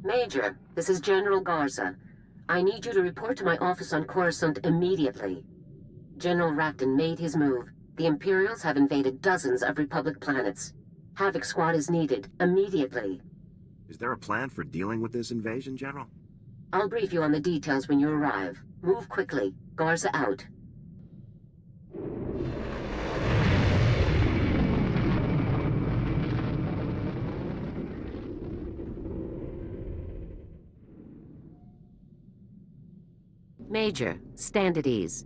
Major, this is General Garza. I need you to report to my office on Coruscant immediately. General Rakton made his move. The Imperials have invaded dozens of Republic planets. Havoc Squad is needed, immediately. Is there a plan for dealing with this invasion, General? I'll brief you on the details when you arrive. Move quickly. Garza out. Major, stand at ease.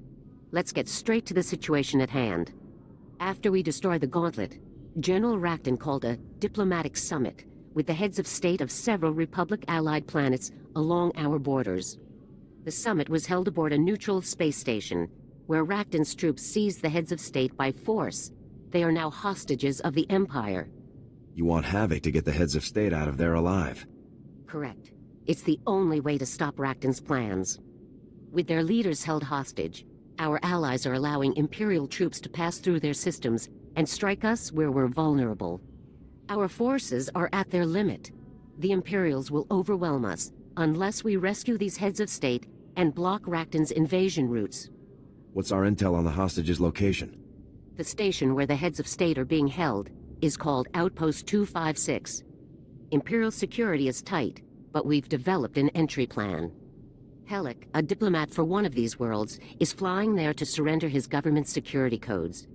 Let's get straight to the situation at hand. After we destroy the Gauntlet, General Rakton called a diplomatic summit with the heads of state of several Republic-allied planets along our borders. The summit was held aboard a neutral space station, where Rakton's troops seized the heads of state by force. They are now hostages of the Empire. You want Havoc to get the heads of state out of there alive? Correct. It's the only way to stop Rakton's plans. With their leaders held hostage, our allies are allowing Imperial troops to pass through their systems and strike us where we're vulnerable. Our forces are at their limit. The Imperials will overwhelm us unless we rescue these heads of state and block Rakton's invasion routes. What's our intel on the hostage's location? The station where the heads of state are being held is called Outpost 256. Imperial security is tight, but we've developed an entry plan. Helic, a diplomat for one of these worlds, is flying there to surrender his government's security codes.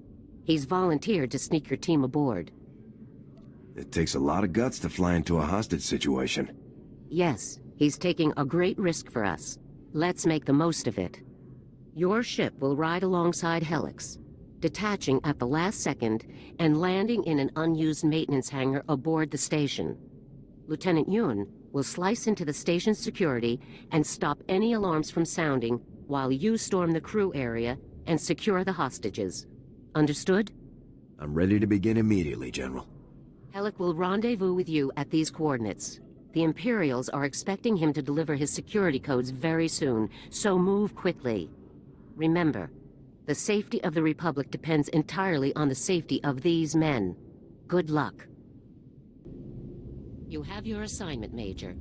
He's volunteered to sneak your team aboard. It takes a lot of guts to fly into a hostage situation. Yes, he's taking a great risk for us. Let's make the most of it. Your ship will ride alongside Helic's, detaching at the last second and landing in an unused maintenance hangar aboard the station. Lieutenant Yun will slice into the station's security and stop any alarms from sounding while you storm the crew area and secure the hostages. Understood? I'm ready to begin immediately, General. Helic will rendezvous with you at these coordinates. The Imperials are expecting him to deliver his security codes very soon, so move quickly. Remember, the safety of the Republic depends entirely on the safety of these men. Good luck. You have your assignment, Major.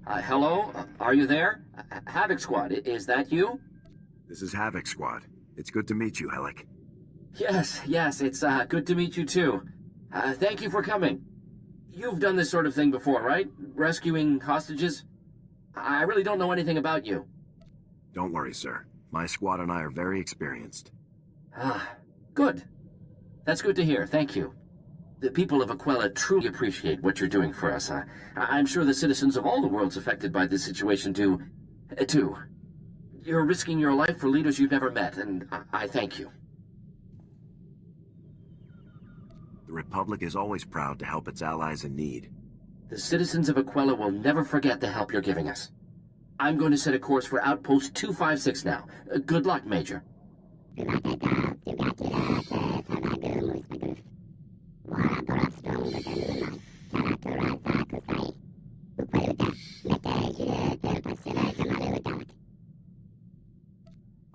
Hello? Are you there? Havoc Squad, is that you? This is Havoc Squad. It's good to meet you, Helic. Yes, it's good to meet you too. Thank you for coming. You've done this sort of thing before, right? Rescuing hostages? I really don't know anything about you. Don't worry, sir. My squad and I are very experienced. Good. That's good to hear, thank you. The people of Aquila truly appreciate what you're doing for us. I'm sure the citizens of all the worlds affected by this situation do, too. You're risking your life for leaders you've never met, and I thank you. The Republic is always proud to help its allies in need. The citizens of Aquila will never forget the help you're giving us. I'm going to set a course for Outpost 256 now. Good luck, Major.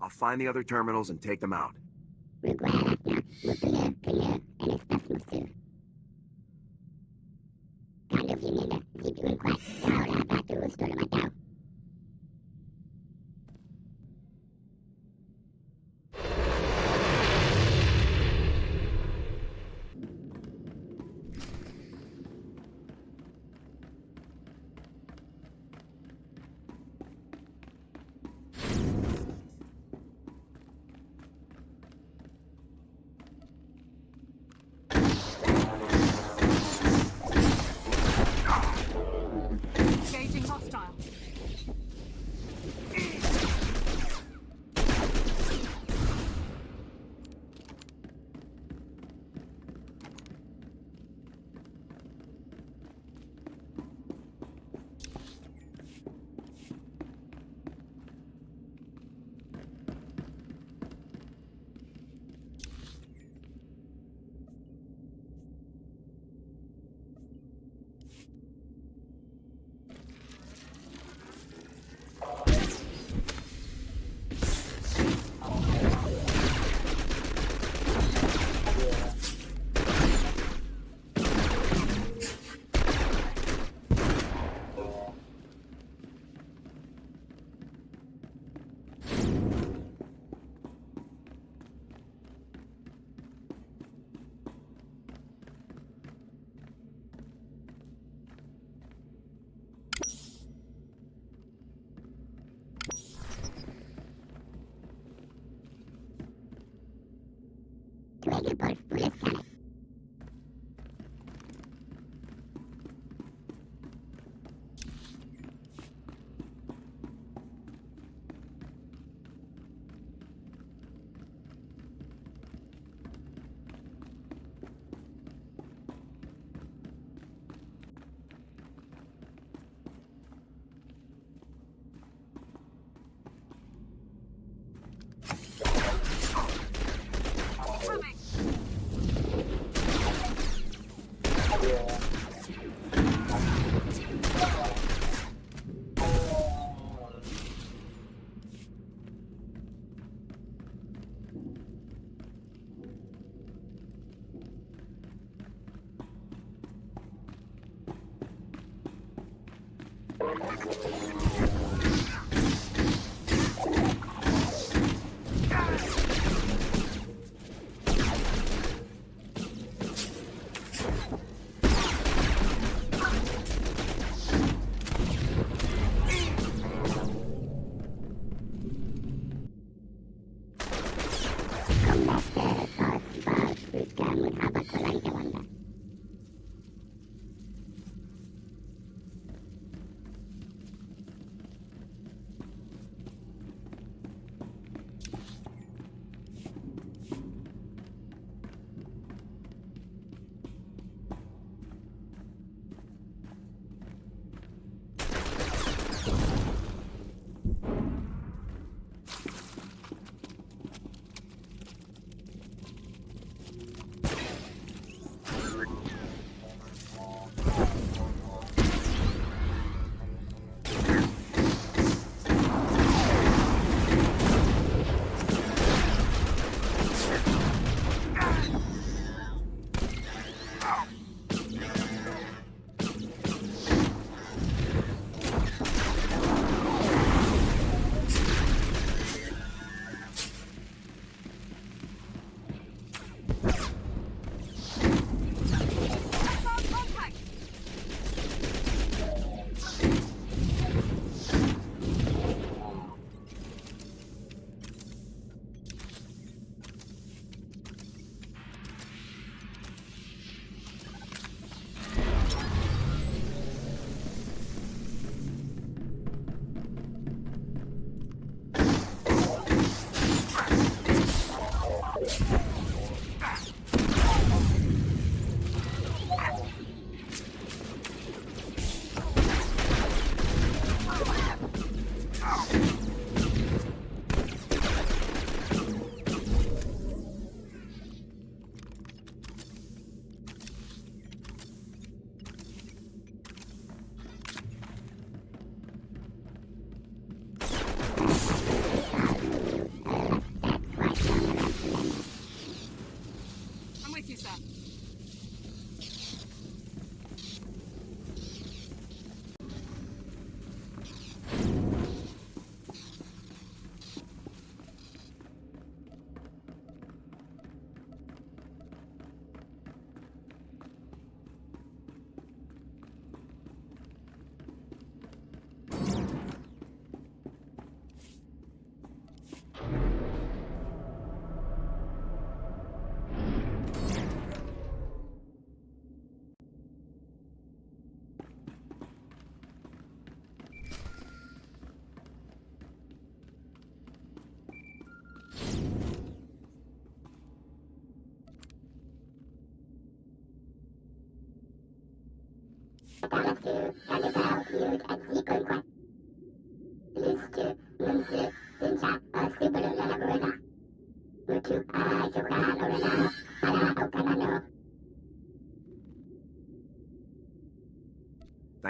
I'll find the other terminals and take them out. Engaging hostile.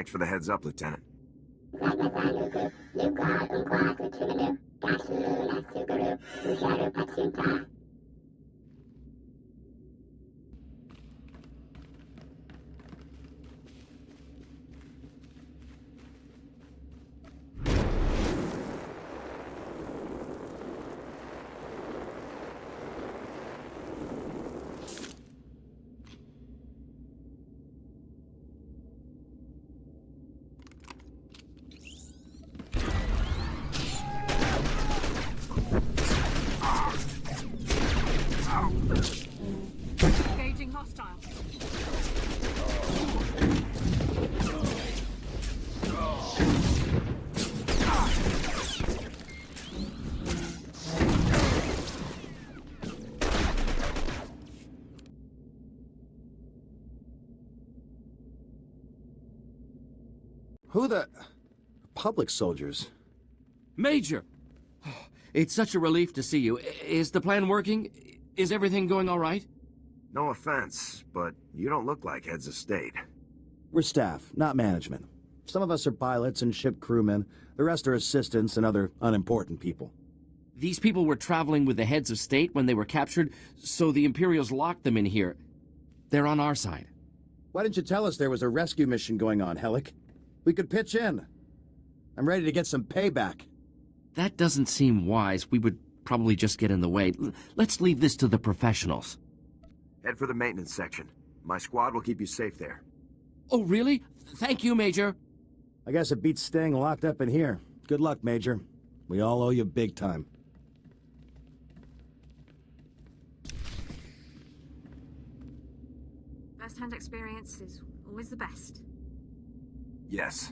Thanks for the heads up, Lieutenant. Who the... Public soldiers? Major! It's such a relief to see you. Is the plan working? Is everything going all right? No offense, but you don't look like heads of state. We're staff, not management. Some of us are pilots and ship crewmen. The rest are assistants and other unimportant people. These people were traveling with the heads of state when they were captured, so the Imperials locked them in here. They're on our side. Why didn't you tell us there was a rescue mission going on, Helic? We could pitch in. I'm ready to get some payback. That doesn't seem wise. We would probably just get in the way. Let's leave this to the professionals. Head for the maintenance section. My squad will keep you safe there. Oh, really? Thank you, Major. I guess it beats staying locked up in here. Good luck, Major. We all owe you big time. First-hand experience is always the best. Yes.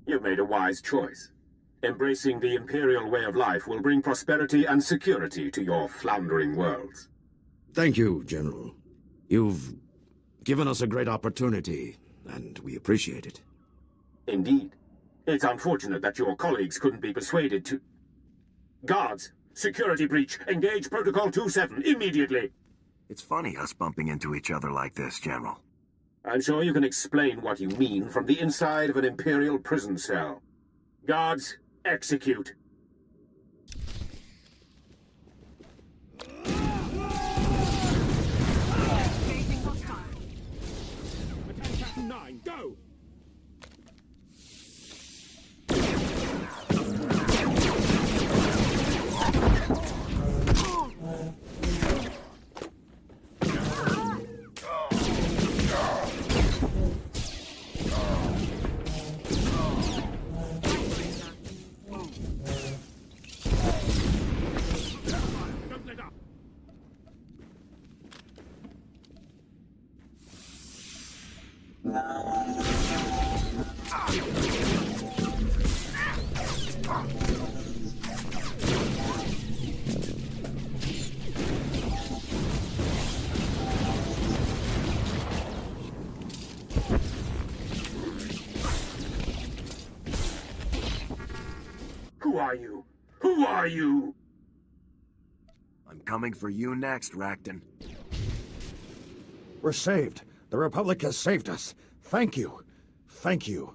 You've made a wise choice. Embracing the Imperial way of life will bring prosperity and security to your floundering worlds. Thank you, General. You've given us a great opportunity, and we appreciate it. Indeed. It's unfortunate that your colleagues couldn't be persuaded to... Guards! Security breach! Engage Protocol 27 immediately! It's funny us bumping into each other like this, General. I'm sure you can explain what you mean from the inside of an Imperial prison cell. Guards, execute. Attack Captain 9, go! Who are you? Who are you? I'm coming for you next, Rakton. We're saved. The Republic has saved us. Thank you. Thank you.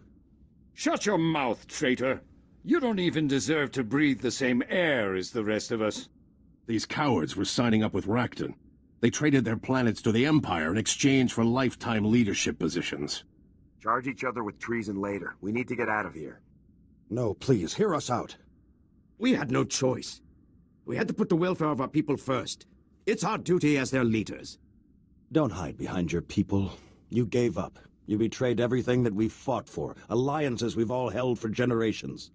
Shut your mouth, traitor. You don't even deserve to breathe the same air as the rest of us. These cowards were signing up with Rakton. They traded their planets to the Empire in exchange for lifetime leadership positions. Charge each other with treason later. We need to get out of here. No, please, hear us out. We had no choice. We had to put the welfare of our people first. It's our duty as their leaders. Don't hide behind your people. You gave up. You betrayed everything that we've fought for, alliances we've all held for generations.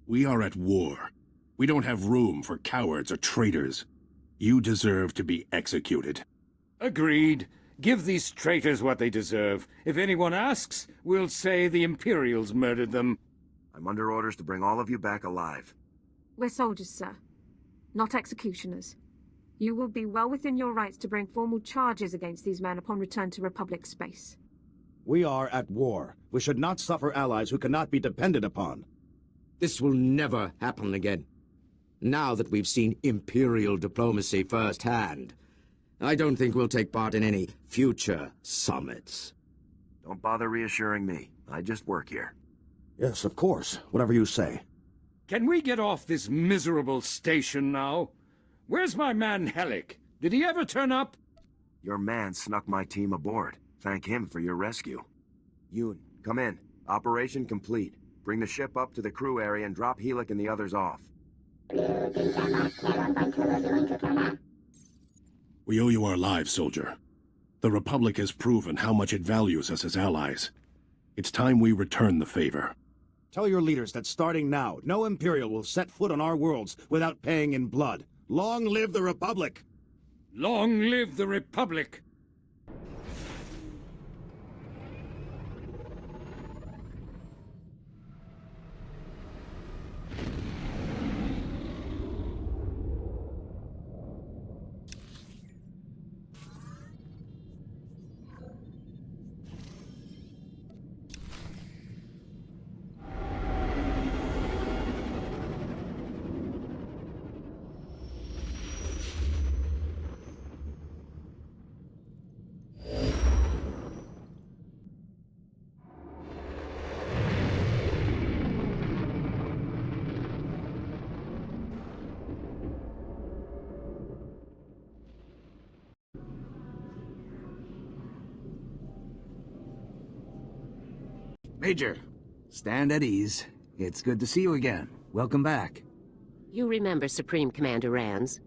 We are at war. We don't have room for cowards or traitors. You deserve to be executed. Agreed. Give these traitors what they deserve. If anyone asks, we'll say the Imperials murdered them. I'm under orders to bring all of you back alive. We're soldiers, sir, not executioners. You will be well within your rights to bring formal charges against these men upon return to Republic space. We are at war. We should not suffer allies who cannot be depended upon. This will never happen again. Now that we've seen Imperial diplomacy firsthand, I don't think we'll take part in any future summits. Don't bother reassuring me. I just work here. Yes, of course. Whatever you say. Can we get off this miserable station now? Where's my man Helic? Did he ever turn up? Your man snuck my team aboard. Thank him for your rescue. Yoon, come in. Operation complete. Bring the ship up to the crew area and drop Helic and the others off. We owe you our lives, soldier. The Republic has proven how much it values us as allies. It's time we return the favor. Tell your leaders that starting now, no Imperial will set foot on our worlds without paying in blood. Long live the Republic! Long live the Republic! Major, stand at ease. It's good to see you again. Welcome back. You remember Supreme Commander Rands?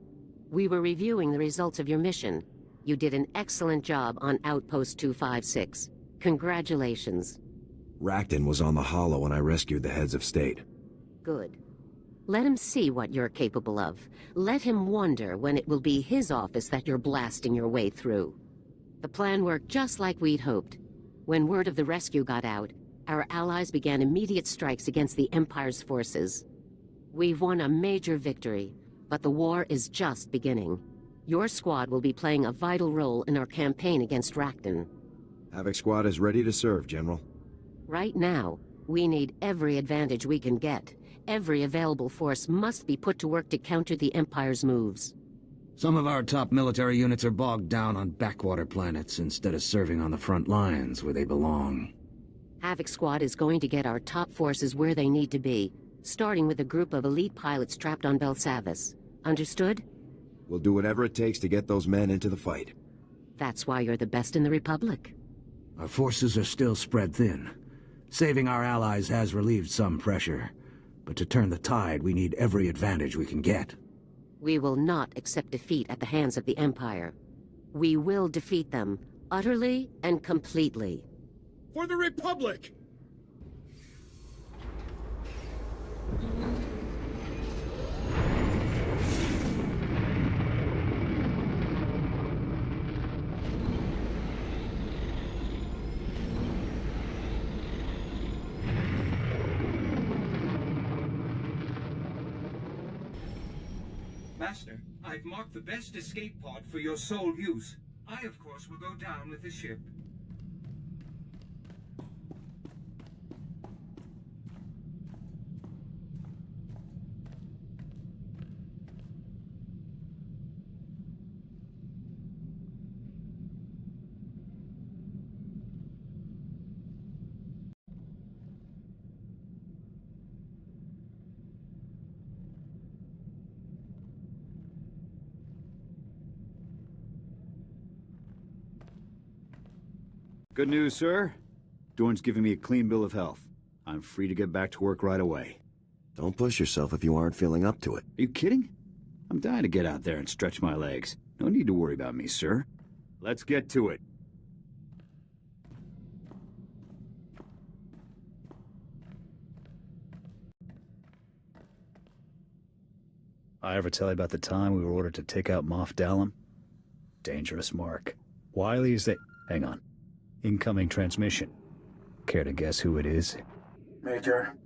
We were reviewing the results of your mission. You did an excellent job on Outpost 256. Congratulations. Rakton was on the Hollow when I rescued the heads of state. Good. Let him see what you're capable of. Let him wonder when it will be his office that you're blasting your way through. The plan worked just like we'd hoped. When word of the rescue got out, our allies began immediate strikes against the Empire's forces. We've won a major victory, but the war is just beginning. Your squad will be playing a vital role in our campaign against Rakton. Havoc Squad is ready to serve, General. Right now, we need every advantage we can get. Every available force must be put to work to counter the Empire's moves. Some of our top military units are bogged down on backwater planets instead of serving on the front lines where they belong. Havoc Squad is going to get our top forces where they need to be, starting with a group of elite pilots trapped on Belsavis. Understood? We'll do whatever it takes to get those men into the fight. That's why you're the best in the Republic. Our forces are still spread thin. Saving our allies has relieved some pressure, but to turn the tide, we need every advantage we can get. We will not accept defeat at the hands of the Empire. We will defeat them, utterly and completely. For the Republic! Master, I've marked the best escape pod for your sole use. I, of course, will go down with the ship. Good news, sir. Dorne's giving me a clean bill of health. I'm free to get back to work right away. Don't push yourself if you aren't feeling up to it. Are you kidding? I'm dying to get out there and stretch my legs. No need to worry about me, sir. Let's get to it. I ever tell you about the time we were ordered to take out Moff Dallam? Dangerous mark. Wiley is the... Hang on. Incoming transmission. Care to guess who it is? Major,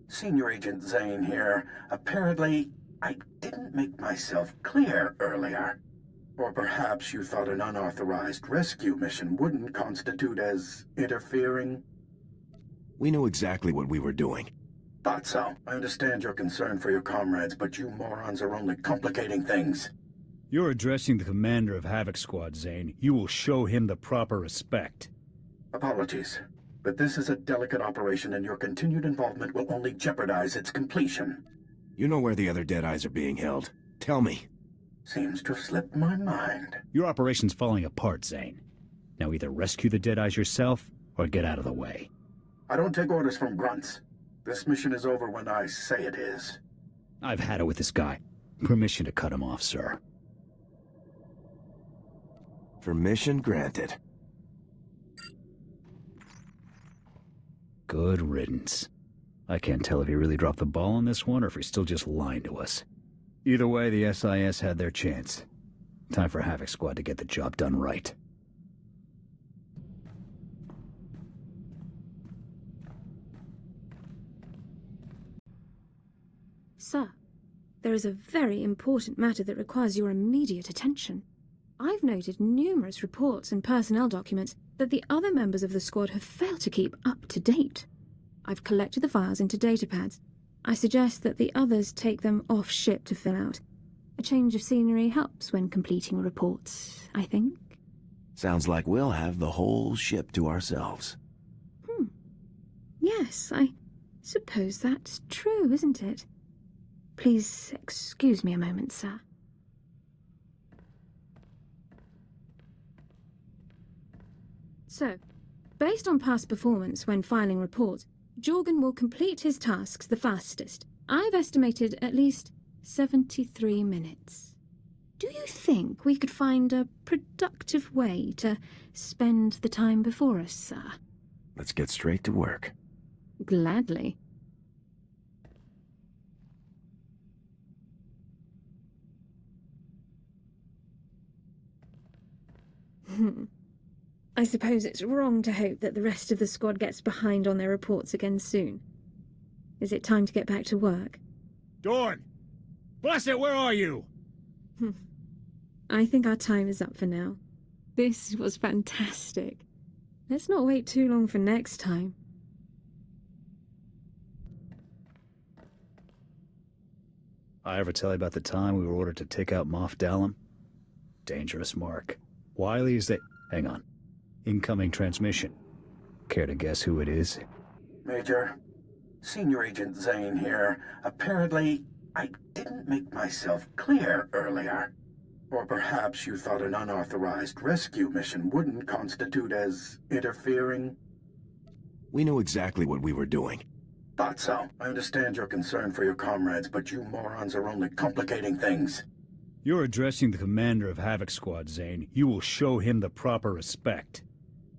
Senior Agent Zane here. Apparently, I didn't make myself clear earlier. Or perhaps you thought an unauthorized rescue mission wouldn't constitute as interfering? We knew exactly what we were doing. Thought so. I understand your concern for your comrades, but you morons are only complicating things. You're addressing the commander of Havoc Squad, Zane. You will show him the proper respect. Apologies, but this is a delicate operation and your continued involvement will only jeopardize its completion. You know where the other Deadeyes are being held. Tell me. Seems to have slipped my mind. Your operation's falling apart, Zane. Now either rescue the Deadeyes yourself, or get out of the way. I don't take orders from grunts. This mission is over when I say it is. I've had it with this guy. Permission to cut him off, sir. Permission granted. Good riddance. I can't tell if he really dropped the ball on this one or if he's still just lying to us. Either way, the SIS had their chance. Time for Havoc Squad to get the job done right. Sir, there is a very important matter that requires your immediate attention. I've noted numerous reports and personnel documents that the other members of the squad have failed to keep up to date. I've collected the files into datapads. I suggest that the others take them off ship to fill out. A change of scenery helps when completing reports, I think. Sounds like we'll have the whole ship to ourselves. Yes, I suppose that's true, isn't it? Please excuse me a moment, sir. So, based on past performance when filing reports, Jorgan will complete his tasks the fastest. I've estimated at least 73 minutes. Do you think we could find a productive way to spend the time before us, sir? Let's get straight to work. Gladly. I suppose it's wrong to hope that the rest of the squad gets behind on their reports again soon. Is it time to get back to work? Dorne! Bless it, where are you? I think our time is up for now. This was fantastic. Let's not wait too long for next time. I ever tell you about the time we were ordered to take out Moff Dallam? Dangerous mark. Wiley is the... Hang on. Incoming transmission. Care to guess who it is? Major, Senior Agent Zane here. Apparently, I didn't make myself clear earlier. Or perhaps you thought an unauthorized rescue mission wouldn't constitute as interfering? We knew exactly what we were doing. Thought so. I understand your concern for your comrades, but you morons are only complicating things. You're addressing the commander of Havoc Squad, Zane. You will show him the proper respect.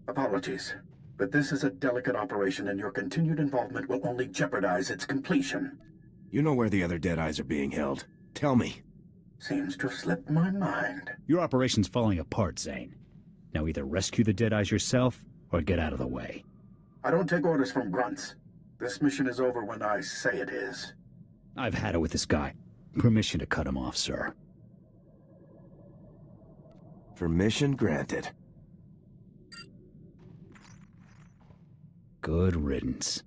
Apologies, but this is a delicate operation and your continued involvement will only jeopardize its completion. You know where the other Deadeyes are being held. Tell me. Seems to have slipped my mind. Your operation's falling apart, Zane. Now either rescue the Deadeyes yourself, or get out of the way. I don't take orders from grunts. This mission is over when I say it is. I've had it with this guy. Permission to cut him off, sir. Permission granted. Good riddance.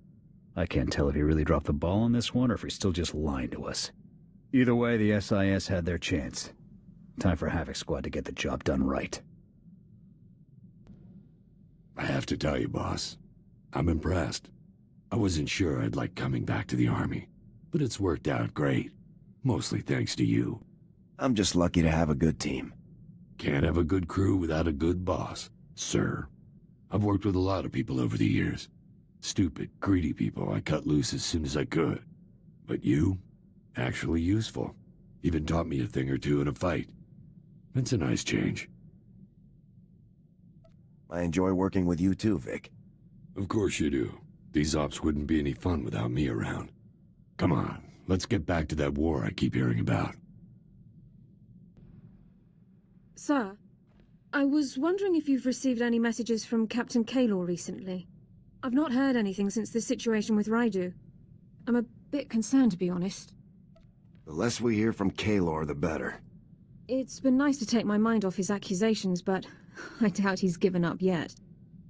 I can't tell if he really dropped the ball on this one or if he's still just lying to us. Either way, the SIS had their chance. Time for Havoc Squad to get the job done right. I have to tell you, boss, I'm impressed. I wasn't sure I'd like coming back to the Army, but it's worked out great. Mostly thanks to you. I'm just lucky to have a good team. Can't have a good crew without a good boss, sir. I've worked with a lot of people over the years. Stupid, greedy people I cut loose as soon as I could. But you? Actually useful. Even taught me a thing or two in a fight. It's a nice change. I enjoy working with you too, Vic. Of course you do. These ops wouldn't be any fun without me around. Come on, let's get back to that war I keep hearing about. Sir, I was wondering if you've received any messages from Captain Kaylor recently. I've not heard anything since the situation with Raidu. I'm a bit concerned, to be honest. The less we hear from Kaylor, the better. It's been nice to take my mind off his accusations, but I doubt he's given up yet.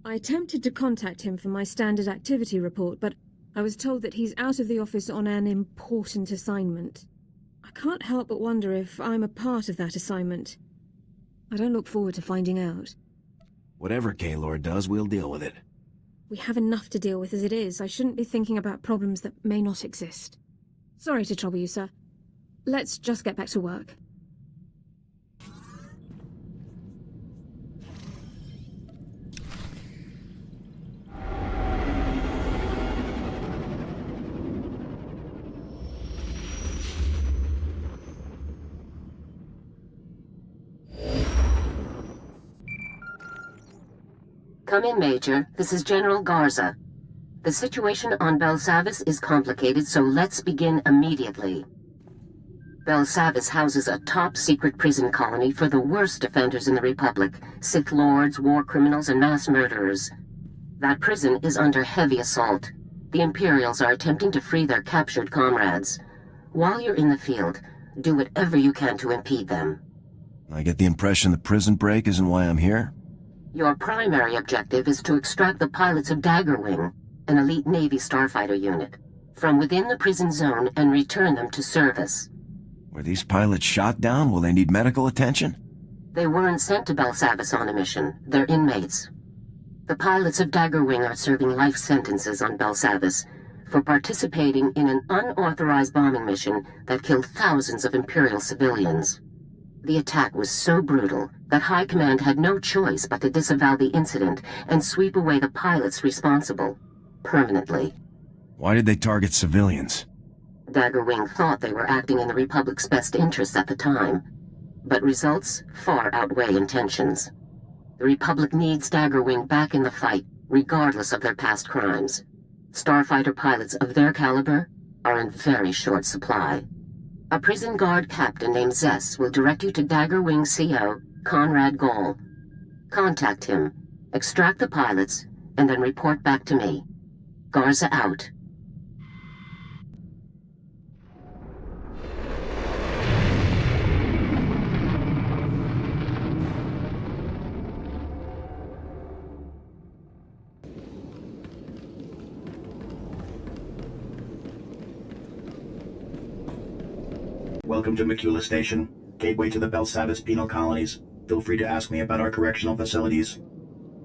I attempted to contact him for my standard activity report, but I was told that he's out of the office on an important assignment. I can't help but wonder if I'm a part of that assignment. I don't look forward to finding out. Whatever Kaylor does, we'll deal with it. We have enough to deal with as it is. I shouldn't be thinking about problems that may not exist. Sorry to trouble you, sir. Let's just get back to work. Come in, Major. This is General Garza. The situation on Belsavis is complicated, so let's begin immediately. Belsavis houses a top-secret prison colony for the worst offenders in the Republic, Sith Lords, war criminals, and mass murderers. That prison is under heavy assault. The Imperials are attempting to free their captured comrades. While you're in the field, do whatever you can to impede them. I get the impression the prison break isn't why I'm here? Your primary objective is to extract the pilots of Dagger Wing, an elite Navy starfighter unit, from within the prison zone and return them to service. Were these pilots shot down? Will they need medical attention? They weren't sent to Belsavis on a mission. They're inmates. The pilots of Dagger Wing are serving life sentences on Belsavis for participating in an unauthorized bombing mission that killed thousands of Imperial civilians. The attack was so brutal that High Command had no choice but to disavow the incident and sweep away the pilots responsible, permanently. Why did they target civilians? Dagger Wing thought they were acting in the Republic's best interests at the time, but results far outweigh intentions. The Republic needs Dagger Wing back in the fight, regardless of their past crimes. Starfighter pilots of their caliber are in very short supply. A prison guard captain named Zess will direct you to Dagger Wing CO, Conrad Gall. Contact him, extract the pilots, and then report back to me. Garza out. Welcome to Makula Station, gateway to the Belsavis penal colonies. Feel free to ask me about our correctional facilities.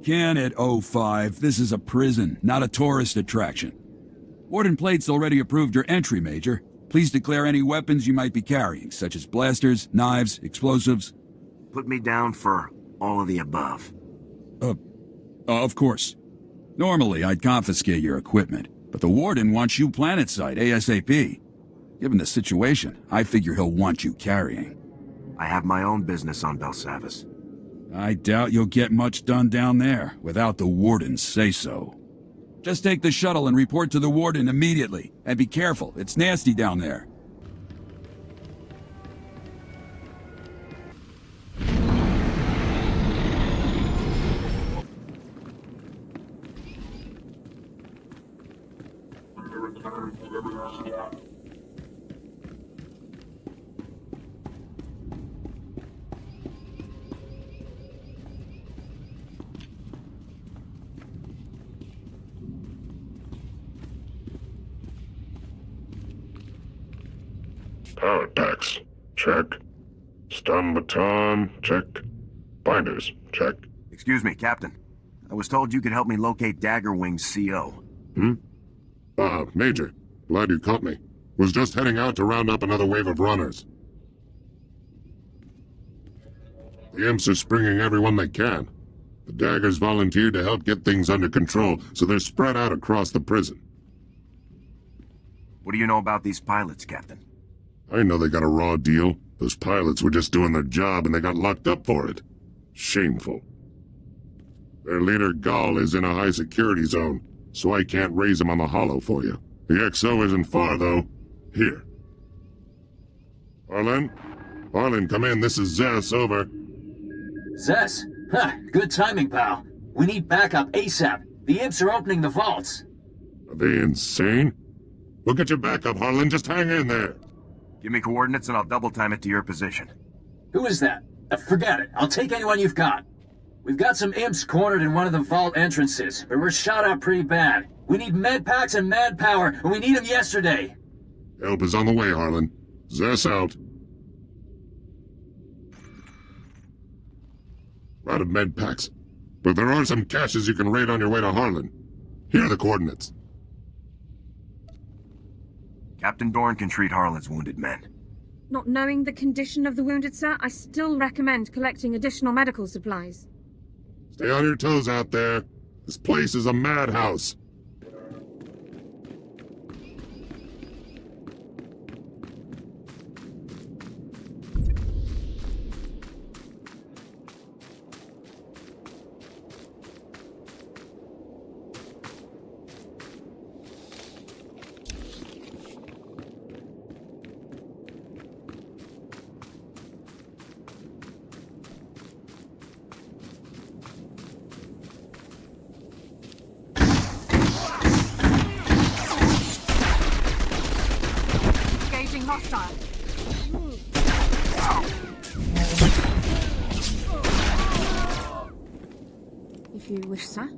Can it, 05? This is a prison, not a tourist attraction. Warden Plate's already approved your entry, Major. Please declare any weapons you might be carrying, such as blasters, knives, explosives. Put me down for all of the above. Of course. Normally, I'd confiscate your equipment, but the Warden wants you planetside ASAP. Given the situation, I figure he'll want you carrying. I have my own business on Belsavis. I doubt you'll get much done down there without the Warden's say-so. Just take the shuttle and report to the Warden immediately. And be careful, it's nasty down there. Power packs, check. Stun baton, check. Binders, check. Excuse me, Captain. I was told you could help me locate Dagger Wing's CO. Major. Glad you caught me. Was just heading out to round up another wave of runners. The imps are springing everyone they can. The Daggers volunteered to help get things under control, so they're spread out across the prison. What do you know about these pilots, Captain? I know they got a raw deal. Those pilots were just doing their job and they got locked up for it. Shameful. Their leader, Gall, is in a high-security zone, so I can't raise him on the holo for you. The XO isn't far, though. Here. Harlan? Harlan, come in. This is Zess, over. Zess? Ha! Good timing, pal. We need backup ASAP. The imps are opening the vaults. Are they insane? We'll get your backup, Harlan. Just hang in there. Give me coordinates and I'll double-time it to your position. Who is that? Forget it. I'll take anyone you've got. We've got some imps cornered in one of the vault entrances, but we're shot up pretty bad. We need med packs and manpower, and we need them yesterday. Help is on the way, Harlan. Zess out. Out of med packs. But there are some caches you can raid on your way to Harlan. Here are the coordinates. Captain Dorne can treat Harlan's wounded men. Not knowing the condition of the wounded, sir, I still recommend collecting additional medical supplies. Stay on your toes out there. This place is a madhouse. Hostile. If you wish, sir.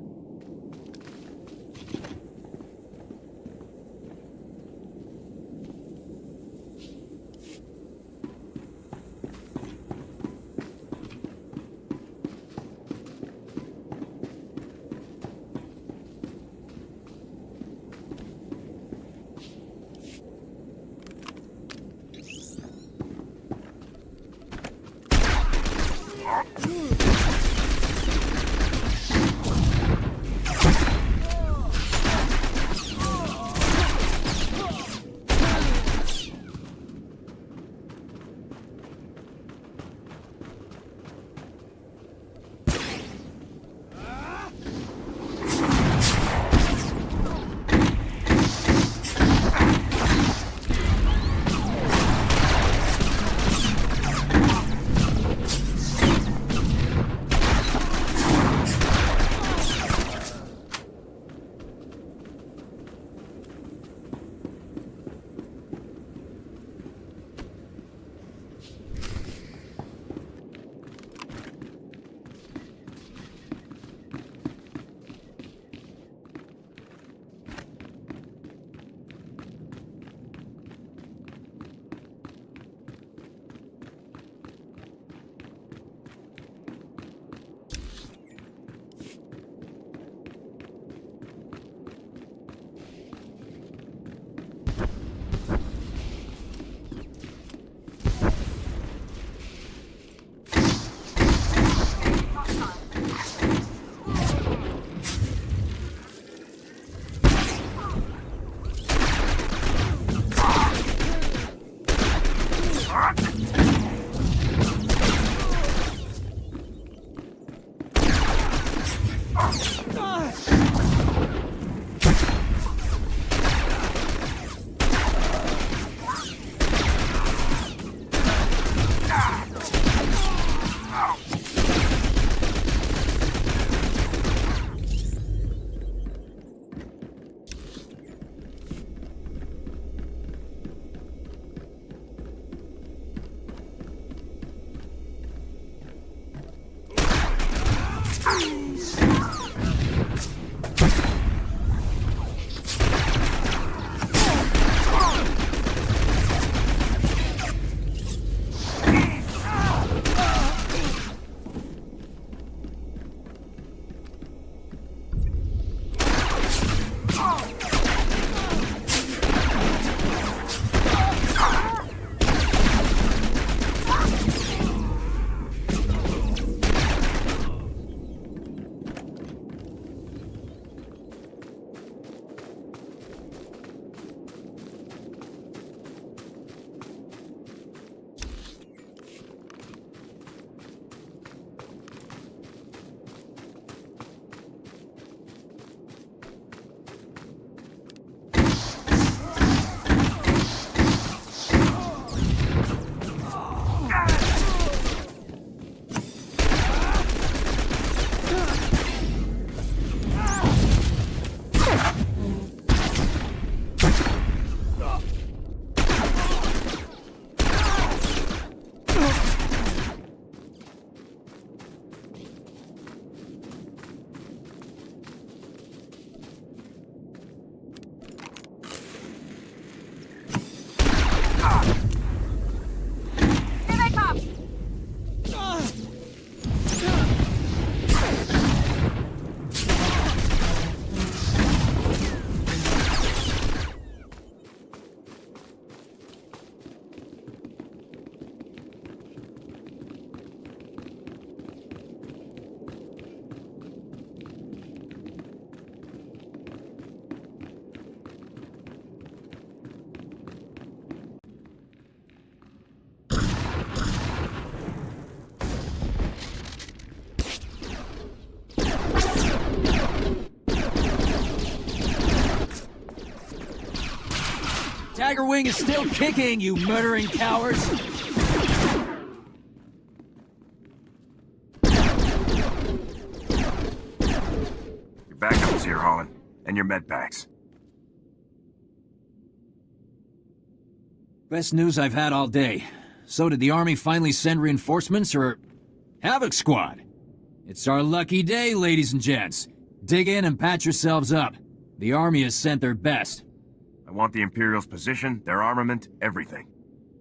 Dagger Wing is still kicking, you murdering cowards! Your backup's here, Holland. And your med packs. Best news I've had all day. So did the Army finally send reinforcements, or... Havoc Squad! It's our lucky day, ladies and gents. Dig in and patch yourselves up. The Army has sent their best. I want the Imperial's position, their armament, everything.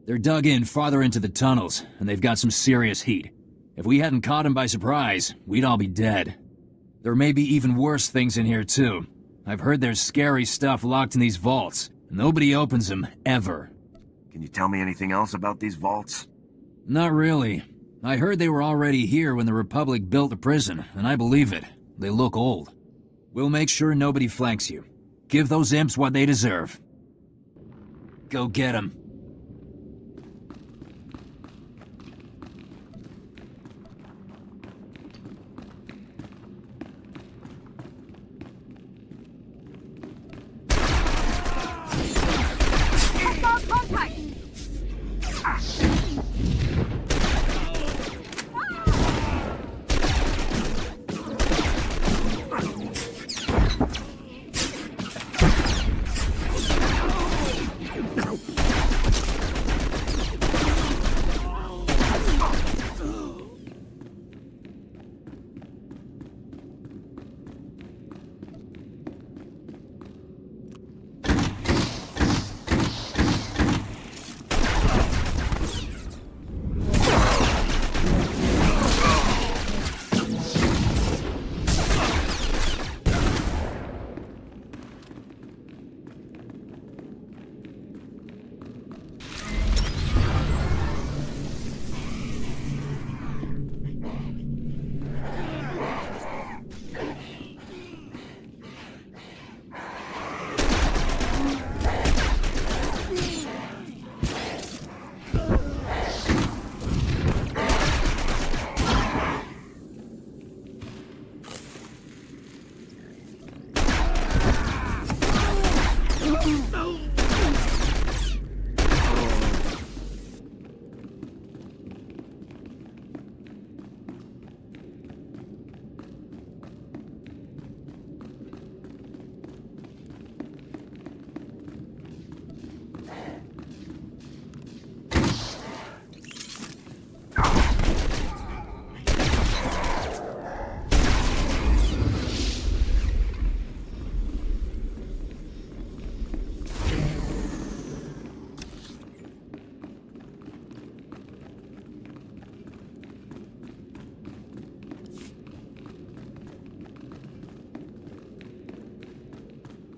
They're dug in farther into the tunnels, and they've got some serious heat. If we hadn't caught them by surprise, we'd all be dead. There may be even worse things in here, too. I've heard there's scary stuff locked in these vaults. Nobody opens them, ever. Can you tell me anything else about these vaults? Not really. I heard they were already here when the Republic built the prison, and I believe it. They look old. We'll make sure nobody flanks you. Give those imps what they deserve. Go get them.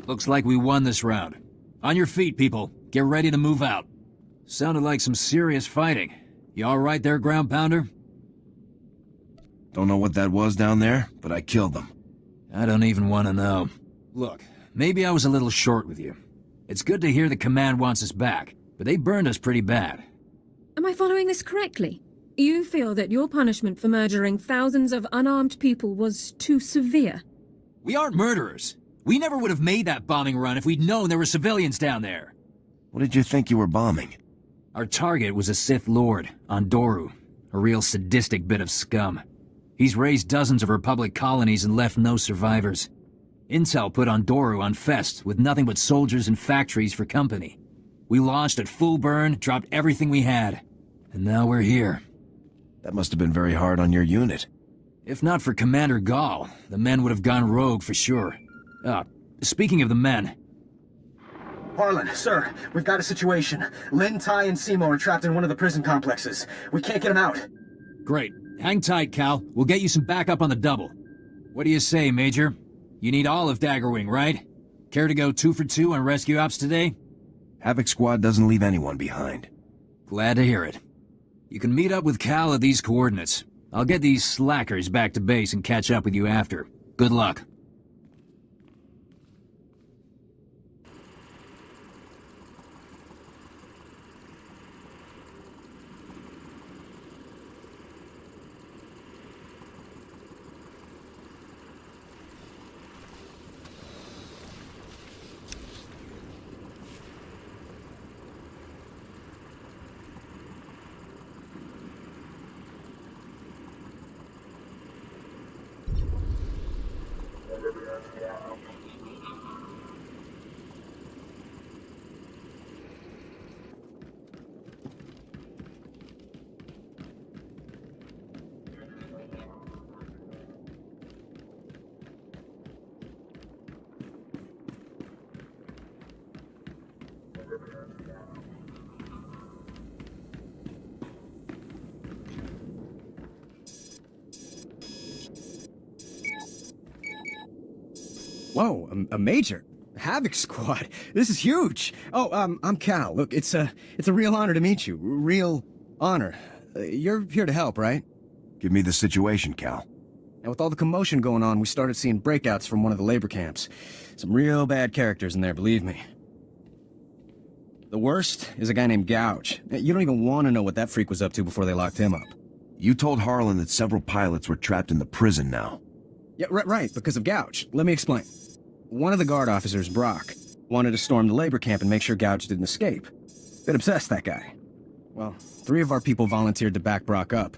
Looks like we won this round. On your feet, people. Get ready to move out. Sounded like some serious fighting. You all right there, ground pounder? Don't know what that was down there, but I killed them. I don't even want to know. Look, maybe I was a little short with you. It's good to hear the command wants us back, but they burned us pretty bad. Am I following this correctly? You feel that your punishment for murdering thousands of unarmed people was too severe? We aren't murderers. We never would have made that bombing run if we'd known there were civilians down there. What did you think you were bombing? Our target was a Sith Lord, Andoru, a real sadistic bit of scum. He's raised dozens of Republic colonies and left no survivors. Intel put Andoru on Fest with nothing but soldiers and factories for company. We launched at full burn, dropped everything we had, and now we're here. That must have been very hard on your unit. If not for Commander Gall, the men would have gone rogue for sure. Speaking of the men... Harlan, sir, we've got a situation. Lin, Ty, and Seymour are trapped in one of the prison complexes. We can't get them out. Great. Hang tight, Cal. We'll get you some backup on the double. What do you say, Major? You need all of Dagger Wing, right? Care to go 2 for 2 on rescue ops today? Havoc Squad doesn't leave anyone behind. Glad to hear it. You can meet up with Cal at these coordinates. I'll get these slackers back to base and catch up with you after. Good luck. Whoa, a major? Havoc Squad. This is huge. Oh, I'm Cal. Look, it's a real honor to meet you. Real honor. You're here to help, right? Give me the situation, Cal. And with all the commotion going on, we started seeing breakouts from one of the labor camps. Some real bad characters in there, believe me. The worst is a guy named Gouge. You don't even want to know what that freak was up to before they locked him up. You told Harlan that several pilots were trapped in the prison now. Yeah, right, because of Gouge. Let me explain. One of the guard officers, Brock, wanted to storm the labor camp and make sure Gouge didn't escape. Bit obsessed, that guy. Well, 3 of our people volunteered to back Brock up.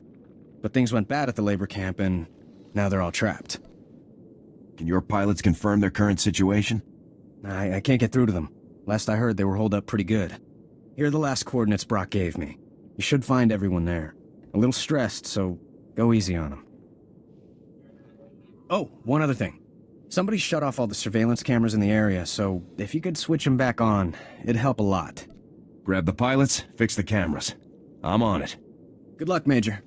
But things went bad at the labor camp, and now they're all trapped. Can your pilots confirm their current situation? I can't get through to them. Last I heard, they were holed up pretty good. Here are the last coordinates Brock gave me. You should find everyone there. A little stressed, so go easy on them. Oh, one other thing. Somebody shut off all the surveillance cameras in the area, so if you could switch them back on, it'd help a lot. Grab the pilots, fix the cameras. I'm on it. Good luck, Major.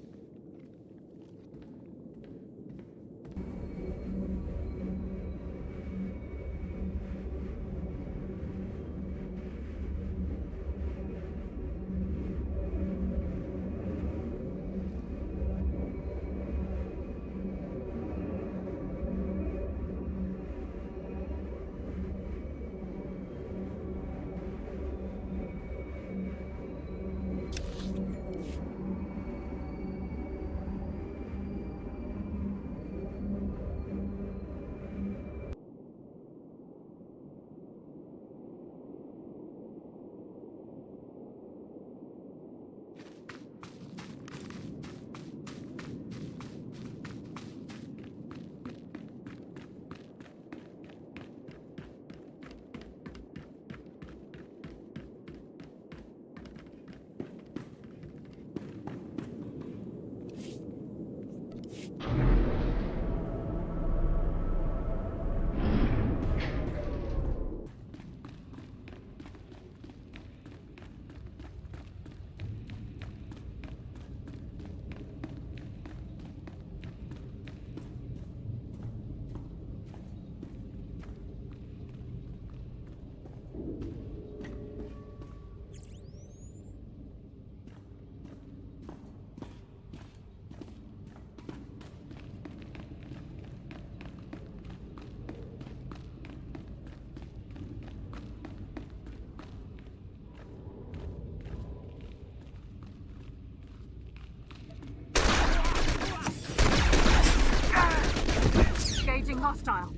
Engaging hostile.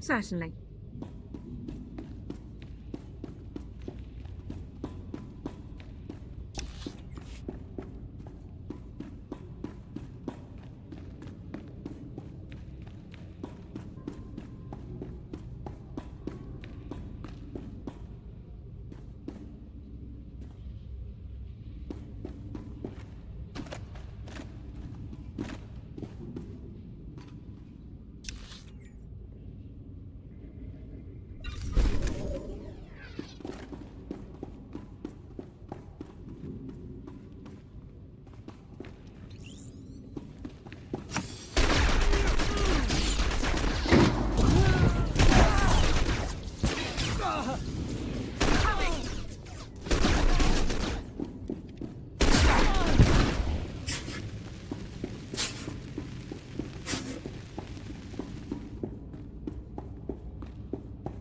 Certainly.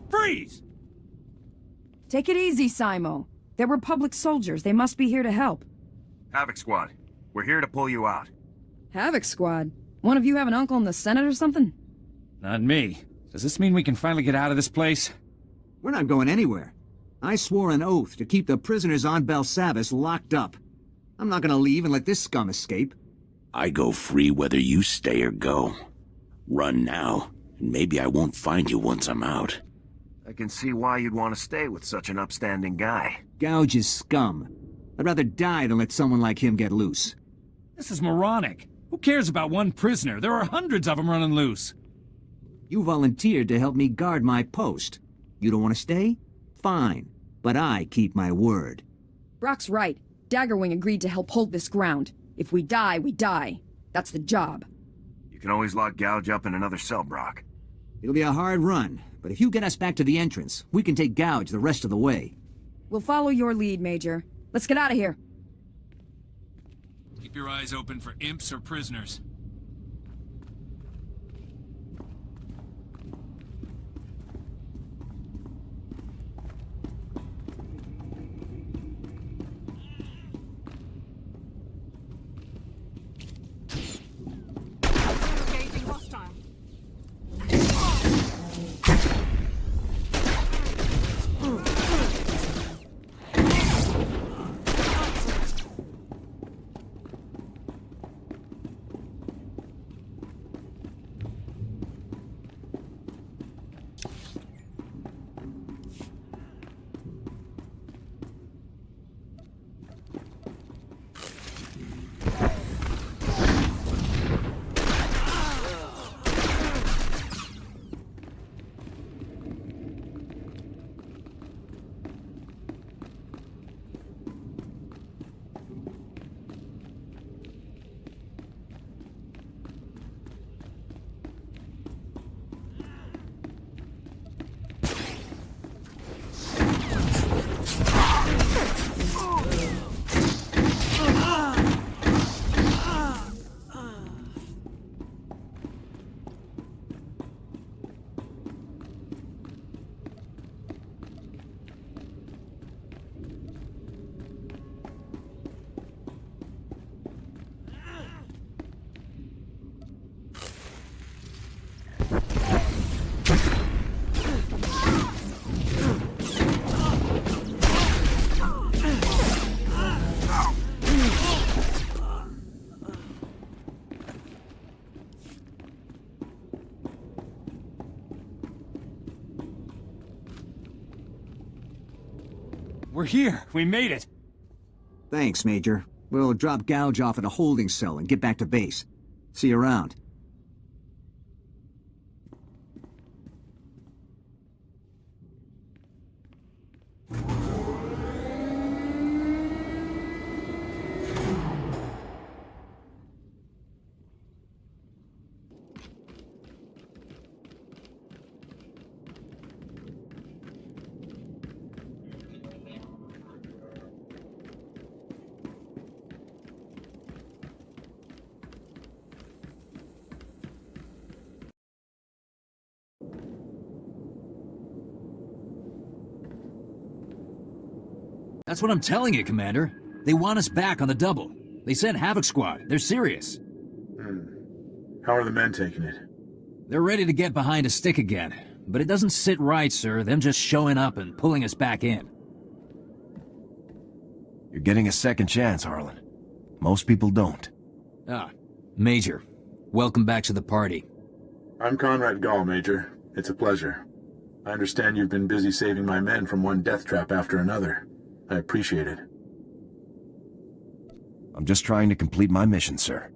Freeze! Take it easy, Simo. They're Republic soldiers. They must be here to help. Havoc Squad, we're here to pull you out. Havoc Squad? One of you have an uncle in the Senate or something? Not me. Does this mean we can finally get out of this place? We're not going anywhere. I swore an oath to keep the prisoners on Belsavis locked up. I'm not gonna leave and let this scum escape. I go free whether you stay or go. Run now, and maybe I won't find you once I'm out. I can see why you'd want to stay with such an upstanding guy. Gouge is scum. I'd rather die than let someone like him get loose. This is moronic. Who cares about one prisoner? There are hundreds of them running loose. You volunteered to help me guard my post. You don't want to stay? Fine. But I keep my word. Brock's right. Daggerwing agreed to help hold this ground. If we die, we die. That's the job. You can always lock Gouge up in another cell, Brock. It'll be a hard run, but if you get us back to the entrance, we can take Gouge the rest of the way. We'll follow your lead, Major. Let's get out of here. Keep your eyes open for imps or prisoners. Engaging hostile. We're here. We made it. Thanks, Major. We'll drop Gouge off at a holding cell and get back to base. See you around. That's what I'm telling you, Commander. They want us back on the double. They sent Havoc Squad. They're serious. How are the men taking it? They're ready to get behind a stick again. but it doesn't sit right, sir, them just showing up and pulling us back in. You're getting a second chance, Harlan. Most people don't. Ah, Major. Welcome back to the party. I'm Conrad Gall, Major. It's a pleasure. I understand you've been busy saving my men from one death trap after another. I appreciate it. I'm just trying to complete my mission, sir.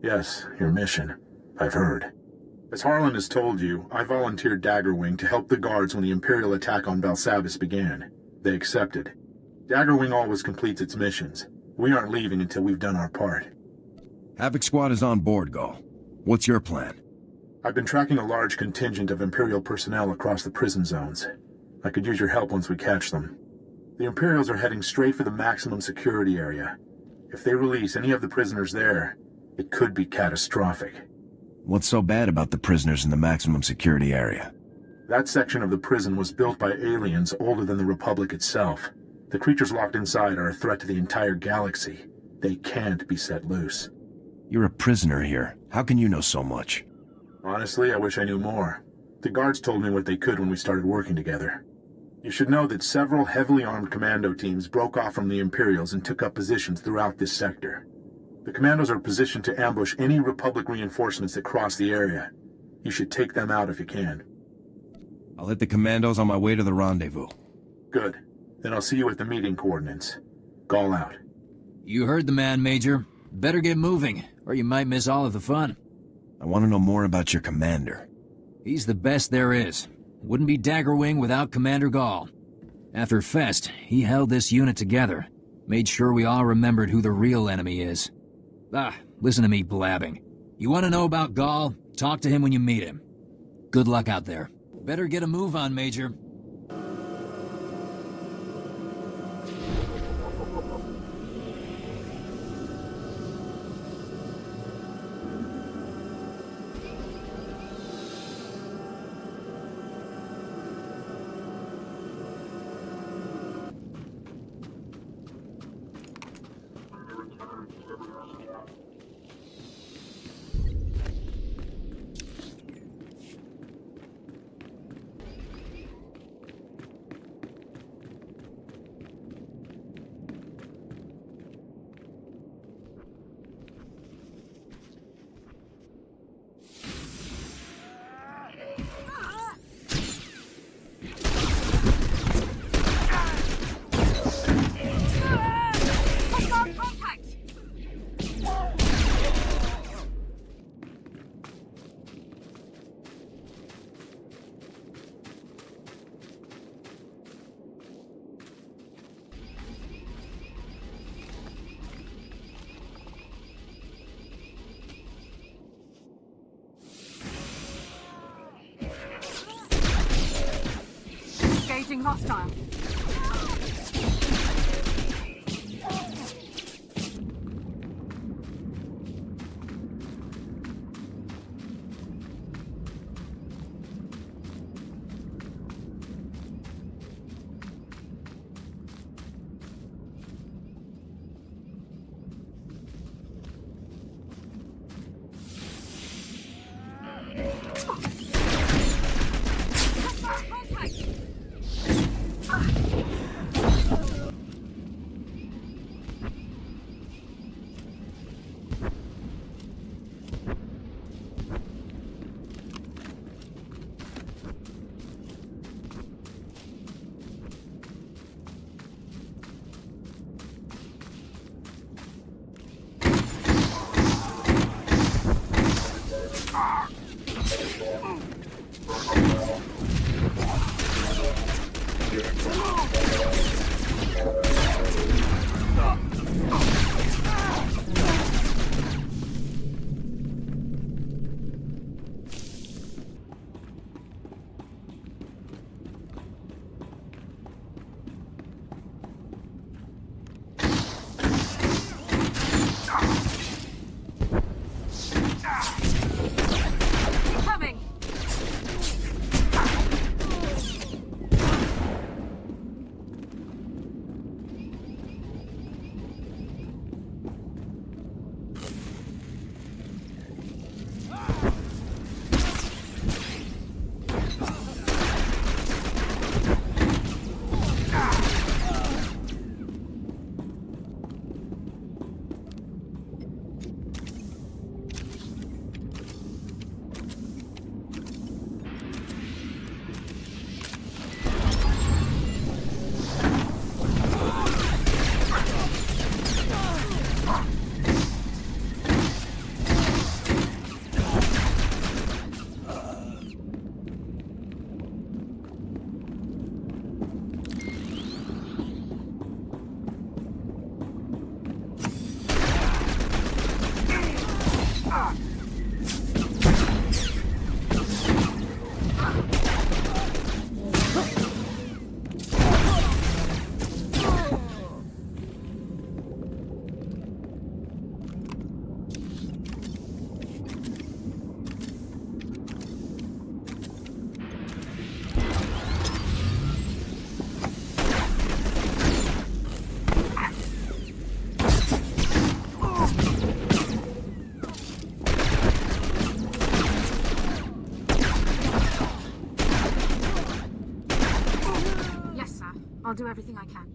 Yes, your mission. I've heard. As Harlan has told you, I volunteered Dagger Wing to help the guards when the Imperial attack on Belsavis began. They accepted. Dagger Wing always completes its missions. We aren't leaving until we've done our part. Havoc Squad is on board, Gall. What's your plan? I've been tracking a large contingent of Imperial personnel across the prison zones. I could use your help once we catch them. The Imperials are heading straight for the maximum security area. If they release any of the prisoners there, it could be catastrophic. What's so bad about the prisoners in the maximum security area? That section of the prison was built by aliens older than the Republic itself. The creatures locked inside are a threat to the entire galaxy. They can't be set loose. You're a prisoner here. How can you know so much? Honestly, I wish I knew more. The guards told me what they could when we started working together. You should know that several heavily armed commando teams broke off from the Imperials and took up positions throughout this sector. The Commandos are positioned to ambush any Republic reinforcements that cross the area. You should take them out if you can. I'll hit the Commandos on my way to the rendezvous. Good. Then I'll see you at the meeting coordinates. Gall out. You heard the man, Major. Better get moving, or you might miss all of the fun. I want to know more about your commander. He's the best there is. Wouldn't be Dagger Wing without Commander Gall. After Fest, he held this unit together. Made sure we all remembered who the real enemy is. Listen to me blabbing. You want to know about Gall? Talk to him when you meet him. Good luck out there. Better get a move on, Major. Engaging hostile. I'll do everything I can.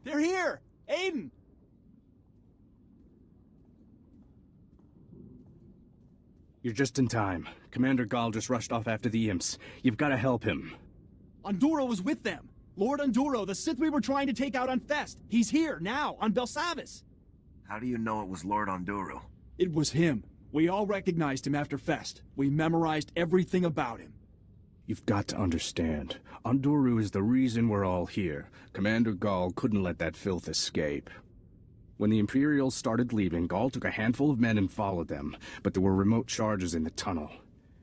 They're here! Aiden! You're just in time. Commander Gall just rushed off after the imps. You've got to help him. Anduro was with them! Lord Anduro, the Sith we were trying to take out on Fest! He's here, now, on Belsavis! How do you know it was Lord Anduro? It was him. We all recognized him after Fest. We memorized everything about him. You've got to understand. Anduro is the reason we're all here. Commander Gall couldn't let that filth escape. When the Imperials started leaving, Gall took a handful of men and followed them, but there were remote charges in the tunnel.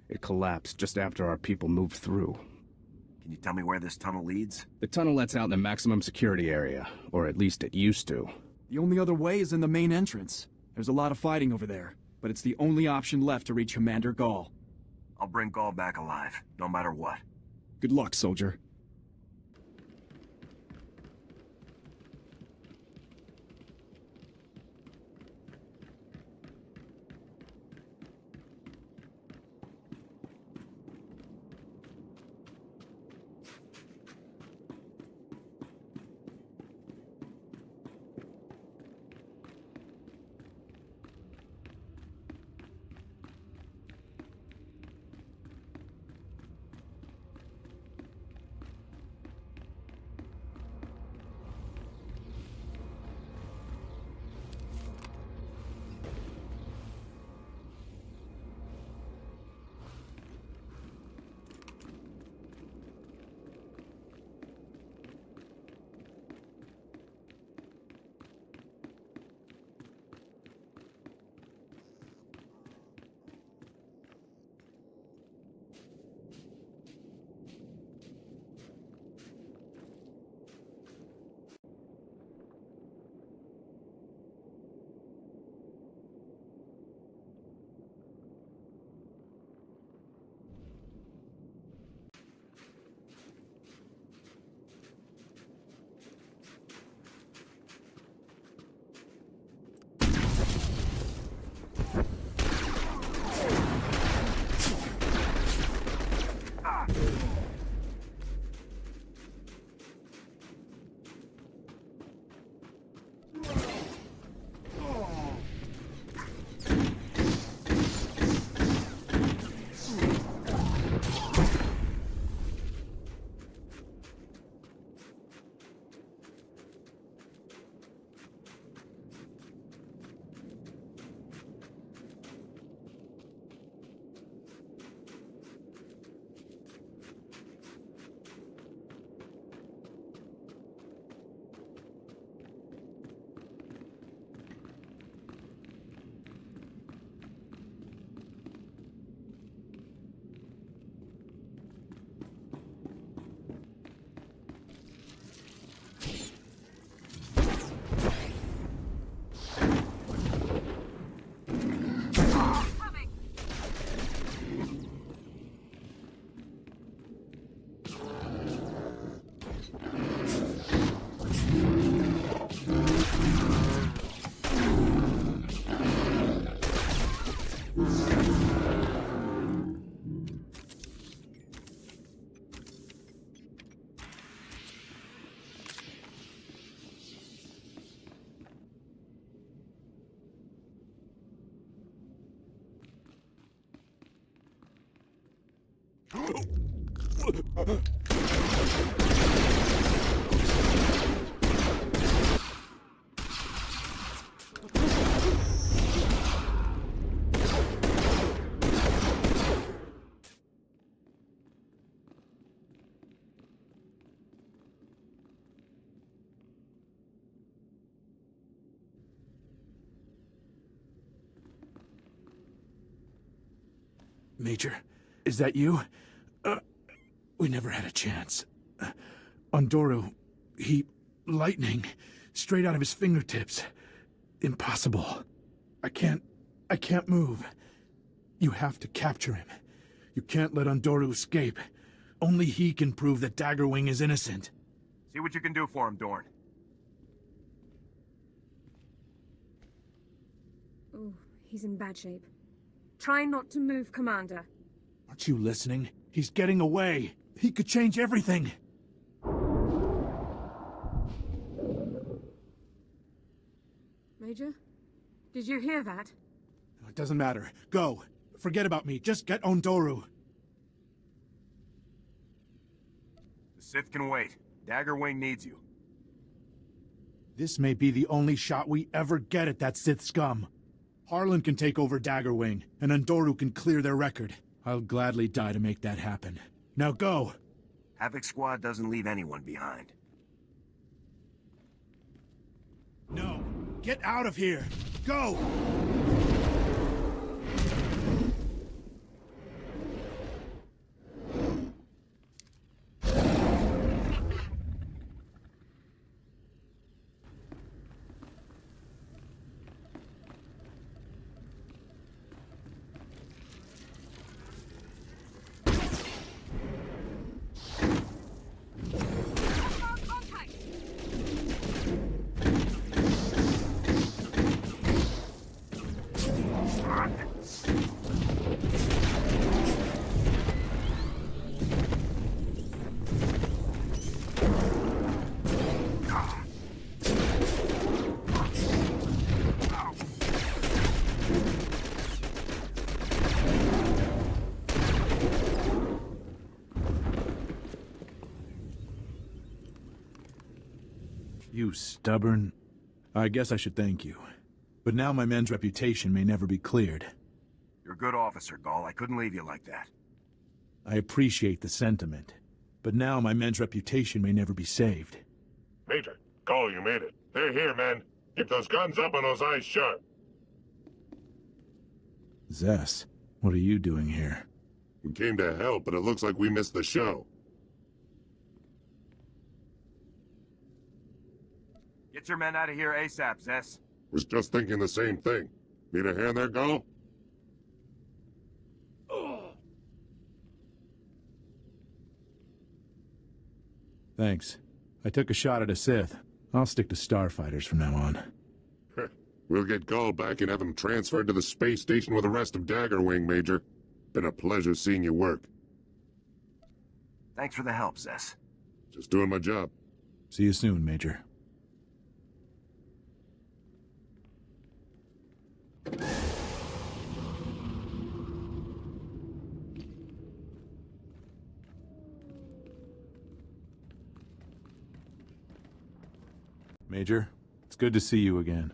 It collapsed just after our people moved through. Can you tell me where this tunnel leads? The tunnel lets out in the maximum security area, or at least it used to. The only other way is in the main entrance. There's a lot of fighting over there, but it's the only option left to reach Commander Gall. I'll bring Gall back alive, no matter what. Good luck, soldier. Major, is that you? We never had a chance. Anduro, lightning, straight out of his fingertips. Impossible. I can't move. You have to capture him. You can't let Anduro escape. Only he can prove that Dagger Wing is innocent. See what you can do for him, Dorne. Ooh, He's in bad shape. Try not to move, Commander. Aren't you listening? He's getting away. He could change everything. Major? Did you hear that? It doesn't matter. Go. Forget about me. Just get on Doru. The Sith can wait. Dagger Wing needs you. This may be the only shot we ever get at that Sith scum. Harlan can take over Dagger Wing, and Andoru can clear their record. I'll gladly die to make that happen. Now go! Havoc Squad doesn't leave anyone behind. No! Get out of here! Go! You stubborn... I guess I should thank you. But now my men's reputation may never be cleared. You're a good officer, Gall. I couldn't leave you like that. I appreciate the sentiment. But now my men's reputation may never be saved. Major, Gall, you made it. They're here, man. Keep those guns up and those eyes sharp. Zess, what are you doing here? We came to help, but it looks like we missed the show. Get your men out of here ASAP, Zess. Was just thinking the same thing. Need a hand there, Gall? Thanks. I took a shot at a Sith. I'll stick to starfighters from now on. We'll get Gall back and have him transferred to the space station with the rest of Dagger Wing, Major. Been a pleasure seeing you work. Thanks for the help, Zess. Just doing my job. See you soon, Major. Major, it's good to see you again.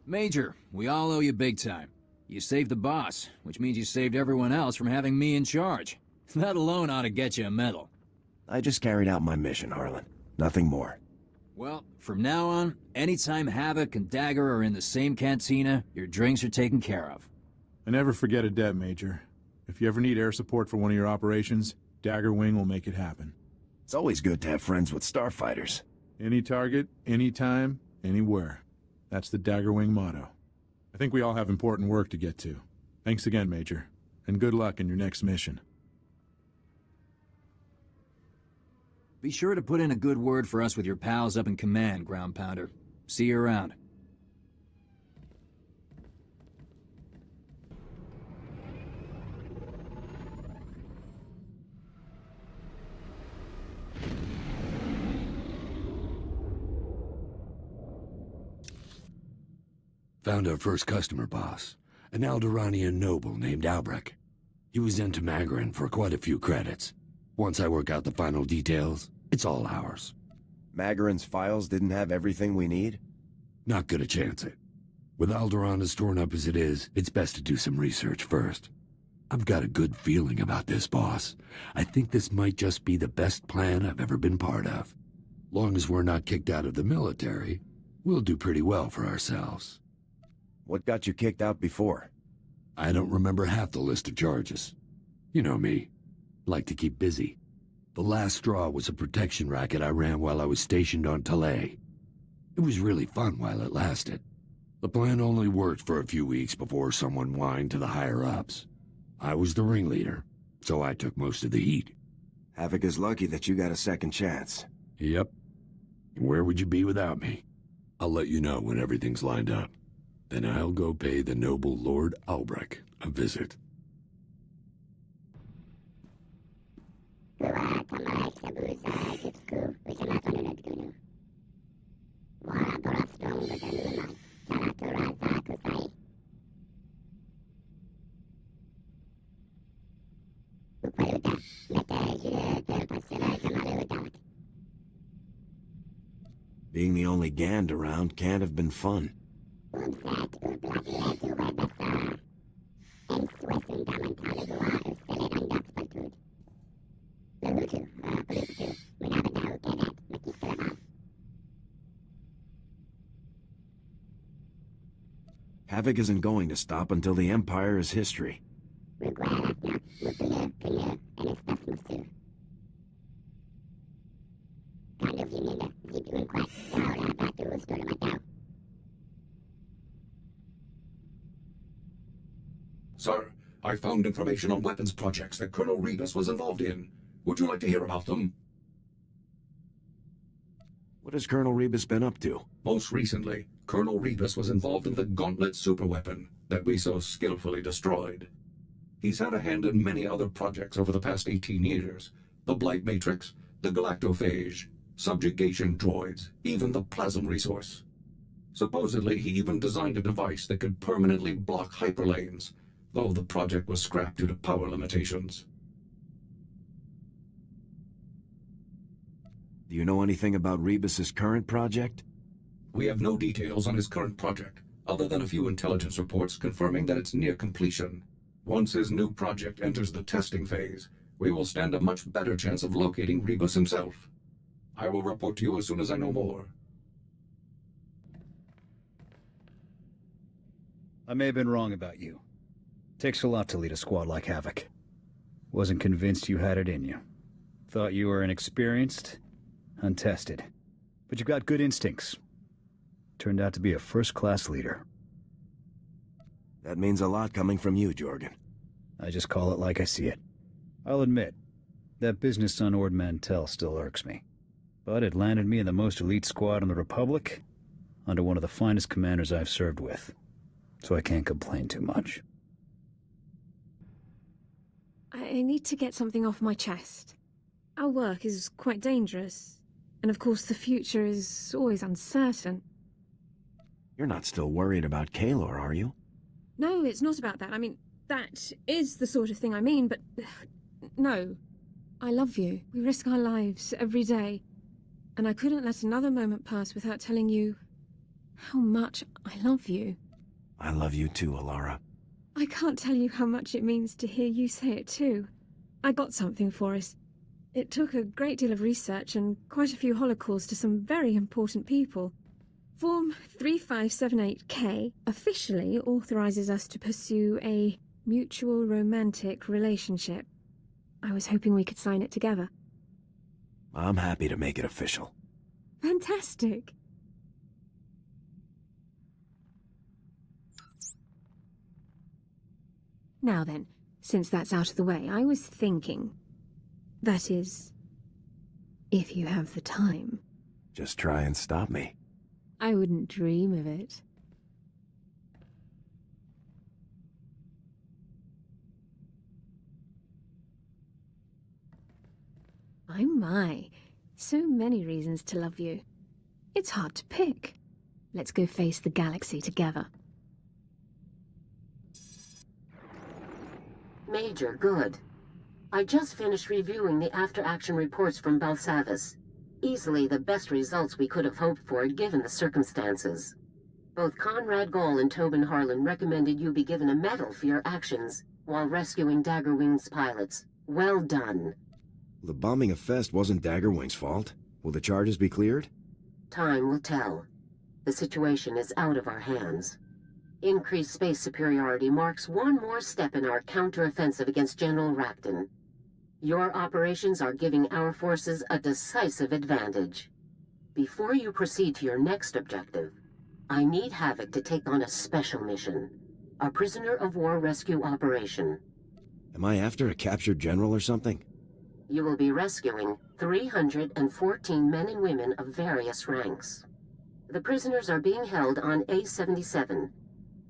Major, we all owe you big time. You saved the boss, which means you saved everyone else from having me in charge. That alone ought to get you a medal. I just carried out my mission, Harlan. Nothing more. Well, from now on, anytime Havoc and Dagger are in the same cantina, your drinks are taken care of. I never forget a debt, Major. If you ever need air support for one of your operations, Dagger Wing will make it happen. It's always good to have friends with starfighters. Any target, anytime, anywhere. That's the Dagger Wing motto. I think we all have important work to get to. Thanks again, Major. And good luck in your next mission. Be sure to put in a good word for us with your pals up in command, Ground Pounder. See you around. Found our first customer, boss. An Alderaanian noble named Aric. He was in Tamagran for quite a few credits. Once I work out the final details, it's all ours. Magaran's files didn't have everything we need? Not gonna chance it. With Alderaan as torn up as it is, it's best to do some research first. I've got a good feeling about this, boss. I think this might just be the best plan I've ever been part of. Long as we're not kicked out of the military, we'll do pretty well for ourselves. What got you kicked out before? I don't remember half the list of charges. You know me. Like to keep busy. The last straw was a protection racket I ran while I was stationed on Talay. It was really fun while it lasted. The plan only worked for a few weeks before someone whined to the higher-ups. I was the ringleader, so I took most of the heat. Havoc is lucky that you got a second chance. Yep. Where would you be without me? I'll let you know when everything's lined up. Then I'll go pay the noble Lord Albrecht a visit. Being the only Gand around can't have been fun. Havoc isn't going to stop until the Empire is history. Sir, I found information on weapons projects that Colonel Rebus was involved in. Would you like to hear about them? What has Colonel Rebus been up to? Most recently, Colonel Rebus was involved in the Gauntlet superweapon that we so skillfully destroyed. He's had a hand in many other projects over the past 18 years. The Blight Matrix, the Galactophage, subjugation droids, even the Plasm resource. Supposedly, he even designed a device that could permanently block hyperlanes, though the project was scrapped due to power limitations. Do you know anything about Rebus's current project? We have no details on his current project, other than a few intelligence reports confirming that it's near completion. Once his new project enters the testing phase, we will stand a much better chance of locating Rebus himself. I will report to you as soon as I know more. I may have been wrong about you. Takes a lot to lead a squad like Havoc. Wasn't convinced you had it in you. Thought you were inexperienced, untested. But you've got good instincts. Turned out to be a first-class leader. That means a lot coming from you, Jorgan. I just call it like I see it. I'll admit, that business on Ord Mantell still irks me. But it landed me in the most elite squad in the Republic, under one of the finest commanders I've served with. So I can't complain too much. I need to get something off my chest. Our work is quite dangerous, and of course the future is always uncertain. You're not still worried about Kaelor, are you? No, it's not about that. I mean, that is the sort of thing I mean, but... No. I love you. We risk our lives every day. And I couldn't let another moment pass without telling you how much I love you. I love you too, Elara. I can't tell you how much it means to hear you say it too. I got something for us. It took a great deal of research and quite a few holocalls to some very important people. Form 3578K officially authorizes us to pursue a mutual romantic relationship. I was hoping we could sign it together. I'm happy to make it official. Fantastic. Now then, since that's out of the way, I was thinking... That is, if you have the time. Just try and stop me. I wouldn't dream of it. My. So many reasons to love you. It's hard to pick. Let's go face the galaxy together. Major, good. I just finished reviewing the after-action reports from Belsavis. Easily the best results we could have hoped for given the circumstances. Both Conrad Gall and Tobin Harlan recommended you be given a medal for your actions while rescuing Daggerwing's pilots. Well done. The bombing of Fest wasn't Daggerwing's fault. Will the charges be cleared? Time will tell. The situation is out of our hands. Increased space superiority marks one more step in our counter-offensive against General Rakton. Your operations are giving our forces a decisive advantage. Before you proceed to your next objective, I need Havoc to take on a special mission. A prisoner of war rescue operation. Am I after a captured general or something? You will be rescuing 314 men and women of various ranks. The prisoners are being held on A-77,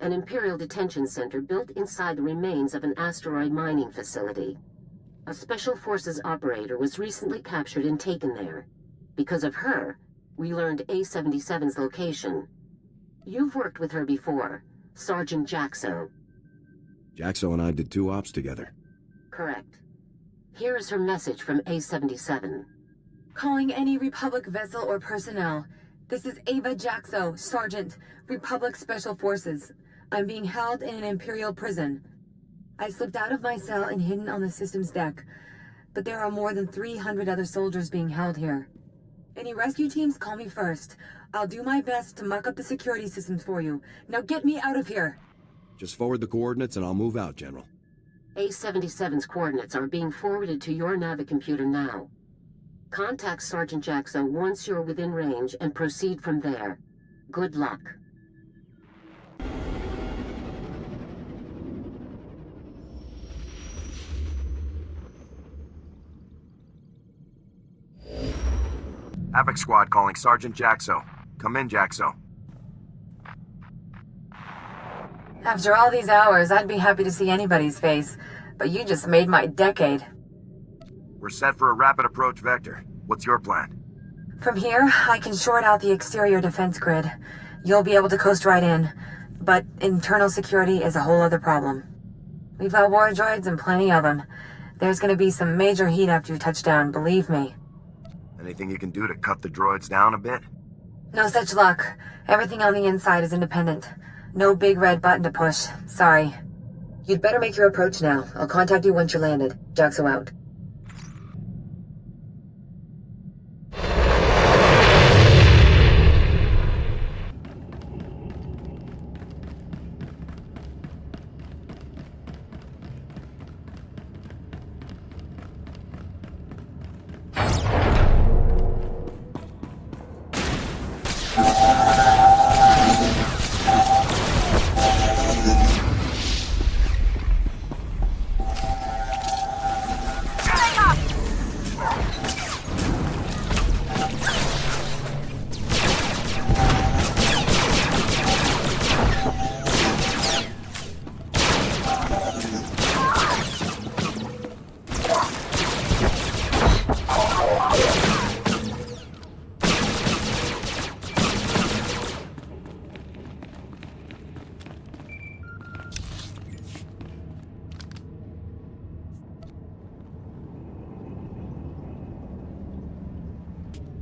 an Imperial detention center built inside the remains of an asteroid mining facility. A Special Forces operator was recently captured and taken there. Because of her, we learned A-77's location. You've worked with her before, Sergeant Jaxo. Jaxo and I did 2 ops together. Correct. Here is her message from A-77. Calling any Republic vessel or personnel. This is Ava Jaxo, Sergeant, Republic Special Forces. I'm being held in an Imperial prison. I slipped out of my cell and hidden on the system's deck, but there are more than 300 other soldiers being held here. Any rescue teams, call me first. I'll do my best to muck up the security systems for you. Now get me out of here! Just forward the coordinates and I'll move out, General. A-77's coordinates are being forwarded to your navicomputer now. Contact Sergeant Jaxo once you're within range and proceed from there. Good luck. Havoc Squad calling Sergeant Jaxo. Come in, Jaxo. After all these hours, I'd be happy to see anybody's face, but you just made my decade. We're set for a rapid approach vector. What's your plan? From here, I can short out the exterior defense grid. You'll be able to coast right in, but internal security is a whole other problem. We've got war droids and plenty of them. There's gonna be some major heat after you touch down, believe me. Anything you can do to cut the droids down a bit? No such luck. Everything on the inside is independent. No big red button to push. Sorry. You'd better make your approach now. I'll contact you once you're landed. Jaxo out.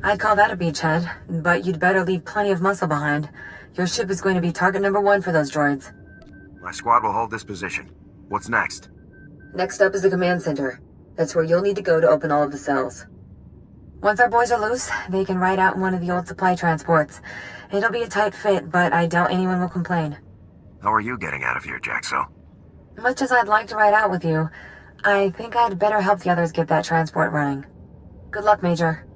I'd call that a beachhead, but you'd better leave plenty of muscle behind. Your ship is going to be target number 1 for those droids. My squad will hold this position. What's next? Next up is the command center. That's where you'll need to go to open all of the cells. Once our boys are loose, they can ride out in one of the old supply transports. It'll be a tight fit, but I doubt anyone will complain. How are you getting out of here, Jaxo? Much as I'd like to ride out with you, I think I'd better help the others get that transport running. Good luck, Major.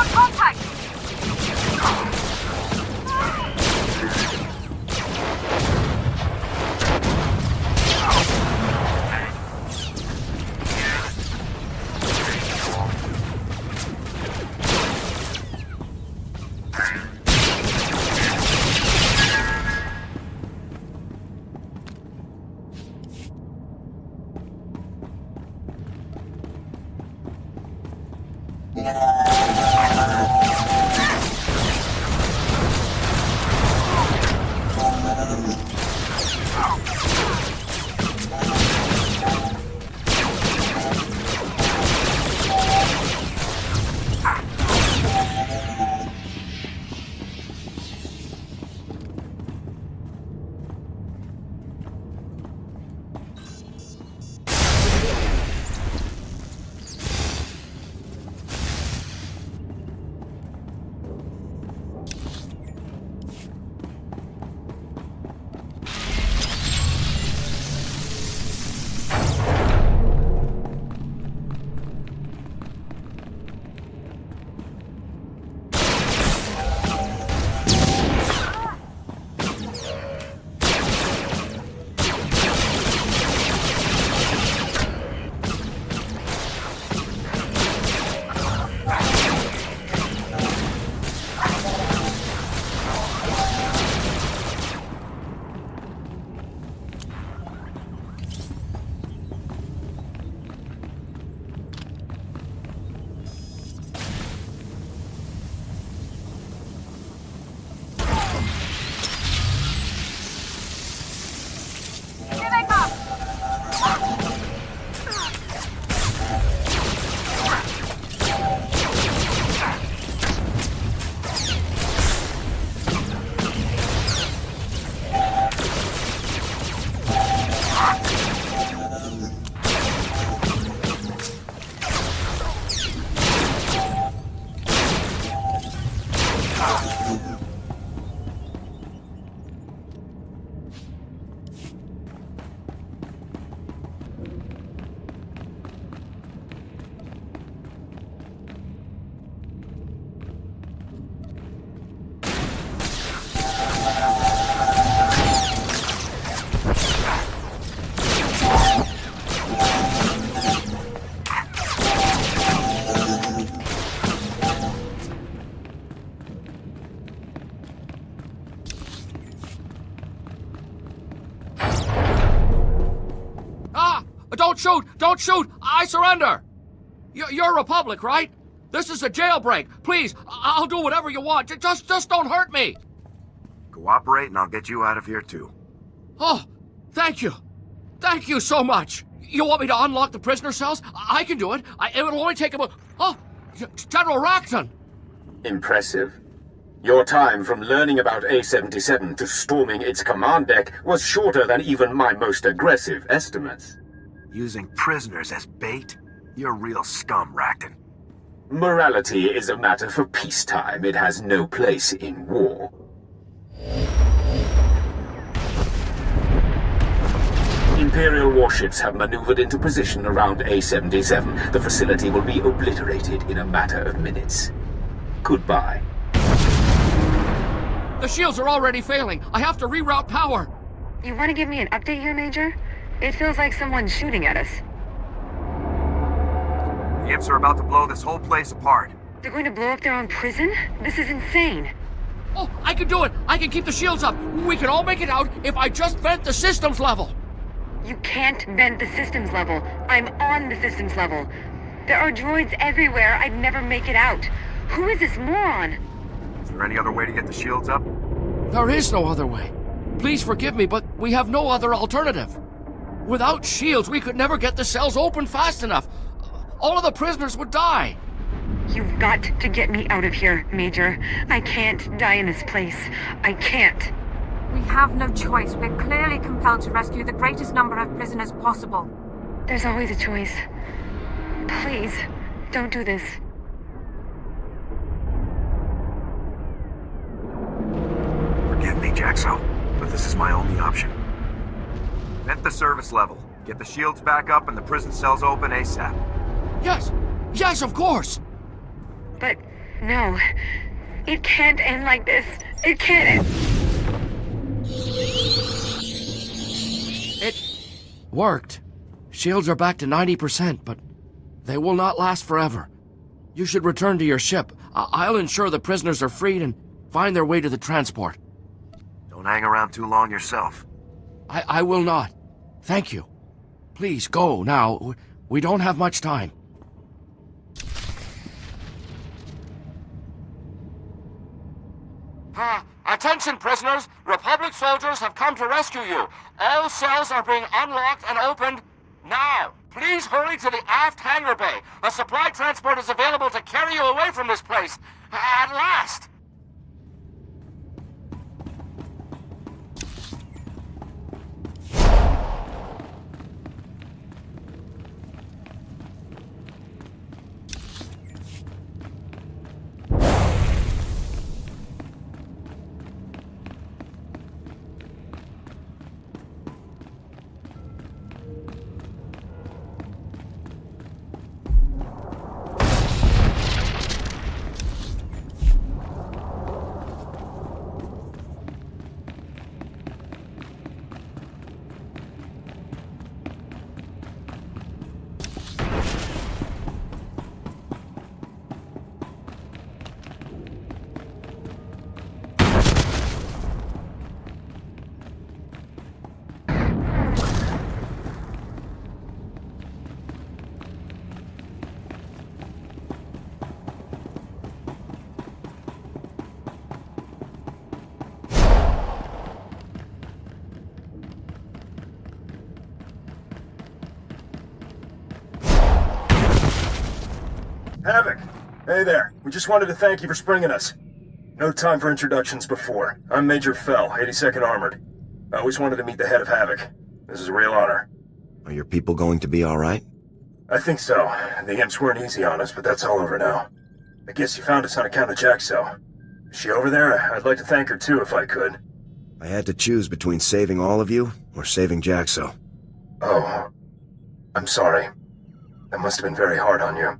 got contact! Don't shoot! Don't shoot! I surrender! You're Republic, right? This is a jailbreak. Please, I'll do whatever you want. Just don't hurt me. Cooperate and I'll get you out of here too. Oh, thank you. Thank you so much. You want me to unlock the prisoner cells? I can do it. It will only take about... Oh, General Rakton! Impressive. Your time from learning about A-77 to storming its command deck was shorter than even my most aggressive estimates. Using prisoners as bait? You're real scum, Rakton. Morality is a matter for peacetime. It has no place in war. Imperial warships have maneuvered into position around A-77. The facility will be obliterated in a matter of minutes. Goodbye. The shields are already failing. I have to reroute power. You want to give me an update here, Major? It feels like someone's shooting at us. The Imps are about to blow this whole place apart. They're going to blow up their own prison? This is insane. Oh, I can do it! I can keep the shields up! We can all make it out if I just vent the systems level! You can't vent the systems level. I'm on the systems level. There are droids everywhere. I'd never make it out. Who is this moron? Is there any other way to get the shields up? There is no other way. Please forgive me, but we have no other alternative. Without shields, we could never get the cells open fast enough. All of the prisoners would die. You've got to get me out of here, Major. I can't die in this place. I can't. We have no choice. We're clearly compelled to rescue the greatest number of prisoners possible. There's always a choice. Please, don't do this. Forgive me, Jaxo, but this is my only option. Vent the service level. Get the shields back up and the prison cells open ASAP. Yes! Yes, of course! But No. It can't end like this. It can't. It worked. Shields are back to 90%, but they will not last forever. You should return to your ship. I'll ensure the prisoners are freed and find their way to the transport. Don't hang around too long yourself. I will not. Thank you. Please, go now. We don't have much time. Attention, prisoners! Republic soldiers have come to rescue you. All cells are being unlocked and opened now. Please hurry to the aft hangar bay. A supply transport is available to carry you away from this place. At last! Havoc! Hey there. We just wanted to thank you for springing us. No time for introductions before. I'm Major Fell, 82nd Armored. I always wanted to meet the head of Havoc. This is a real honor. Are your people going to be alright? I think so. The imps weren't easy on us, but that's all over now. I guess you found us on account of Jaxo. Is she over there? I'd like to thank her too if I could. I had to choose between saving all of you or saving Jaxo. Oh. I'm sorry. That must have been very hard on you.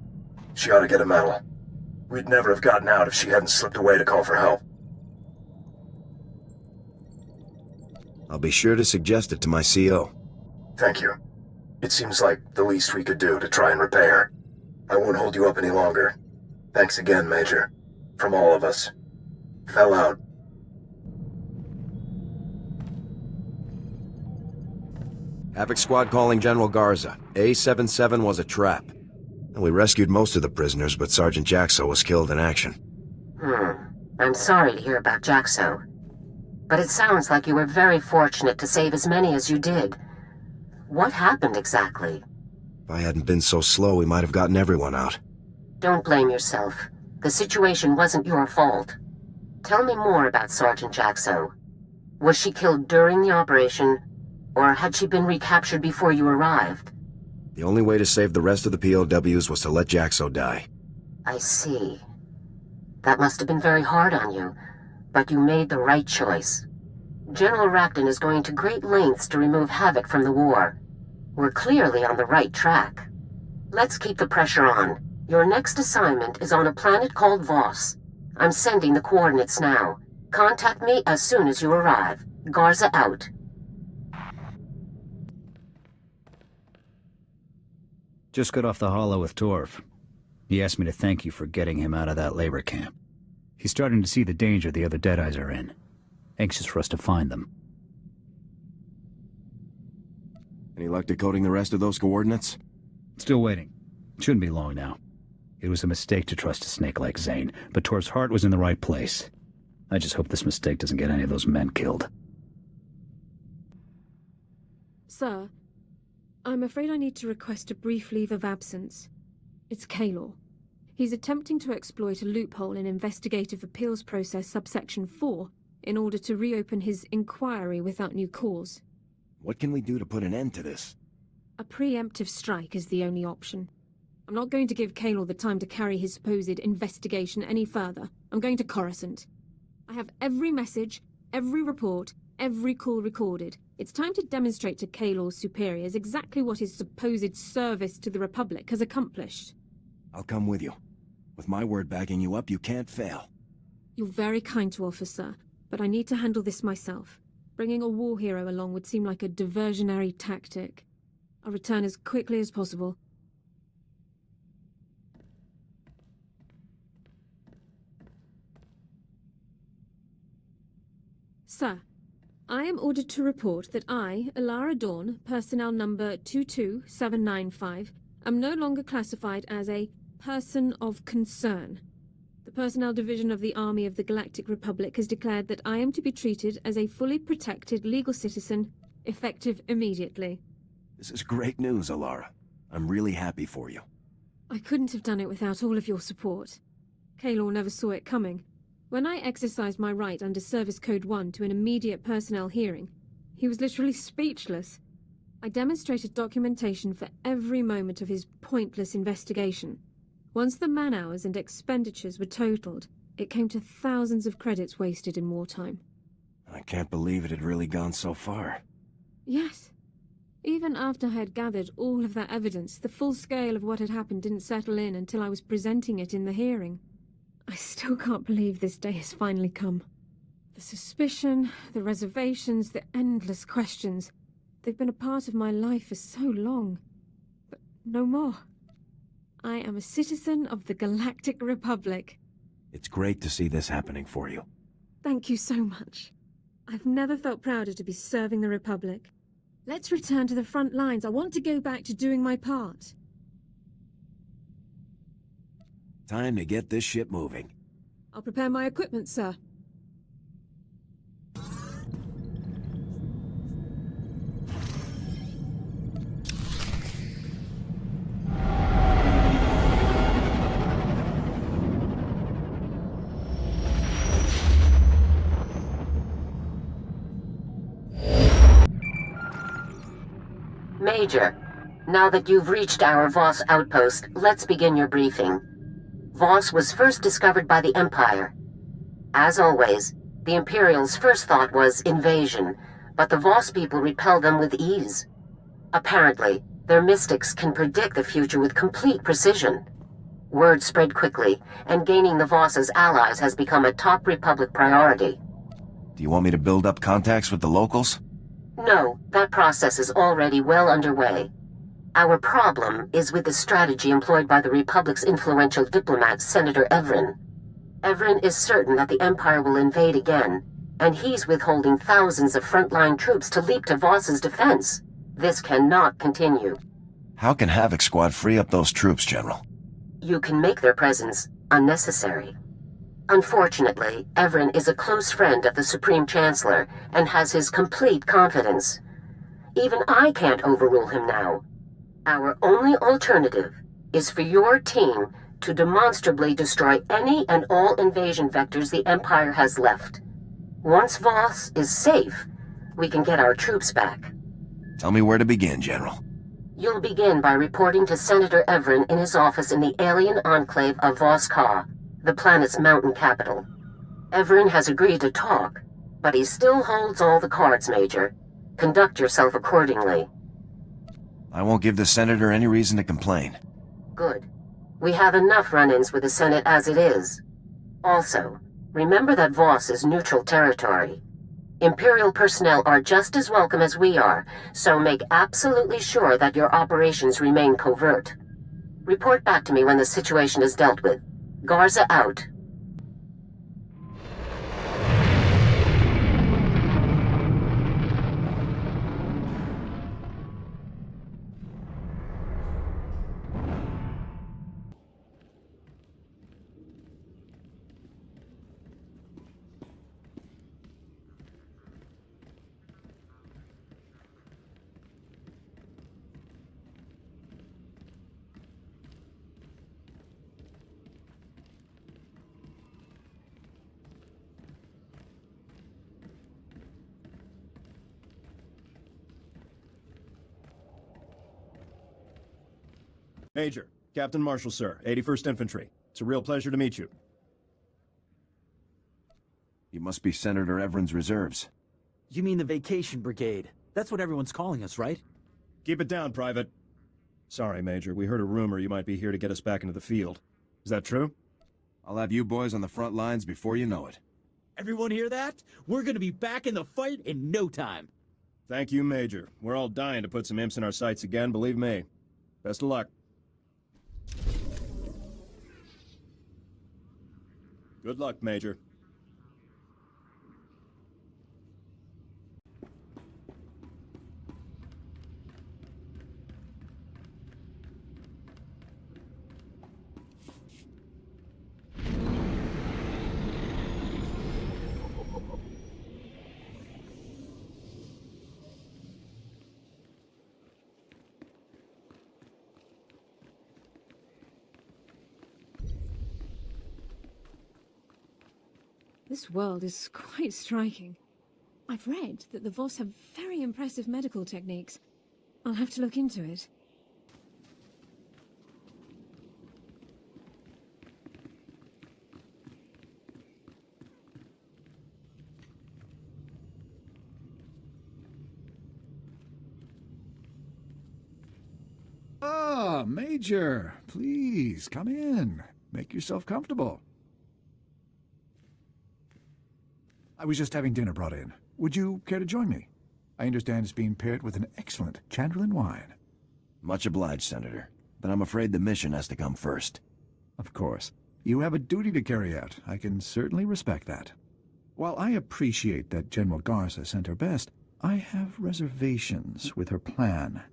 She ought to get a medal. We'd never have gotten out if she hadn't slipped away to call for help. I'll be sure to suggest it to my CO. Thank you. It seems like the least we could do to try and repay her. I won't hold you up any longer. Thanks again, Major. From all of us. Fell out. Havoc Squad calling General Garza. A-77 was a trap. We rescued most of the prisoners, but Sergeant Jaxo was killed in action. I'm sorry to hear about Jaxo. But it sounds like you were very fortunate to save as many as you did. What happened exactly? If I hadn't been so slow, we might have gotten everyone out. Don't blame yourself. The situation wasn't your fault. Tell me more about Sergeant Jaxo. Was she killed during the operation, or had she been recaptured before you arrived? The only way to save the rest of the POWs was to let Jaxo die. I see. That must have been very hard on you, but you made the right choice. General Rakton is going to great lengths to remove Havoc from the war. We're clearly on the right track. Let's keep the pressure on. Your next assignment is on a planet called Voss. I'm sending the coordinates now. Contact me as soon as you arrive. Garza out. Just got off the holo with Torf. He asked me to thank you for getting him out of that labor camp. He's starting to see the danger the other Deadeyes are in. Anxious for us to find them. Any luck decoding the rest of those coordinates? Still waiting. Shouldn't be long now. It was a mistake to trust a snake like Zane, but Torf's heart was in the right place. I just hope this mistake doesn't get any of those men killed. Sir, I'm afraid I need to request a brief leave of absence. It's Kaylor. He's attempting to exploit a loophole in Investigative Appeals Process subsection 4 in order to reopen his inquiry without new cause. What can we do to put an end to this? A preemptive strike is the only option. I'm not going to give Kaylor the time to carry his supposed investigation any further. I'm going to Coruscant. I have every message, every report, every call recorded. It's time to demonstrate to Kaylor's superiors exactly what his supposed service to the Republic has accomplished. I'll come with you. With my word backing you up, you can't fail. You're very kind to offer, sir, but I need to handle this myself. Bringing a war hero along would seem like a diversionary tactic. I'll return as quickly as possible. Sir, I am ordered to report that I, Elara Dorne, personnel number 22795, am no longer classified as a person of concern. The Personnel Division of the Army of the Galactic Republic has declared that I am to be treated as a fully protected legal citizen, effective immediately. This is great news, Elara. I'm really happy for you. I couldn't have done it without all of your support. Kaylor never saw it coming. When I exercised my right under Service Code 1 to an immediate personnel hearing, he was literally speechless. I demonstrated documentation for every moment of his pointless investigation. Once the man-hours and expenditures were totaled, it came to thousands of credits wasted in wartime. I can't believe it had really gone so far. Yes. Even after I had gathered all of that evidence, the full scale of what had happened didn't settle in until I was presenting it in the hearing. I still can't believe this day has finally come. The suspicion, the reservations, the endless questions. They've been a part of my life for so long. But no more. I am a citizen of the Galactic Republic. It's great to see this happening for you. Thank you so much. I've never felt prouder to be serving the Republic. Let's return to the front lines. I want to go back to doing my part. Time to get this ship moving. I'll prepare my equipment, sir. Major, now that you've reached our Voss outpost, let's begin your briefing. Voss was first discovered by the Empire. As always, the Imperial's first thought was invasion, but the Voss people repelled them with ease. Apparently, their mystics can predict the future with complete precision. Word spread quickly, and gaining the Voss as allies has become a top Republic priority. Do you want me to build up contacts with the locals? No, that process is already well underway. Our problem is with the strategy employed by the Republic's influential diplomat, Senator Evrin. Evrin is certain that the Empire will invade again, and he's withholding thousands of frontline troops to leap to Voss's defense. This cannot continue. How can Havoc Squad free up those troops, General? You can make their presence unnecessary. Unfortunately, Evrin is a close friend of the Supreme Chancellor and has his complete confidence. Even I can't overrule him now. Our only alternative is for your team to demonstrably destroy any and all invasion vectors the Empire has left. Once Voss is safe, we can get our troops back. Tell me where to begin, General. You'll begin by reporting to Senator Evrin in his office in the alien enclave of Voss Ka, the planet's mountain capital. Evrin has agreed to talk, but he still holds all the cards, Major. Conduct yourself accordingly. I won't give the Senator any reason to complain. Good. We have enough run-ins with the Senate as it is. Also, remember that Voss is neutral territory. Imperial personnel are just as welcome as we are, so make absolutely sure that your operations remain covert. Report back to me when the situation is dealt with. Garza out. Major, Captain Marshal, sir, 81st Infantry. It's a real pleasure to meet you. You must be Senator Evrin's reserves. You mean the Vacation Brigade? That's what everyone's calling us, right? Keep it down, Private. Sorry, Major. We heard a rumor you might be here to get us back into the field. Is that true? I'll have you boys on the front lines before you know it. Everyone hear that? We're gonna be back in the fight in no time. Thank you, Major. We're all dying to put some imps in our sights again, believe me. Best of luck. Good luck, Major. This world is quite striking. I've read that the Voss have very impressive medical techniques. I'll have to look into it. Ah, Major, please, come in. Make yourself comfortable. I was just having dinner brought in. Would you care to join me? I understand it's being paired with an excellent Chandlerine wine. Much obliged, Senator. But I'm afraid the mission has to come first. Of course. You have a duty to carry out. I can certainly respect that. While I appreciate that General Garza sent her best, I have reservations with her plan.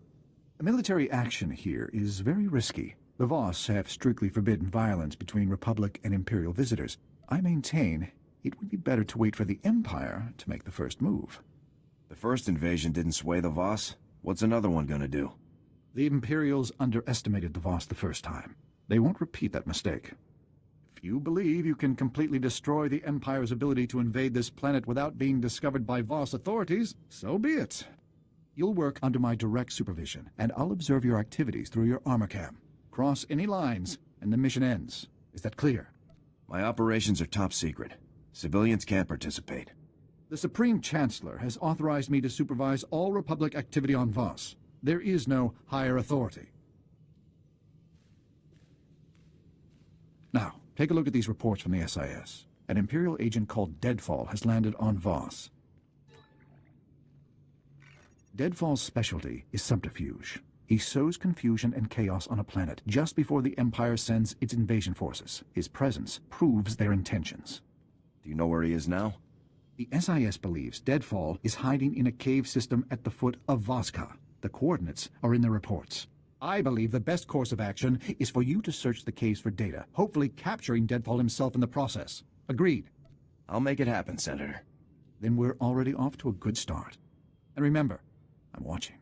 Military action here is very risky. The Voss have strictly forbidden violence between Republic and Imperial visitors. I maintain it would be better to wait for the Empire to make the first move. The first invasion didn't sway the Voss. What's another one gonna do? The Imperials underestimated the Voss the first time. They won't repeat that mistake. If you believe you can completely destroy the Empire's ability to invade this planet without being discovered by Voss authorities, so be it. You'll work under my direct supervision, and I'll observe your activities through your armor cam. Cross any lines, and the mission ends. Is that clear? My operations are top secret. Civilians can't participate. The Supreme Chancellor has authorized me to supervise all Republic activity on Voss. There is no higher authority. Now, take a look at these reports from the SIS. An Imperial agent called Deadfall has landed on Voss. Deadfall's specialty is subterfuge. He sows confusion and chaos on a planet just before the Empire sends its invasion forces. His presence proves their intentions. Do you know where he is now? The SIS believes Deadfall is hiding in a cave system at the foot of Voska. The coordinates are in the reports. I believe the best course of action is for you to search the caves for data, hopefully capturing Deadfall himself in the process. Agreed? I'll make it happen, Senator. Then we're already off to a good start. And remember, I'm watching.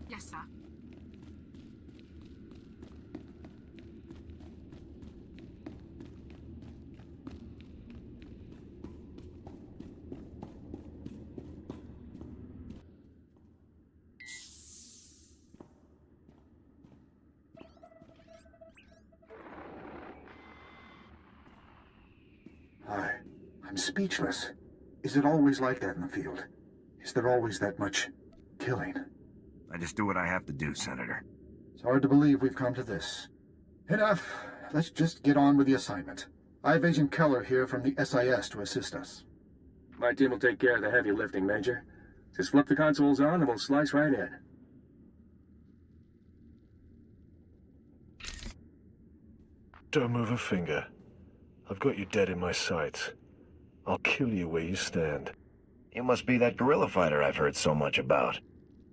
Yes, sir. I'm speechless. Is it always like that in the field? Is there always that much killing? I just do what I have to do, Senator. It's hard to believe we've come to this. Enough. Let's just get on with the assignment. I have Agent Keller here from the SIS to assist us. My team will take care of the heavy lifting, Major. Just flip the consoles on and we'll slice right in. Don't move a finger. I've got you dead in my sights. I'll kill you where you stand. You must be that guerrilla fighter I've heard so much about.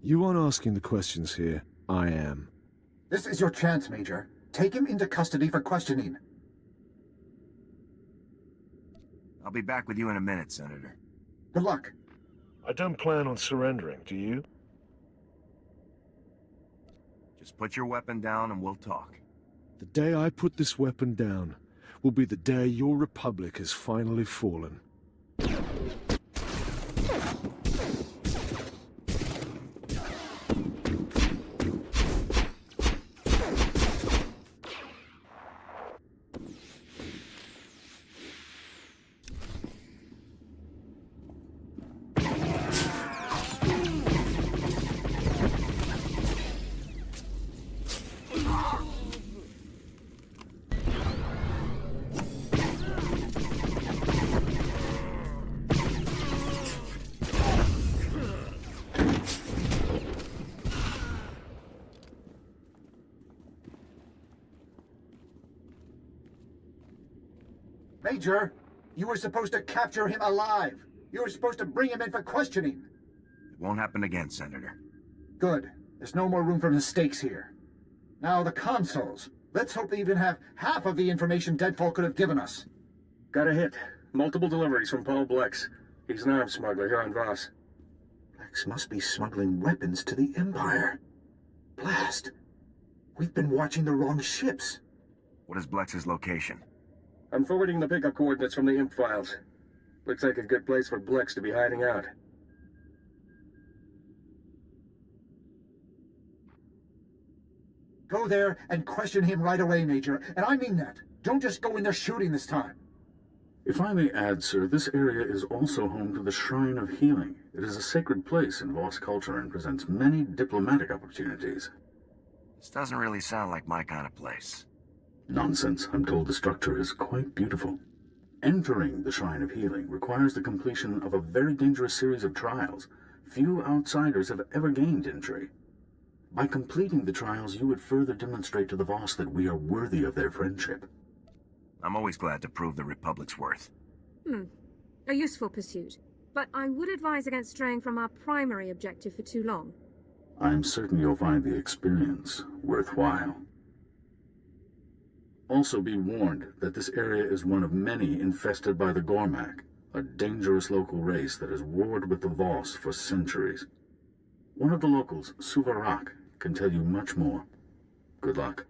You aren't asking the questions here. I am. This is your chance, Major. Take him into custody for questioning. I'll be back with you in a minute, Senator. Good luck. I don't plan on surrendering, do you? Just put your weapon down and we'll talk. The day I put this weapon down will be the day your republic has finally fallen. Major, you were supposed to capture him alive. You were supposed to bring him in for questioning. It won't happen again, Senator. Good. There's no more room for mistakes here. Now the consoles. Let's hope they even have half of the information Deadfall could have given us. Got a hit. Multiple deliveries from Pol Blex. He's an arms smuggler here on Voss. Blex must be smuggling weapons to the Empire. Blast. We've been watching the wrong ships. What is Blex's location? I'm forwarding the pickup coordinates from the imp files. Looks like a good place for Blex to be hiding out. Go there and question him right away, Major. And I mean that. Don't just go in there shooting this time. If I may add, sir, this area is also home to the Shrine of Healing. It is a sacred place in Voss culture and presents many diplomatic opportunities. This doesn't really sound like my kind of place. Nonsense. I'm told the structure is quite beautiful. Entering the Shrine of Healing requires the completion of a very dangerous series of trials. Few outsiders have ever gained entry. By completing the trials, you would further demonstrate to the Voss that we are worthy of their friendship. I'm always glad to prove the Republic's worth. A useful pursuit. But I would advise against straying from our primary objective for too long. I'm certain you'll find the experience worthwhile. Also be warned that this area is one of many infested by the Gormak, a dangerous local race that has warred with the Voss for centuries. One of the locals, Suvarak, can tell you much more. Good luck.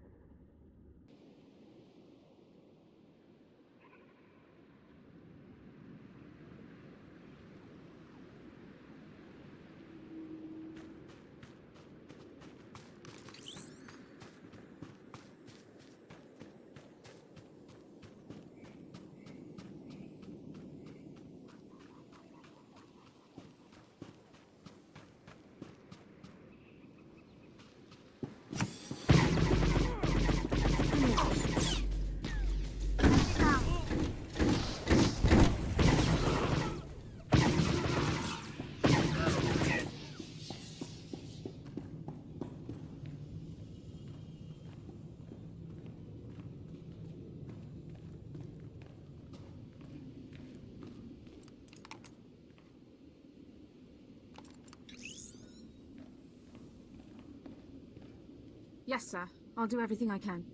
Yes, sir. I'll do everything I can.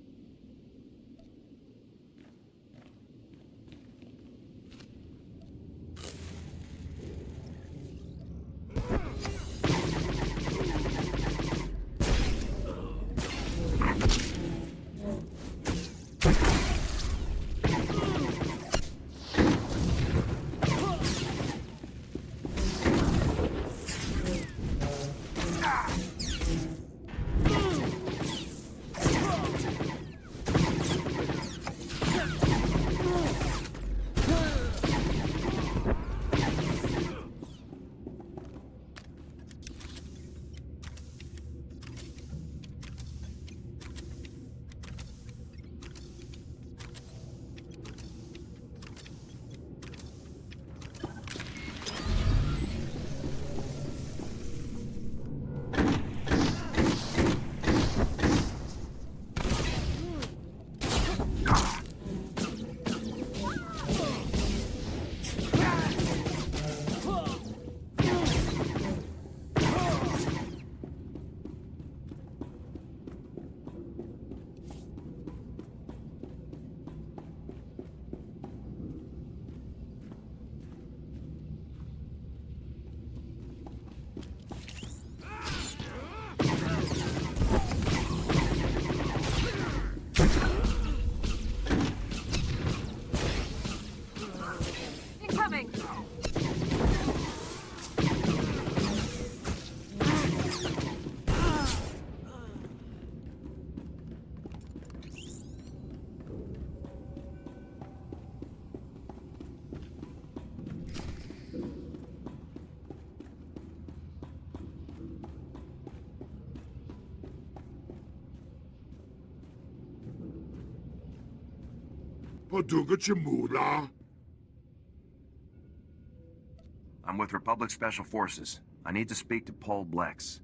I'm with Republic Special Forces. I need to speak to Pol Blex.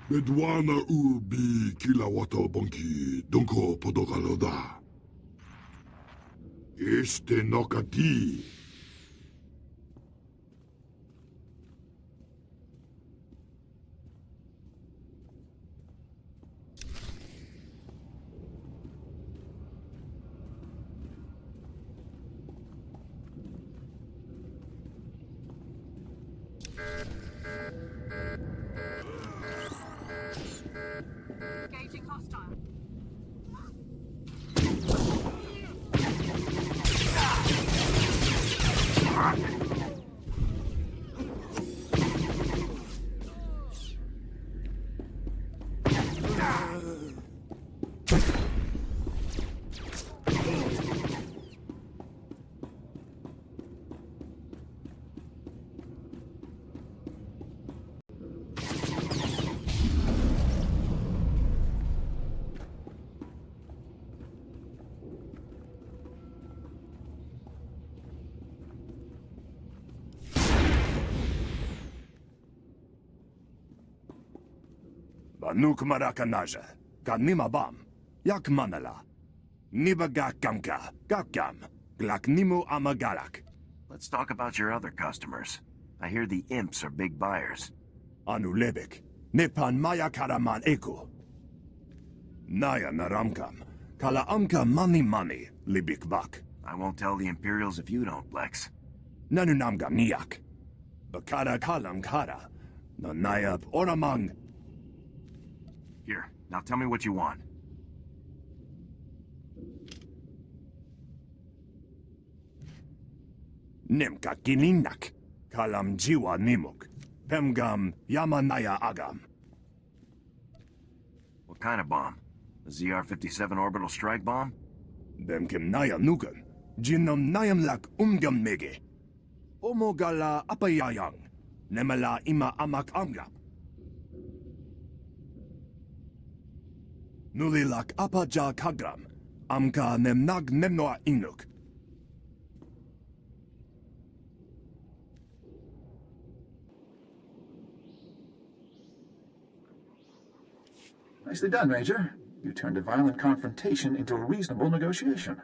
Bedwana ubi kilawato bonki donko podogaloda. Este nokati. Engaging hostile. Banuk marakanaja, kanima bam, yak manala, nibagamka, gakam, glaknimu amagalak. Let's talk about your other customers. I hear the imps are big buyers. Anu lebek, nipan maya karaman eku. Naya naramkam, kala amka mani libik bak. I won't tell the Imperials if you don't, Blex. Nanunamga niyak. Bakara kalam kara, nanayab oramang. Here, now tell me what you want. Nimka kininak, kalam jiwa nimuk, pemgam yamanaya agam. What kind of bomb? A ZR-57 orbital strike bomb? Bemkim naya nukan, jinam nayam lak mege. Omogala apayayang, nemala ima amak amgap. Nulilak apaja kagram, amka nemnag nemnoa inuk. Nicely done, Major. You turned a violent confrontation into a reasonable negotiation.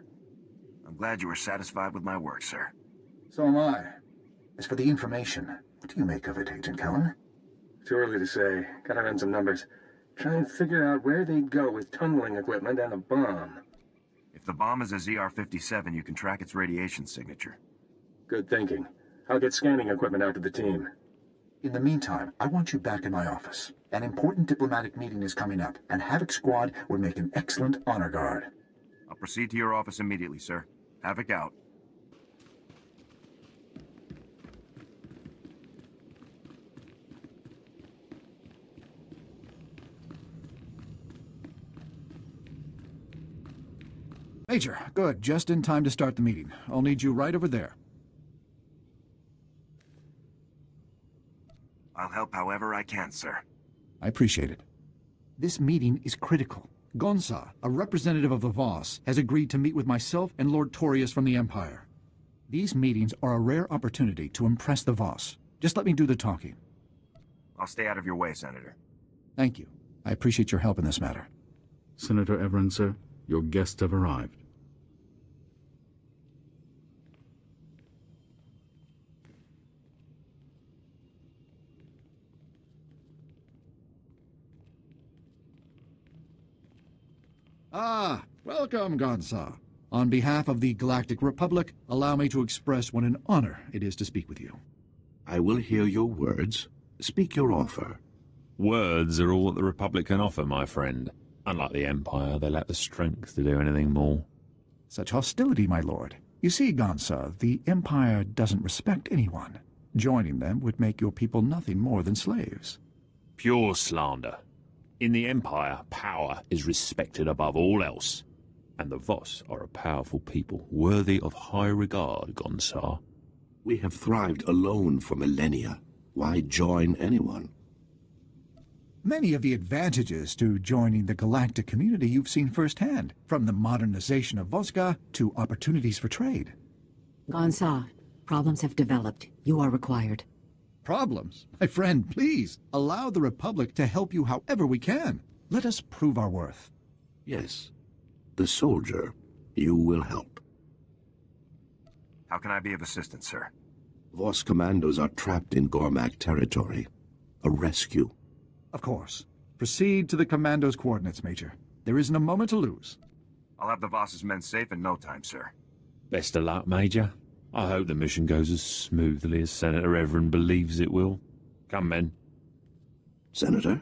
I'm glad you were satisfied with my work, sir. So am I. As for the information, what do you make of it, Agent Keller? Too early to say. Gotta run some numbers. Try and figure out where they'd go with tunneling equipment and a bomb. If the bomb is a ZR-57, you can track its radiation signature. Good thinking. I'll get scanning equipment out to the team. In the meantime, I want you back in my office. An important diplomatic meeting is coming up, and Havoc Squad would make an excellent honor guard. I'll proceed to your office immediately, sir. Havoc out. Major, good. Just in time to start the meeting. I'll need you right over there. I'll help however I can, sir. I appreciate it. This meeting is critical. Gonsa, a representative of the Voss, has agreed to meet with myself and Lord Torius from the Empire. These meetings are a rare opportunity to impress the Voss. Just let me do the talking. I'll stay out of your way, Senator. Thank you. I appreciate your help in this matter. Senator Evrin, sir, your guests have arrived. Ah, welcome, Gonsa. On behalf of the Galactic Republic, allow me to express what an honor it is to speak with you. I will hear your words. Speak your offer. Words are all that the Republic can offer, my friend. Unlike the Empire, they lack the strength to do anything more. Such hostility, my lord. You see, Gonsa, the Empire doesn't respect anyone. Joining them would make your people nothing more than slaves. Pure slander. In the Empire, power is respected above all else. And the Voss are a powerful people, worthy of high regard, Gonsa. We have thrived alone for millennia. Why join anyone? Many of the advantages to joining the galactic community you've seen firsthand, from the modernization of Voska to opportunities for trade. Gonsa, problems have developed. You are required. Problems? My friend, please, allow the Republic to help you however we can. Let us prove our worth. Yes. The soldier, you will help. How can I be of assistance, sir? Voss commandos are trapped in Gormak Territory. A rescue. Of course. Proceed to the Commandos' coordinates, Major. There isn't a moment to lose. I'll have the Voss's men safe in no time, sir. Best of luck, Major. I hope the mission goes as smoothly as Senator Evrin believes it will. Come, men. Senator?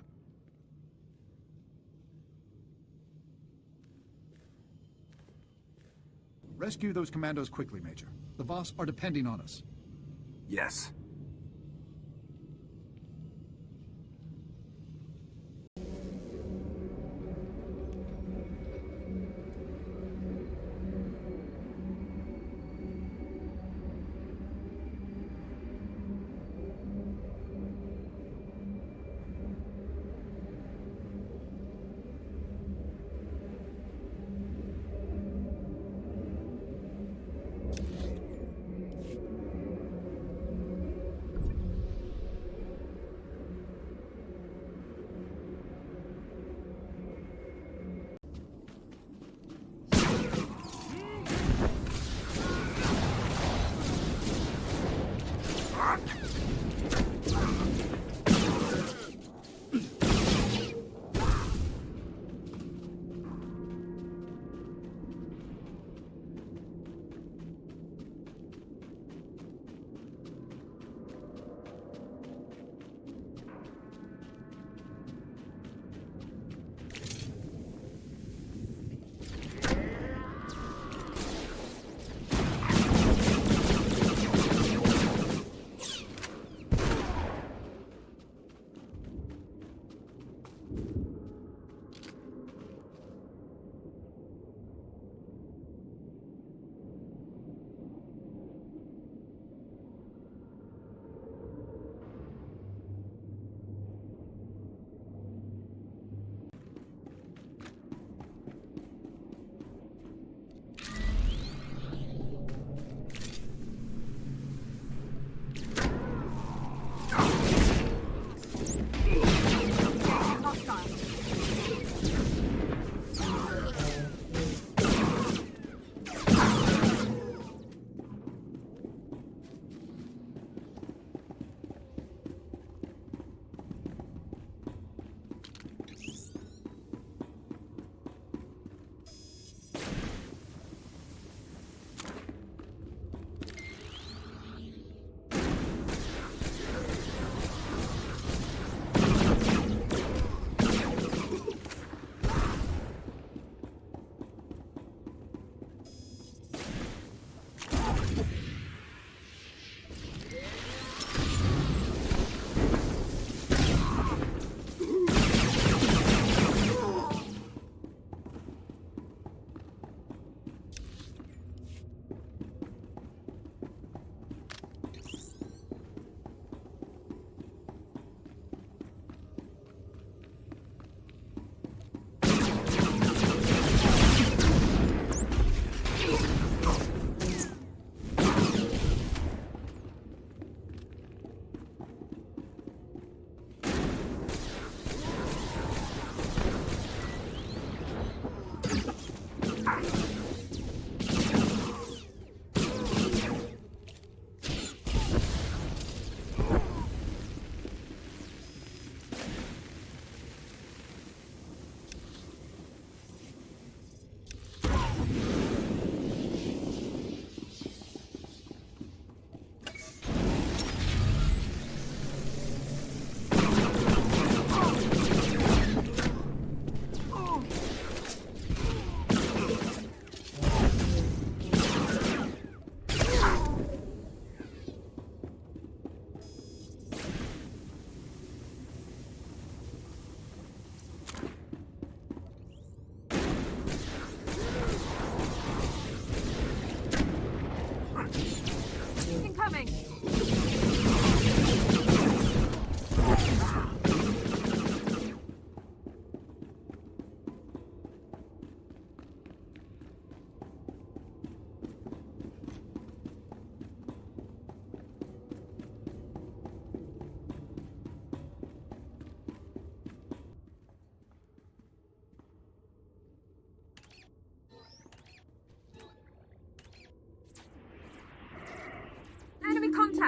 Rescue those commandos quickly, Major. The Voss are depending on us. Yes.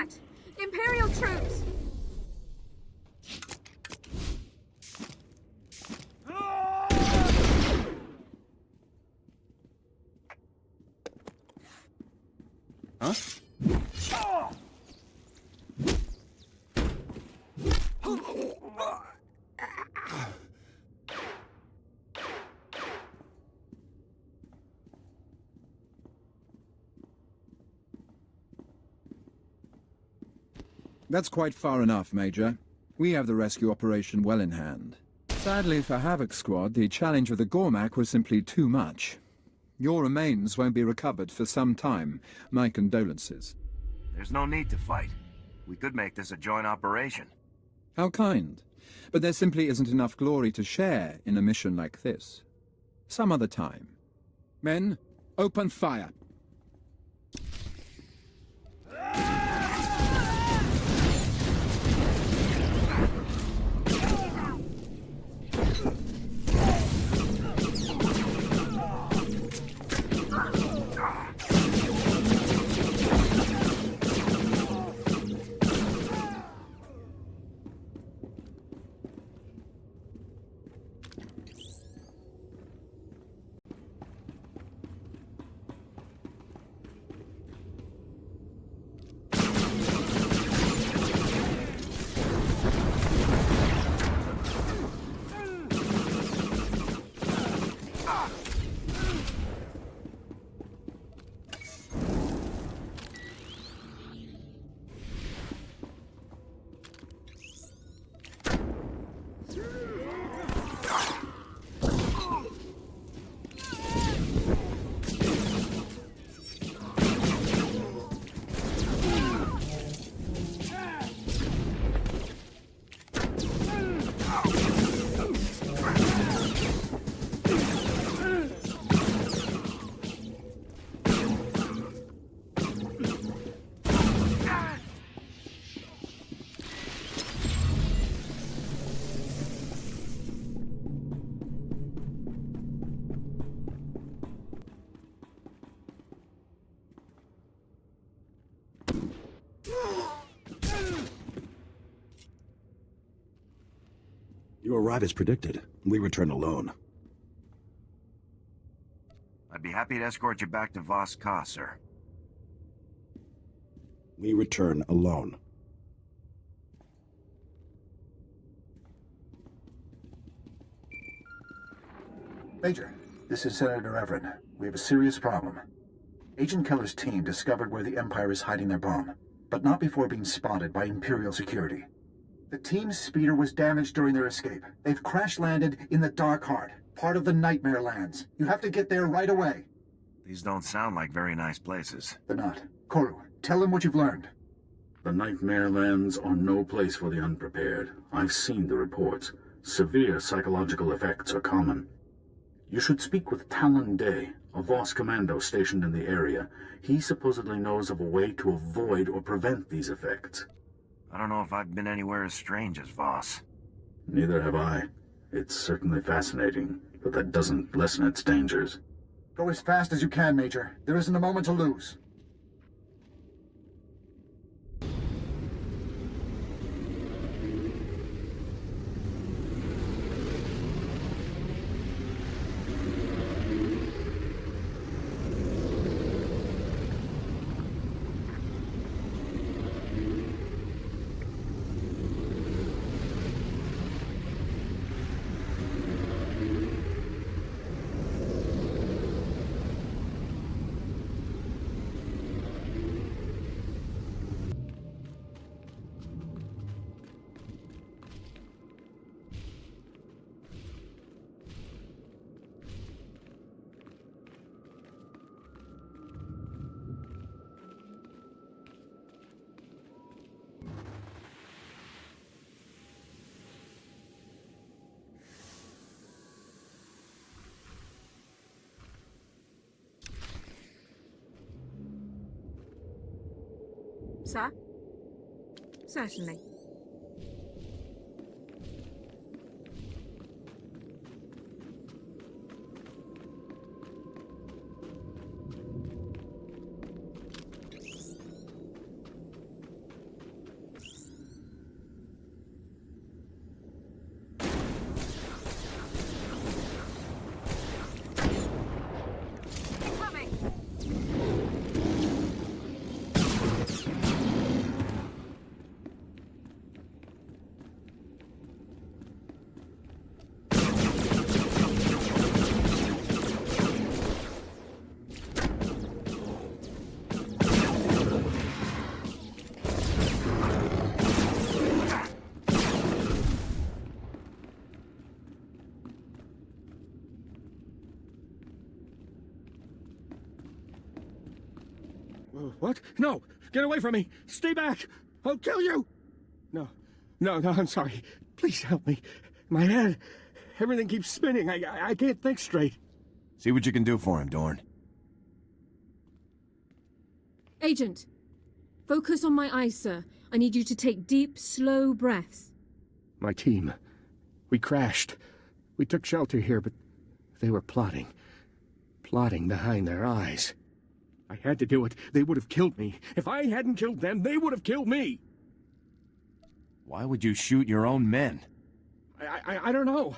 Contact! Imperial troops! Huh? That's quite far enough, Major. We have the rescue operation well in hand. Sadly for Havoc Squad, the challenge of the Gormak was simply too much. Your remains won't be recovered for some time. My condolences. There's no need to fight. We could make this a joint operation. How kind. But there simply isn't enough glory to share in a mission like this. Some other time. Men, open fire. You arrive as predicted. We return alone. I'd be happy to escort you back to Voss, sir. We return alone. Major, this is Senator Evrin. We have a serious problem. Agent Keller's team discovered where the Empire is hiding their bomb, but not before being spotted by Imperial security. The team's speeder was damaged during their escape. They've crash-landed in the Dark Heart, part of the Nightmare Lands. You have to get there right away. These don't sound like very nice places. They're not. Koru, tell them what you've learned. The Nightmare Lands are no place for the unprepared. I've seen the reports. Severe psychological effects are common. You should speak with Talon Day, a Voss commando stationed in the area. He supposedly knows of a way to avoid or prevent these effects. I don't know if I've been anywhere as strange as Voss. Neither have I. It's certainly fascinating, but that doesn't lessen its dangers. Go as fast as you can, Major. There isn't a moment to lose. Sir? Certainly. What? No! Get away from me! Stay back! I'll kill you! No, I'm sorry. Please help me. My head, everything keeps spinning. I can't think straight. See what you can do for him, Dorne. Agent, focus on my eyes, sir. I need you to take deep, slow breaths. My team. We crashed. We took shelter here, but they were plotting. Plotting behind their eyes. I had to do it. They would have killed me. If I hadn't killed them, they would have killed me. Why would you shoot your own men? I don't know.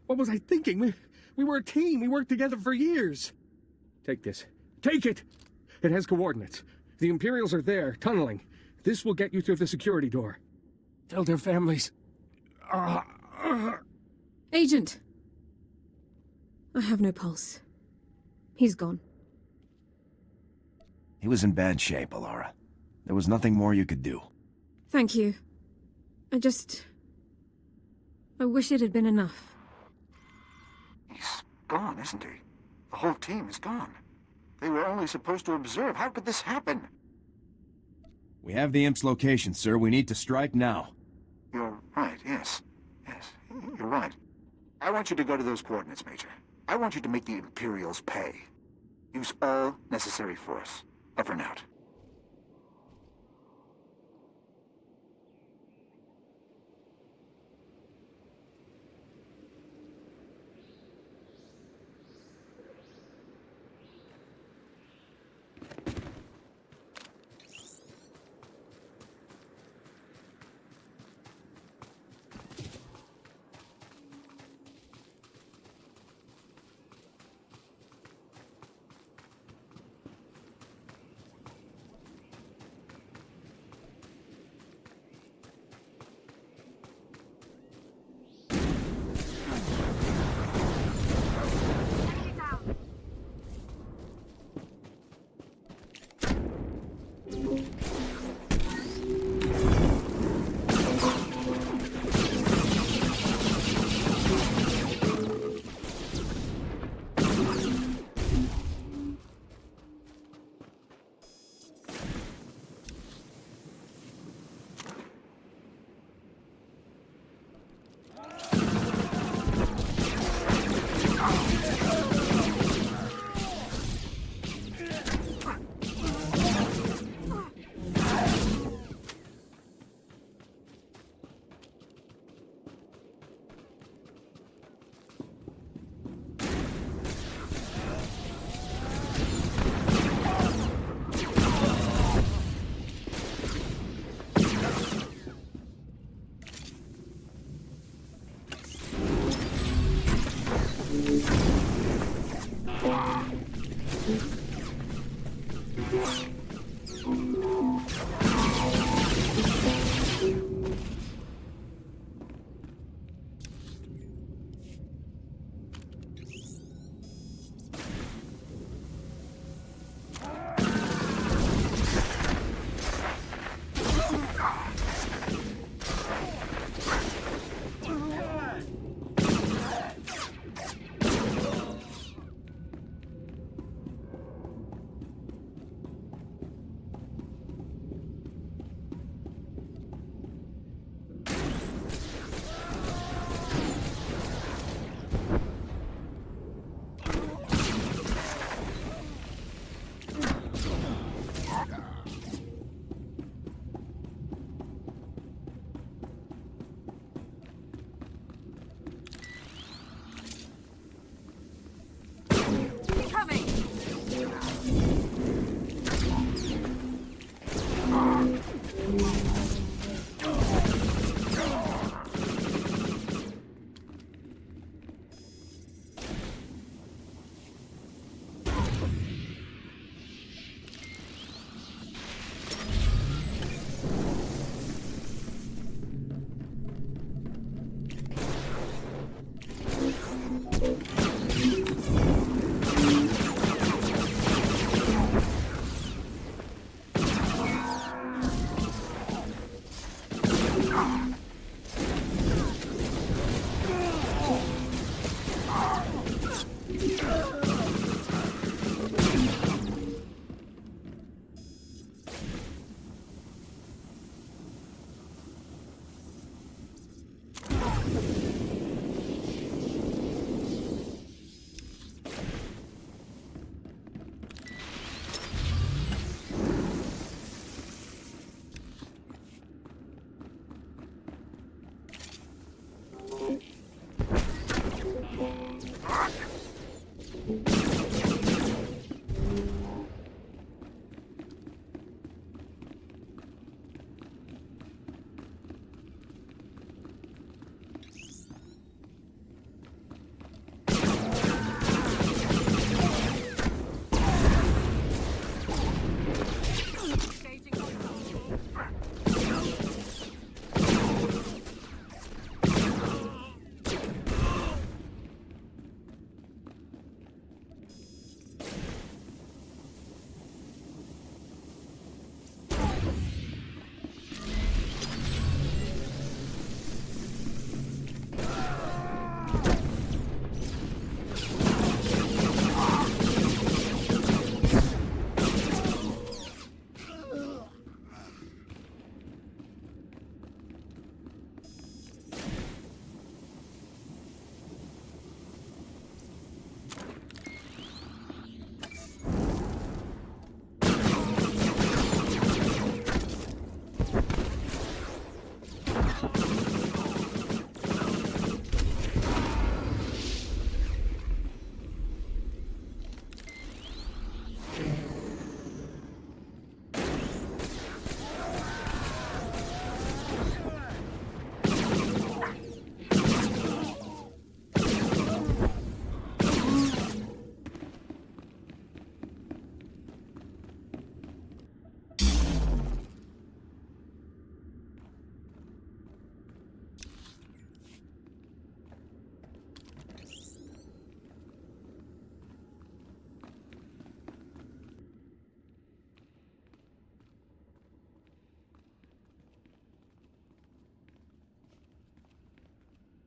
What was I thinking? We were a team. We worked together for years. Take this. Take it! It has coordinates. The Imperials are there, tunneling. This will get you through the security door. Tell their families. Agent! I have no pulse. He's gone. He was in bad shape, Elara. There was nothing more you could do. Thank you. I wish it had been enough. He's gone, isn't he? The whole team is gone. They were only supposed to observe. How could this happen? We have the Imp's location, sir. We need to strike now. You're right, yes. You're right. I want you to go to those coordinates, Major. I want you to make the Imperials pay. Use all necessary force. Evrin out.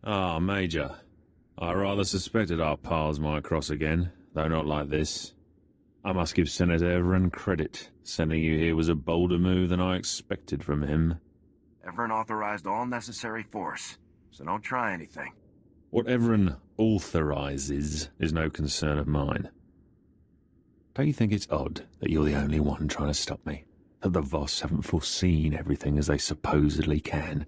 Ah, Major. I rather suspected our paths might cross again, though not like this. I must give Senator Evrin credit. Sending you here was a bolder move than I expected from him. Evrin authorized all necessary force, so don't try anything. What Evrin authorizes is no concern of mine. Don't you think it's odd that you're the only one trying to stop me? That the Voss haven't foreseen everything as they supposedly can?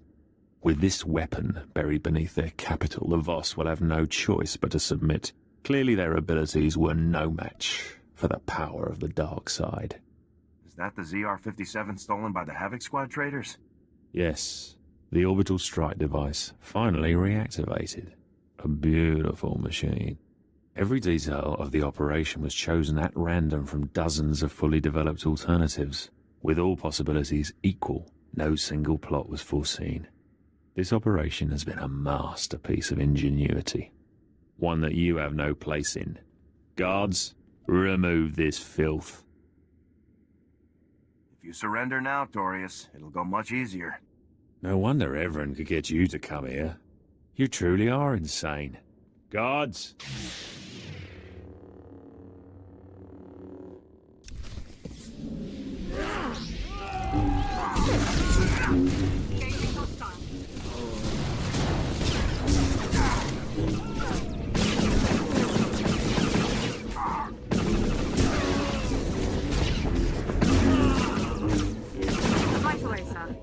With this weapon buried beneath their capital, the Voss will have no choice but to submit. Clearly their abilities were no match for the power of the dark side. Is that the ZR-57 stolen by the Havoc Squad traders? Yes, the orbital strike device finally reactivated. A beautiful machine. Every detail of the operation was chosen at random from dozens of fully developed alternatives. With all possibilities equal, no single plot was foreseen. This operation has been a masterpiece of ingenuity. One that you have no place in. Guards, remove this filth. If you surrender now, Torius, it'll go much easier. No wonder Evrin could get you to come here. You truly are insane. Guards! Right away, sir.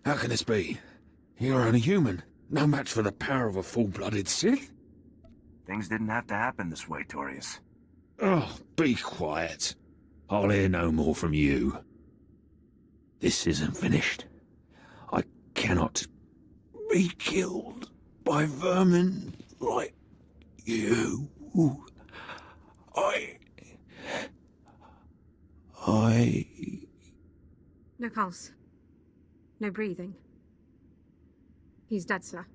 How can this be? You're only human. No match for the power of a full-blooded Sith? Things didn't have to happen this way, Torius. Oh, be quiet. I'll hear no more from you. This isn't finished. I cannot be killed by vermin like you. No pulse. No breathing. He's dead, sir.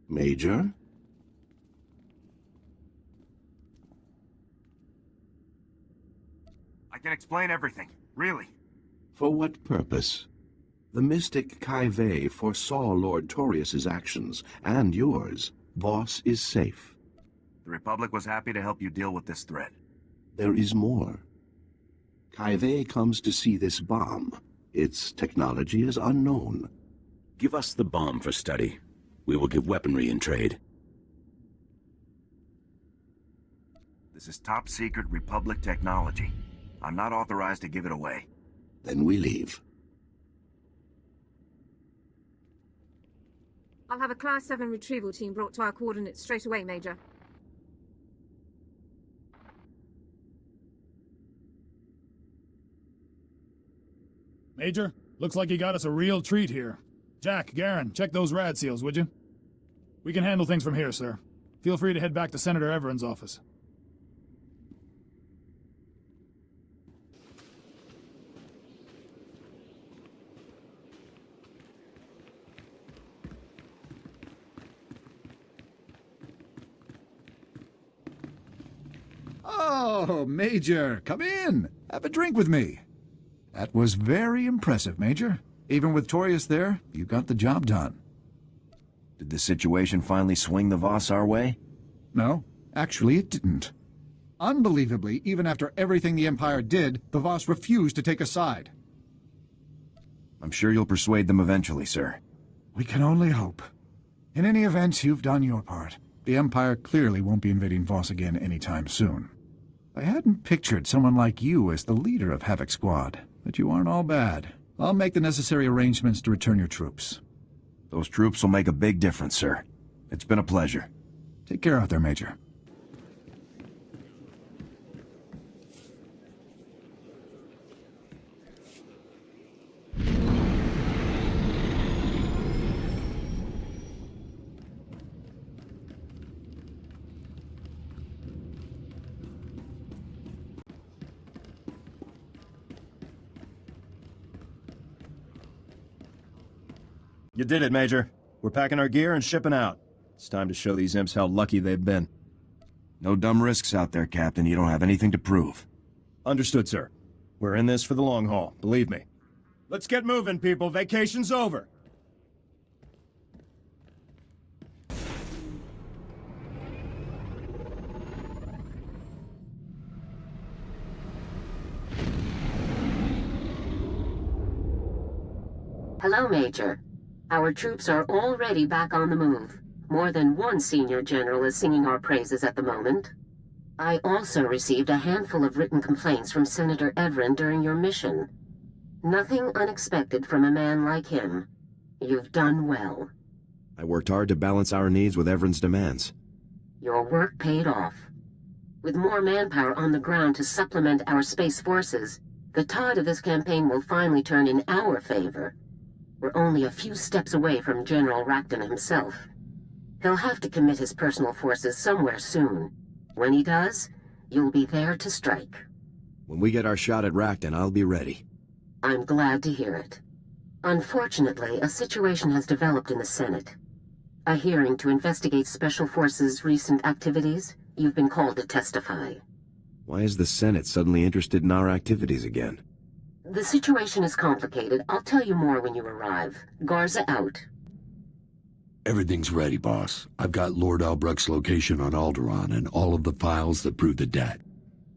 Major? I can explain everything, really. For what purpose? The mystic Kaive foresaw Lord Torius's actions, and yours. Voss is safe. The Republic was happy to help you deal with this threat. There is more. Kaive comes to see this bomb. Its technology is unknown. Give us the bomb for study. We will give weaponry in trade. This is top-secret Republic technology. I'm not authorized to give it away. Then we leave. I'll have a Class 7 retrieval team brought to our coordinates straight away, Major. Major, looks like you got us a real treat here. Jack, Garen, check those rad seals, would you? We can handle things from here, sir. Feel free to head back to Senator Everin's office. Oh, Major, come in. Have a drink with me. That was very impressive, Major. Even with Torius there, you got the job done. Did the situation finally swing the Voss our way? No, actually it didn't. Unbelievably, even after everything the Empire did, the Voss refused to take a side. I'm sure you'll persuade them eventually, sir. We can only hope. In any event, you've done your part. The Empire clearly won't be invading Voss again anytime soon. I hadn't pictured someone like you as the leader of Havoc Squad, but you aren't all bad. I'll make the necessary arrangements to return your troops. Those troops will make a big difference, sir. It's been a pleasure. Take care out there, Major. You did it, Major. We're packing our gear and shipping out. It's time to show these imps how lucky they've been. No dumb risks out there, Captain. You don't have anything to prove. Understood, sir. We're in this for the long haul, believe me. Let's get moving, people. Vacation's over. Hello, Major. Our troops are already back on the move. More than one senior general is singing our praises at the moment. I also received a handful of written complaints from Senator Evrin during your mission. Nothing unexpected from a man like him. You've done well. I worked hard to balance our needs with Everin's demands. Your work paid off. With more manpower on the ground to supplement our space forces, the tide of this campaign will finally turn in our favor. We're only a few steps away from General Rakton himself. He'll have to commit his personal forces somewhere soon. When he does, you'll be there to strike. When we get our shot at Rakton, I'll be ready. I'm glad to hear it. Unfortunately, a situation has developed in the Senate. A hearing to investigate Special Forces' recent activities. You've been called to testify. Why is the Senate suddenly interested in our activities again? The situation is complicated. I'll tell you more when you arrive. Garza out. Everything's ready, boss. I've got Lord Albrecht's location on Alderaan and all of the files that prove the debt.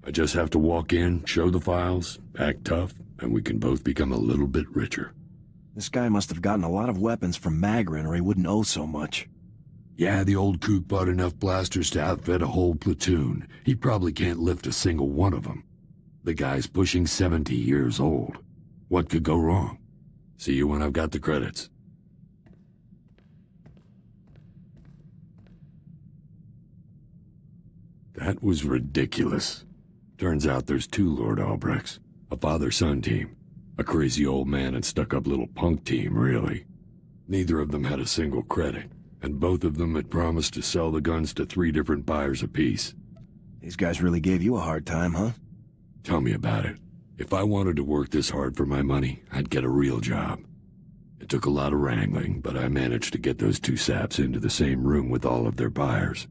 I just have to walk in, show the files, act tough, and we can both become a little bit richer. This guy must have gotten a lot of weapons from Magrin or he wouldn't owe so much. Yeah, the old kook bought enough blasters to outfit a whole platoon. He probably can't lift a single one of them. The guy's pushing 70 years old. What could go wrong? See you when I've got the credits. That was ridiculous. Turns out there's two Lord Albrechts. A father-son team. A crazy old man and stuck-up little punk team, really. Neither of them had a single credit, and both of them had promised to sell the guns to 3 different buyers apiece. These guys really gave you a hard time, huh? Tell me about it. If I wanted to work this hard for my money, I'd get a real job. It took a lot of wrangling, but I managed to get those 2 saps into the same room with all of their buyers.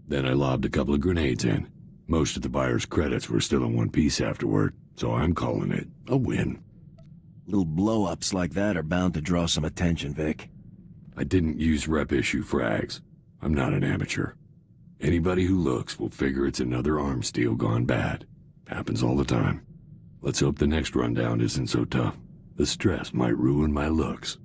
Then I lobbed a couple of grenades in. Most of the buyers' credits were still in one piece afterward, so I'm calling it a win. Little blow-ups like that are bound to draw some attention, Vic. I didn't use rep-issue frags. I'm not an amateur. Anybody who looks will figure it's another arms deal gone bad. Happens all the time. Let's hope the next rundown isn't so tough. The stress might ruin my looks.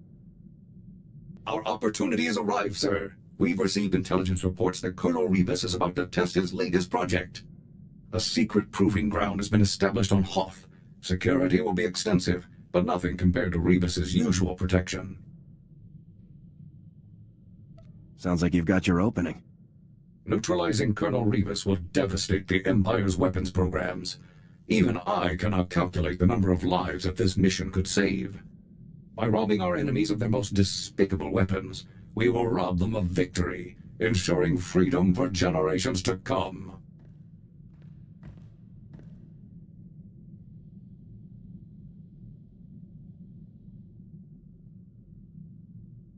Our opportunity has arrived, sir. We've received intelligence reports that Colonel Rebus is about to test his latest project. A secret proving ground has been established on Hoth. Security will be extensive, but nothing compared to Rebus's usual protection. Sounds like you've got your opening. Neutralizing Colonel Rebus will devastate the Empire's weapons programs. Even I cannot calculate the number of lives that this mission could save. By robbing our enemies of their most despicable weapons, we will rob them of victory, ensuring freedom for generations to come.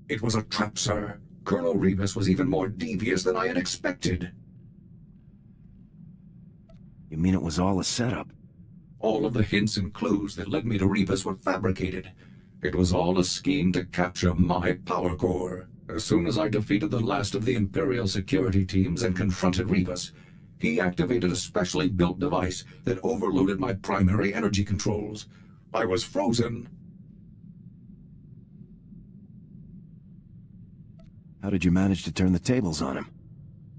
It was a trap, sir. Colonel Rebus was even more devious than I had expected. You mean it was all a setup? All of the hints and clues that led me to Rebus were fabricated. It was all a scheme to capture my power core. As soon as I defeated the last of the Imperial security teams and confronted Rebus, he activated a specially built device that overloaded my primary energy controls. I was frozen. How did you manage to turn the tables on him?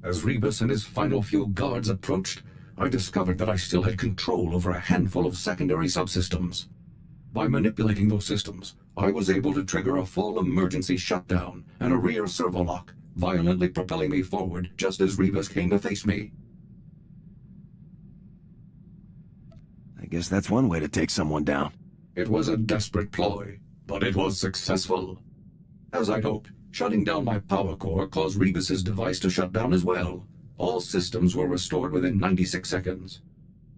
As Rebus and his final few guards approached, I discovered that I still had control over a handful of secondary subsystems. By manipulating those systems, I was able to trigger a full emergency shutdown and a rear servo lock, violently propelling me forward just as Rebus came to face me. I guess that's one way to take someone down. It was a desperate ploy, but it was successful. As I'd hoped, shutting down my power core caused Rebus's device to shut down as well. All systems were restored within 96 seconds.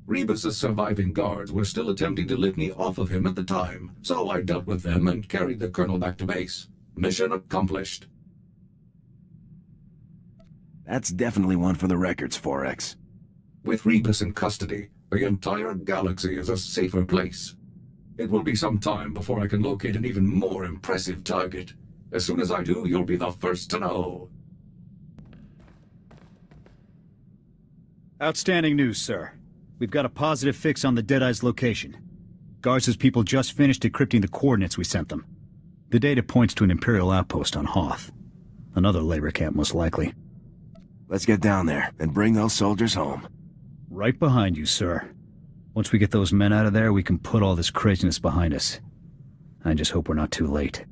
Rebus's surviving guards were still attempting to lift me off of him at the time, so I dealt with them and carried the colonel back to base. Mission accomplished. That's definitely one for the records, 4X. With Rebus in custody, the entire galaxy is a safer place. It will be some time before I can locate an even more impressive target. As soon as I do, you'll be the first to know. Outstanding news, sir. We've got a positive fix on the Deadeye's location. Garza's people just finished decrypting the coordinates we sent them. The data points to an Imperial outpost on Hoth. Another labor camp, most likely. Let's get down there and bring those soldiers home. Right behind you, sir. Once we get those men out of there, we can put all this craziness behind us. I just hope we're not too late.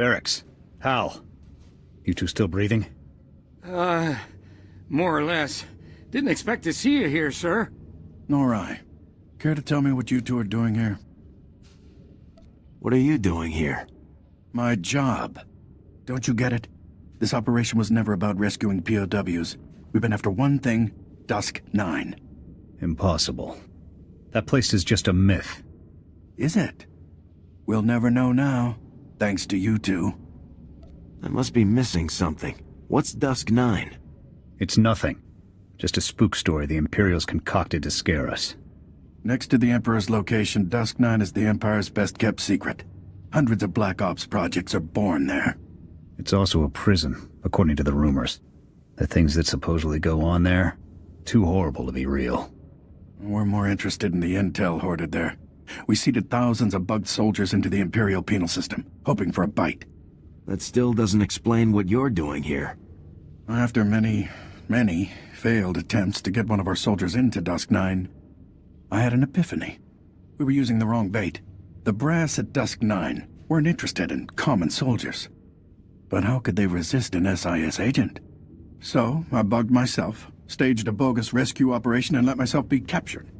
Barracks. Hal. You two still breathing? More or less. Didn't expect to see you here, sir. Nor I. Care to tell me what you two are doing here? What are you doing here? My job. Don't you get it? This operation was never about rescuing POWs. We've been after one thing, Dusk 9. Impossible. That place is just a myth. Is it? We'll never know now, thanks to you two. I must be missing something. What's Dusk 9? It's nothing. Just a spook story the Imperials concocted to scare us. Next to the Emperor's location, Dusk 9 is the Empire's best-kept secret. Hundreds of Black Ops projects are born there. It's also a prison, according to the rumors. The things that supposedly go on there, too horrible to be real. We're more interested in the intel hoarded there. We seeded thousands of bugged soldiers into the Imperial penal system, hoping for a bite. That still doesn't explain what you're doing here. After many failed attempts to get one of our soldiers into Dusk 9, I had an epiphany. We were using the wrong bait. The brass at Dusk 9 weren't interested in common soldiers. But how could they resist an SIS agent? So, I bugged myself, staged a bogus rescue operation, and let myself be captured.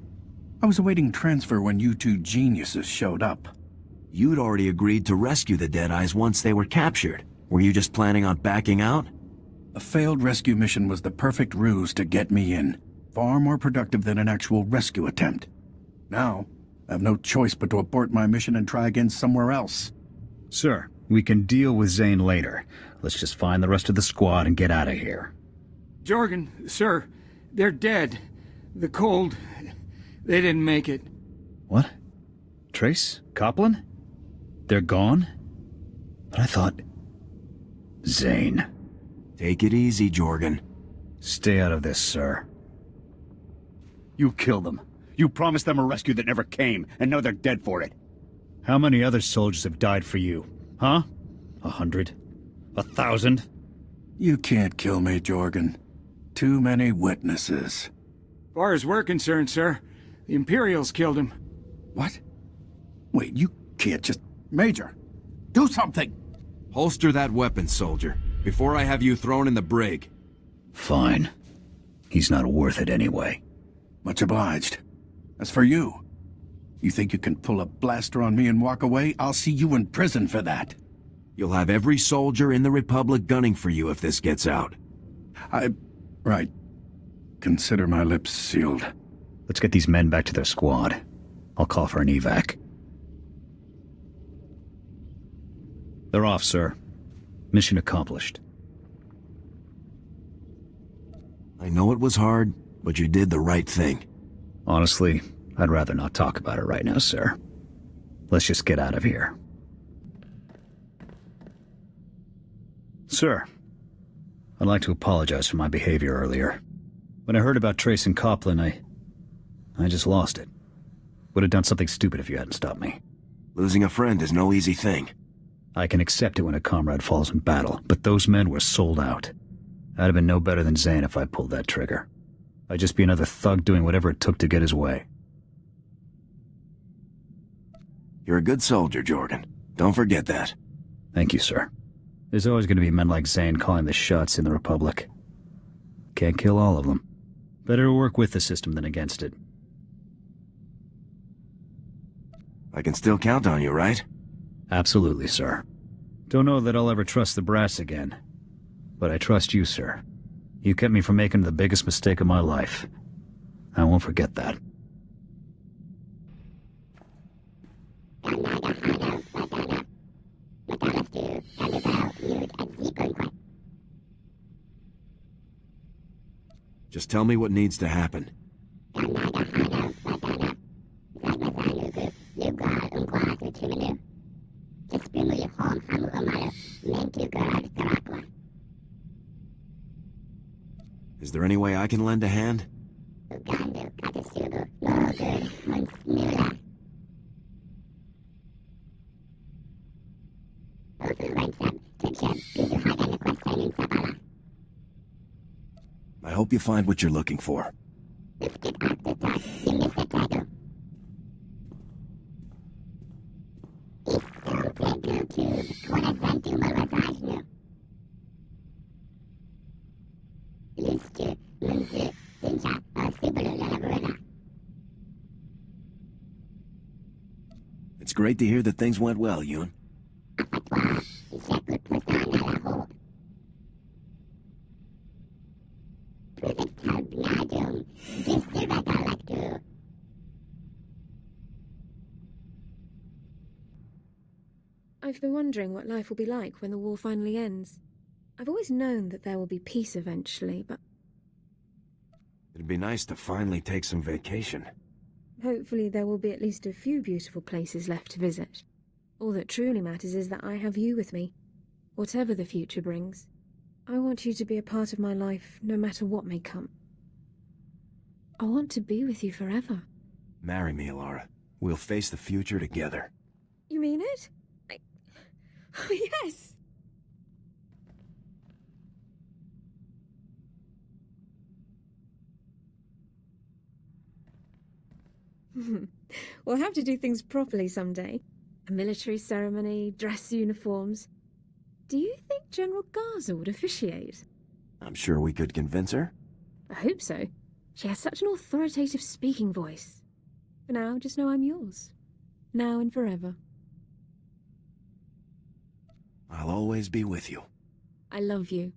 I was awaiting transfer when you two geniuses showed up. You'd already agreed to rescue the Deadeyes once they were captured. Were you just planning on backing out? A failed rescue mission was the perfect ruse to get me in. Far more productive than an actual rescue attempt. Now, I have no choice but to abort my mission and try again somewhere else. Sir, we can deal with Zane later. Let's just find the rest of the squad and get out of here. Jorgan, sir, they're dead. The cold, they didn't make it. What? Trace? Copland? They're gone? But I thought... Zane. Take it easy, Jorgan. Stay out of this, sir. You killed them. You promised them a rescue that never came, and now they're dead for it. How many other soldiers have died for you? Huh? 100? 1,000? You can't kill me, Jorgan. Too many witnesses. Far as we're concerned, sir, the Imperials killed him. What? Wait, you can't just... Major, do something! Holster that weapon, soldier, before I have you thrown in the brig. Fine. He's not worth it anyway. Much obliged. As for you, you think you can pull a blaster on me and walk away? I'll see you in prison for that. You'll have every soldier in the Republic gunning for you if this gets out. Right. Consider my lips sealed. Let's get these men back to their squad. I'll call for an evac. They're off, sir. Mission accomplished. I know it was hard, but you did the right thing. Honestly, I'd rather not talk about it right now, sir. Let's just get out of here. Sir, I'd like to apologize for my behavior earlier. When I heard about Trace and Copland, I just lost it. Would have done something stupid if you hadn't stopped me. Losing a friend is no easy thing. I can accept it when a comrade falls in battle, but those men were sold out. I'd have been no better than Zane if I pulled that trigger. I'd just be another thug doing whatever it took to get his way. You're a good soldier, Jorgan. Don't forget that. Thank you, sir. There's always going to be men like Zane calling the shots in the Republic. Can't kill all of them. Better to work with the system than against it. I can still count on you, right? Absolutely, sir. Don't know that I'll ever trust the brass again. But I trust you, sir. You kept me from making the biggest mistake of my life. I won't forget that. Just tell me what needs to happen. Is there any way I can lend a hand? I hope you find what you're looking for. It's great to hear that things went well, Yun. I've been wondering what life will be like when the war finally ends. I've always known that there will be peace eventually, but It'd be nice to finally take some vacation. hopefully there will be at least a few beautiful places left to visit. All that truly matters is that I have you with me, whatever the future brings. I want you to be a part of my life, no matter what may come. I want to be with you forever. Marry me, Elara. We'll face the future together. You mean it? Oh, yes! We'll have to do things properly someday. A military ceremony, dress uniforms. Do you think General Garza would officiate? I'm sure we could convince her. I hope so. She has such an authoritative speaking voice. For now, just know I'm yours. Now and forever. I'll always be with you. I love you.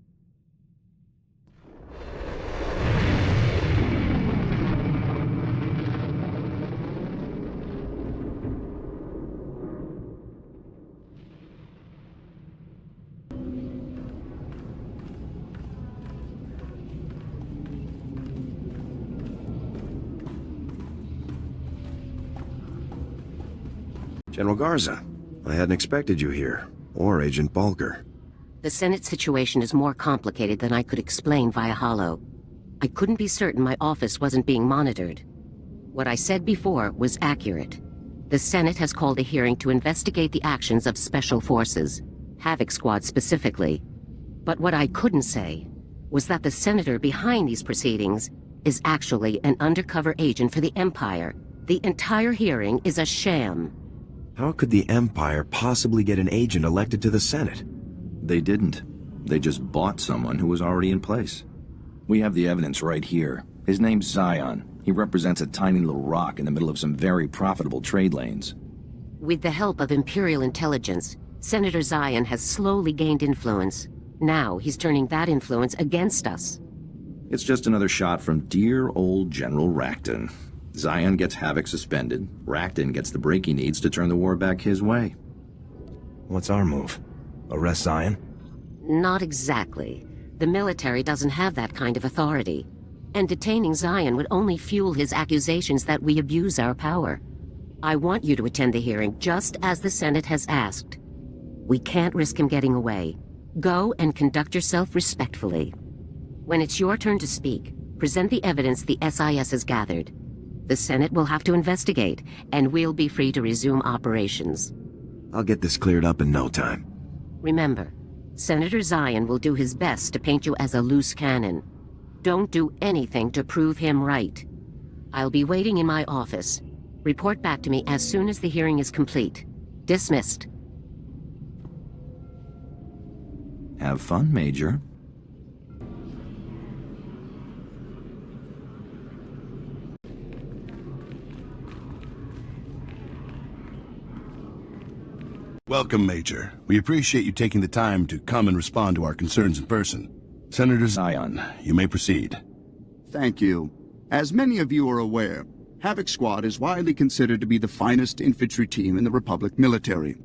General Garza, I hadn't expected you here. Or Agent Bulger. The Senate situation is more complicated than I could explain via holo. I couldn't be certain my office wasn't being monitored. What I said before was accurate. The Senate has called a hearing to investigate the actions of Special Forces, Havoc Squad specifically. But what I couldn't say was that the senator behind these proceedings is actually an undercover agent for the Empire. The entire hearing is a sham. How could the Empire possibly get an agent elected to the Senate? They didn't. They just bought someone who was already in place. We have the evidence right here. His name's Zion. He represents a tiny little rock in the middle of some very profitable trade lanes. With the help of Imperial intelligence, Senator Zion has slowly gained influence. Now he's turning that influence against us. It's just another shot from dear old General Rakton. Zion gets Havoc suspended. Rakton gets the break he needs to turn the war back his way. What's our move? Arrest Zion? Not exactly. The military doesn't have that kind of authority. And detaining Zion would only fuel his accusations that we abuse our power. I want you to attend the hearing just as the Senate has asked. We can't risk him getting away. Go and conduct yourself respectfully. When it's your turn to speak, present the evidence the SIS has gathered. The Senate will have to investigate, and we'll be free to resume operations. I'll get this cleared up in no time. Remember, Senator Zion will do his best to paint you as a loose cannon. Don't do anything to prove him right. I'll be waiting in my office. Report back to me as soon as the hearing is complete. Dismissed. Have fun, Major. Welcome, Major. We appreciate you taking the time to come and respond to our concerns in person. Senator Zion, you may proceed. Thank you. As many of you are aware, Havoc Squad is widely considered to be the finest infantry team in the Republic military.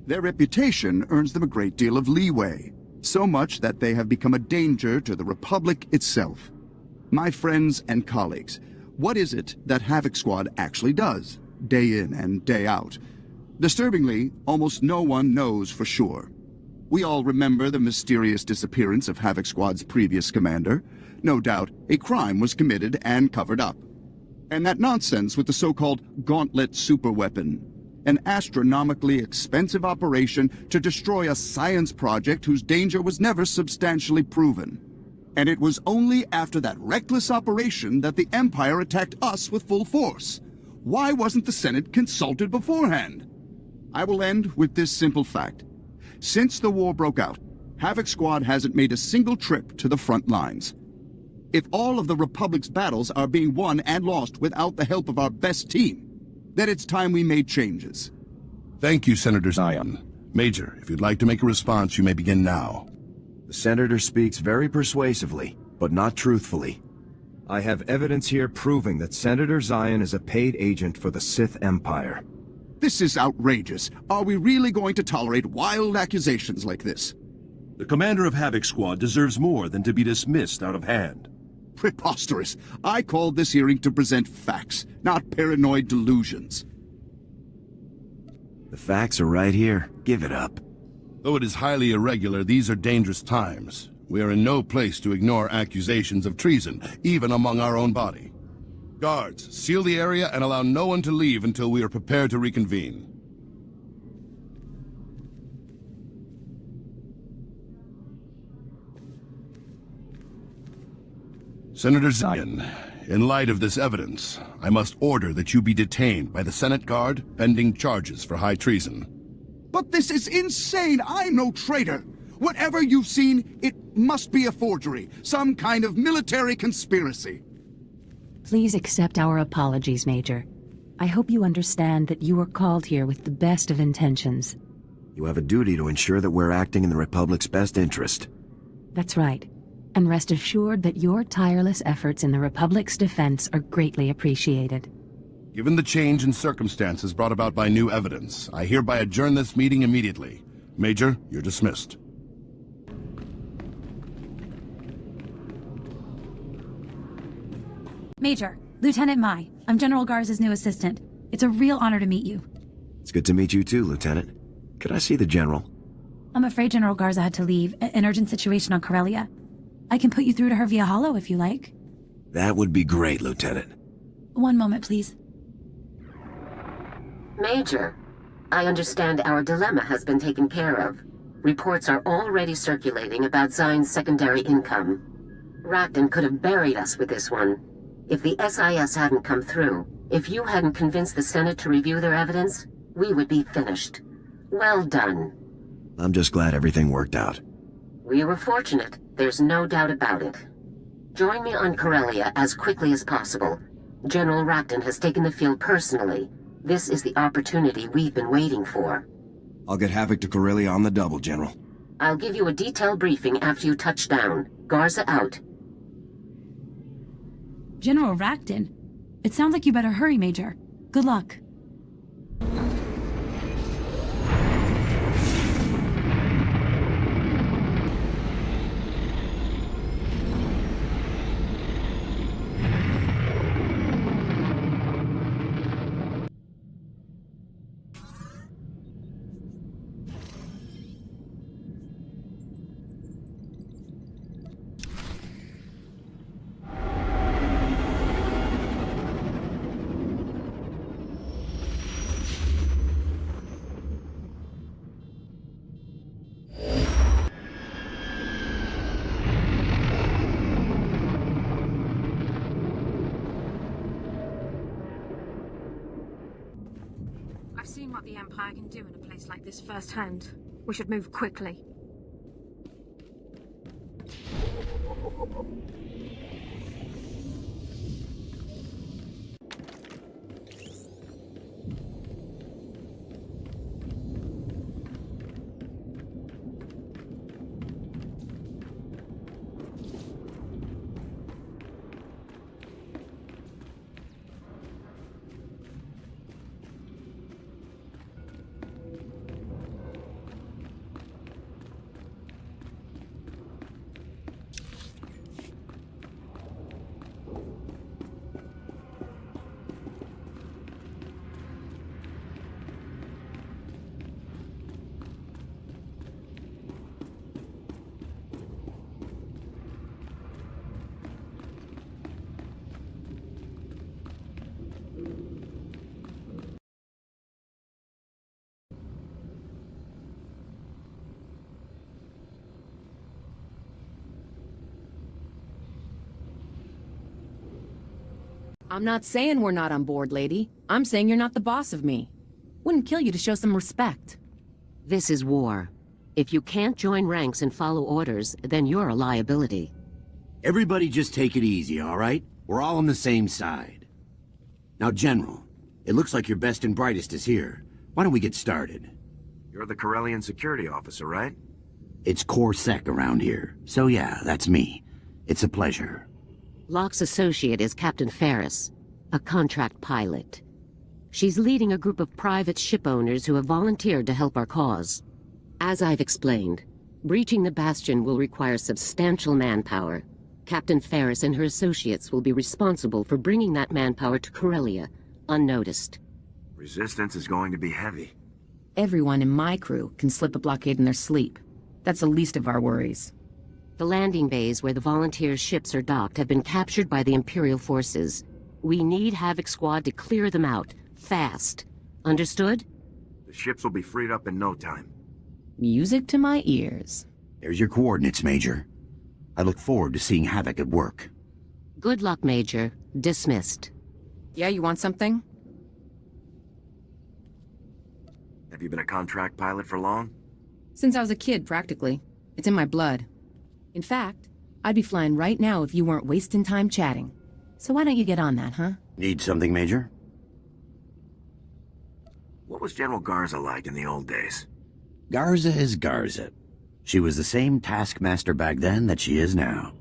Their reputation earns them a great deal of leeway, so much that they have become a danger to the Republic itself. My friends and colleagues, what is it that Havoc Squad actually does, day in and day out? Disturbingly, almost no one knows for sure. We all remember the mysterious disappearance of Havoc Squad's previous commander. No doubt, a crime was committed and covered up. And that nonsense with the so-called Gauntlet superweapon, an astronomically expensive operation to destroy a science project whose danger was never substantially proven. And it was only after that reckless operation that the Empire attacked us with full force. Why wasn't the Senate consulted beforehand? I will end with this simple fact. Since the war broke out, Havoc Squad hasn't made a single trip to the front lines. If all of the Republic's battles are being won and lost without the help of our best team, then it's time we made changes. Thank you, Senator Zion. Major, if you'd like to make a response, you may begin now. The Senator speaks very persuasively, but not truthfully. I have evidence here proving that Senator Zion is a paid agent for the Sith Empire. This is outrageous. Are we really going to tolerate wild accusations like this? The commander of Havoc Squad deserves more than to be dismissed out of hand. Preposterous. I called this hearing to present facts, not paranoid delusions. The facts are right here. Give it up. Though it is highly irregular, these are dangerous times. We are in no place to ignore accusations of treason, even among our own body. Guards, seal the area and allow no one to leave until we are prepared to reconvene. Senator Zion, in light of this evidence, I must order that you be detained by the Senate Guard pending charges for high treason. But this is insane! I'm no traitor! Whatever you've seen, it must be a forgery, some kind of military conspiracy. Please accept our apologies, Major. I hope you understand that you were called here with the best of intentions. You have a duty to ensure that we're acting in the Republic's best interest. That's right. And rest assured that your tireless efforts in the Republic's defense are greatly appreciated. Given the change in circumstances brought about by new evidence, I hereby adjourn this meeting immediately. Major, you're dismissed. Major, Lieutenant Mai. I'm General Garza's new assistant. It's a real honor to meet you. It's good to meet you too, Lieutenant. Could I see the General? I'm afraid General Garza had to leave. An urgent situation on Corellia. I can put you through to her via holo if you like. That would be great, Lieutenant. One moment, please. Major, I understand our dilemma has been taken care of. Reports are already circulating about Zion's secondary income. Rakton could have buried us with this one. If the SIS hadn't come through, if you hadn't convinced the Senate to review their evidence, we would be finished. Well done. I'm just glad everything worked out. We were fortunate, there's no doubt about it. Join me on Corellia as quickly as possible. General Rakton has taken the field personally. This is the opportunity we've been waiting for. I'll get Havoc to Corellia on the double, General. I'll give you a detailed briefing after you touch down. Garza out. General Rakton? It sounds like you better hurry, Major. Good luck. I've seen what the Empire can do in a place like this firsthand. We should move quickly. I'm not saying we're not on board, lady. I'm saying you're not the boss of me. Wouldn't kill you to show some respect. This is war. If you can't join ranks and follow orders, then you're a liability. Everybody just take it easy, all right? We're all on the same side. Now, General, it looks like your best and brightest is here. Why don't we get started? You're the Corellian security officer, right? It's Coruscant around here, so yeah, that's me. It's a pleasure. Locke's associate is Captain Ferris, a contract pilot. She's leading a group of private ship owners who have volunteered to help our cause. As I've explained, breaching the Bastion will require substantial manpower. Captain Ferris and her associates will be responsible for bringing that manpower to Corellia, unnoticed. Resistance is going to be heavy. Everyone in my crew can slip a blockade in their sleep. That's the least of our worries. The landing bays where the volunteer ships are docked have been captured by the Imperial forces. We need Havoc Squad to clear them out, fast. Understood? The ships will be freed up in no time. Music to my ears. There's your coordinates, Major. I look forward to seeing Havoc at work. Good luck, Major. Dismissed. Yeah, you want something? Have you been a contract pilot for long? Since I was a kid, practically. It's in my blood. In fact, I'd be flying right now if you weren't wasting time chatting. So why don't you get on that, huh? Need something, Major? What was General Garza like in the old days? Garza is Garza. She was the same taskmaster back then that she is now.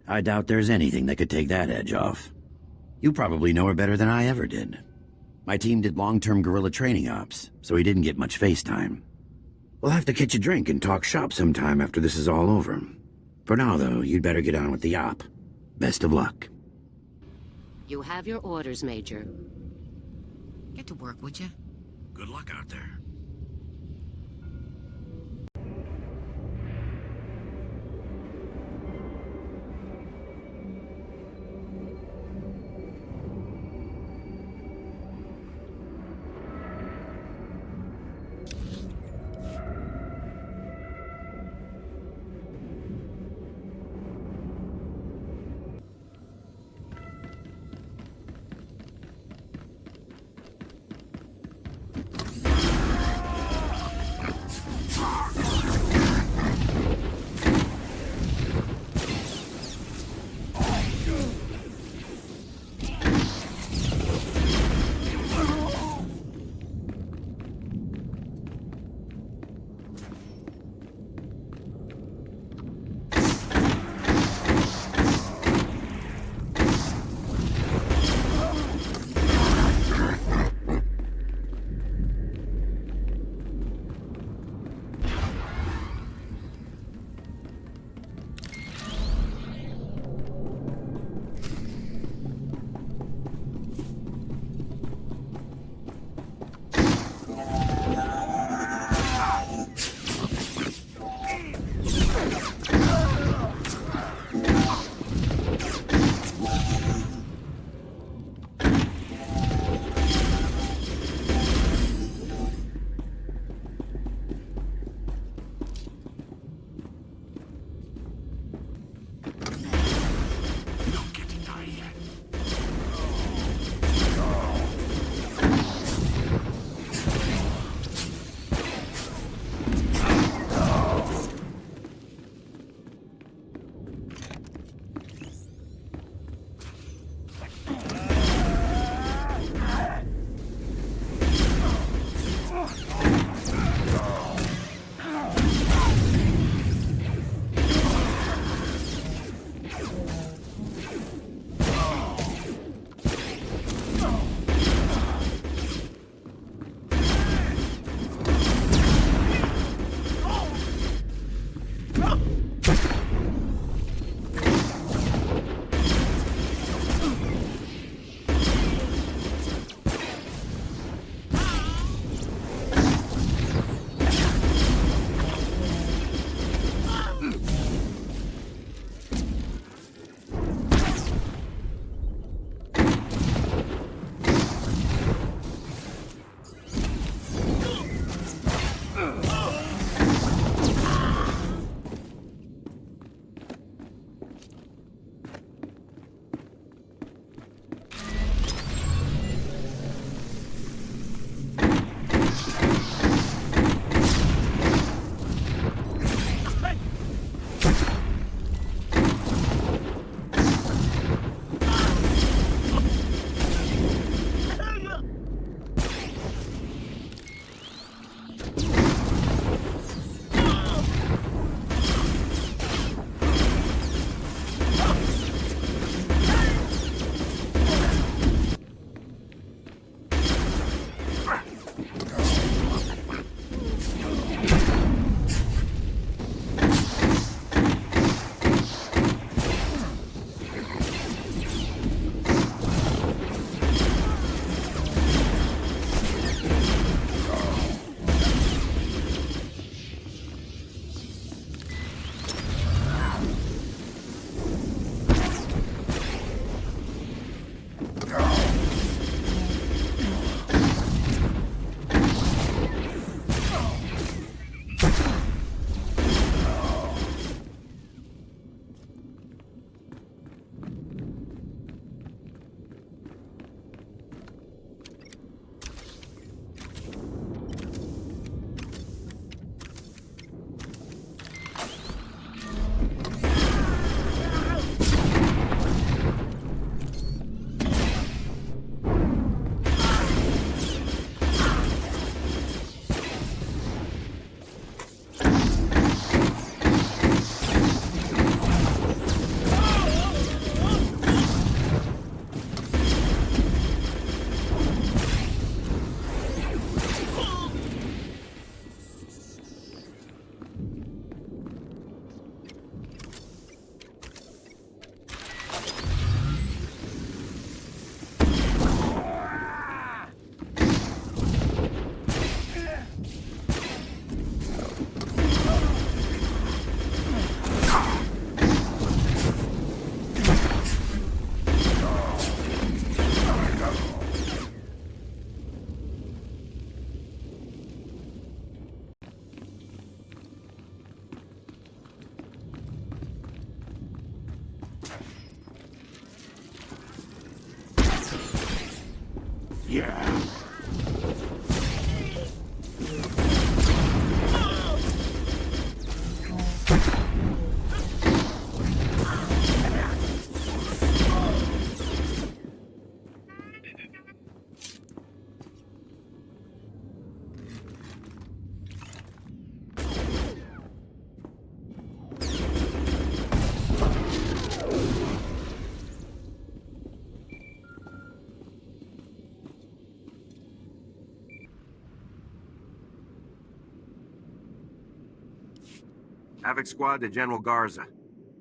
I doubt there's anything that could take that edge off. You probably know her better than I ever did. My team did long-term guerrilla training ops, so he didn't get much face time. We'll have to catch a drink and talk shop sometime after this is all over. For now, though, you'd better get on with the op. Best of luck. You have your orders, Major. Get to work, would you? Good luck out there. Yeah. Havoc Squad to General Garza.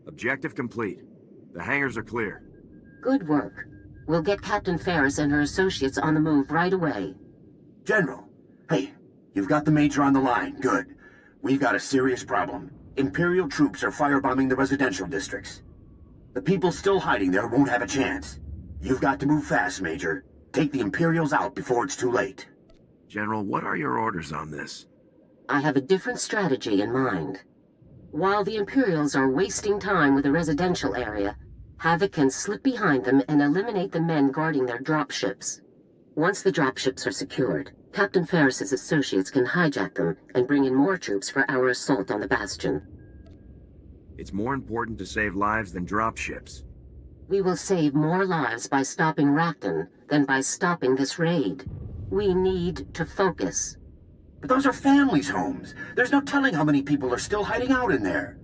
Objective complete. The hangars are clear. Good work. We'll get Captain Ferris and her associates on the move right away. General, hey, you've got the Major on the line. Good. We've got a serious problem. Imperial troops are firebombing the residential districts. The people still hiding there won't have a chance. You've got to move fast, Major. Take the Imperials out before it's too late. General, what are your orders on this? I have a different strategy in mind. While the Imperials are wasting time with the residential area, Havoc can slip behind them and eliminate the men guarding their dropships. Once the dropships are secured, Captain Ferris's associates can hijack them and bring in more troops for our assault on the Bastion. It's more important to save lives than dropships. We will save more lives by stopping Rakton than by stopping this raid. We need to focus. But those are families' homes. There's no telling how many people are still hiding out in there.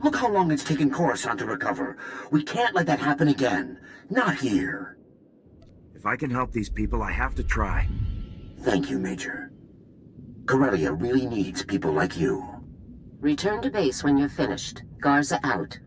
Look how long it's taken Coruscant to recover. We can't let that happen again. Not here. If I can help these people, I have to try. Thank you, Major. Corellia really needs people like you. Return to base when you're finished. Garza out.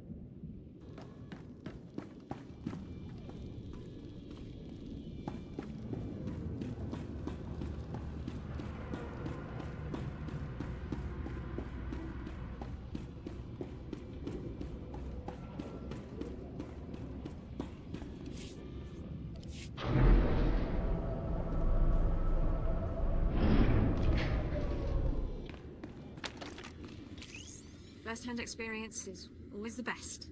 First-hand experience is always the best.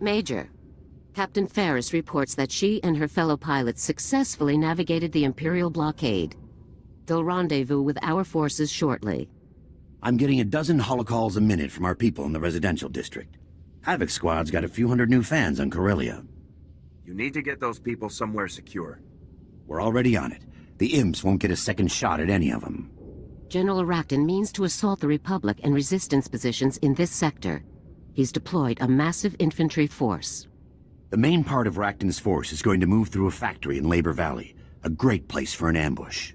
Major, Captain Ferris reports that she and her fellow pilots successfully navigated the Imperial blockade. They'll rendezvous with our forces shortly. I'm getting a dozen holocalls a minute from our people in the residential district. Havoc Squad's got a few hundred new fans on Corellia. You need to get those people somewhere secure. We're already on it. The imps won't get a second shot at any of them. General Rakton means to assault the Republic and resistance positions in this sector. He's deployed a massive infantry force. The main part of Rakton's force is going to move through a factory in Labor Valley. A great place for an ambush.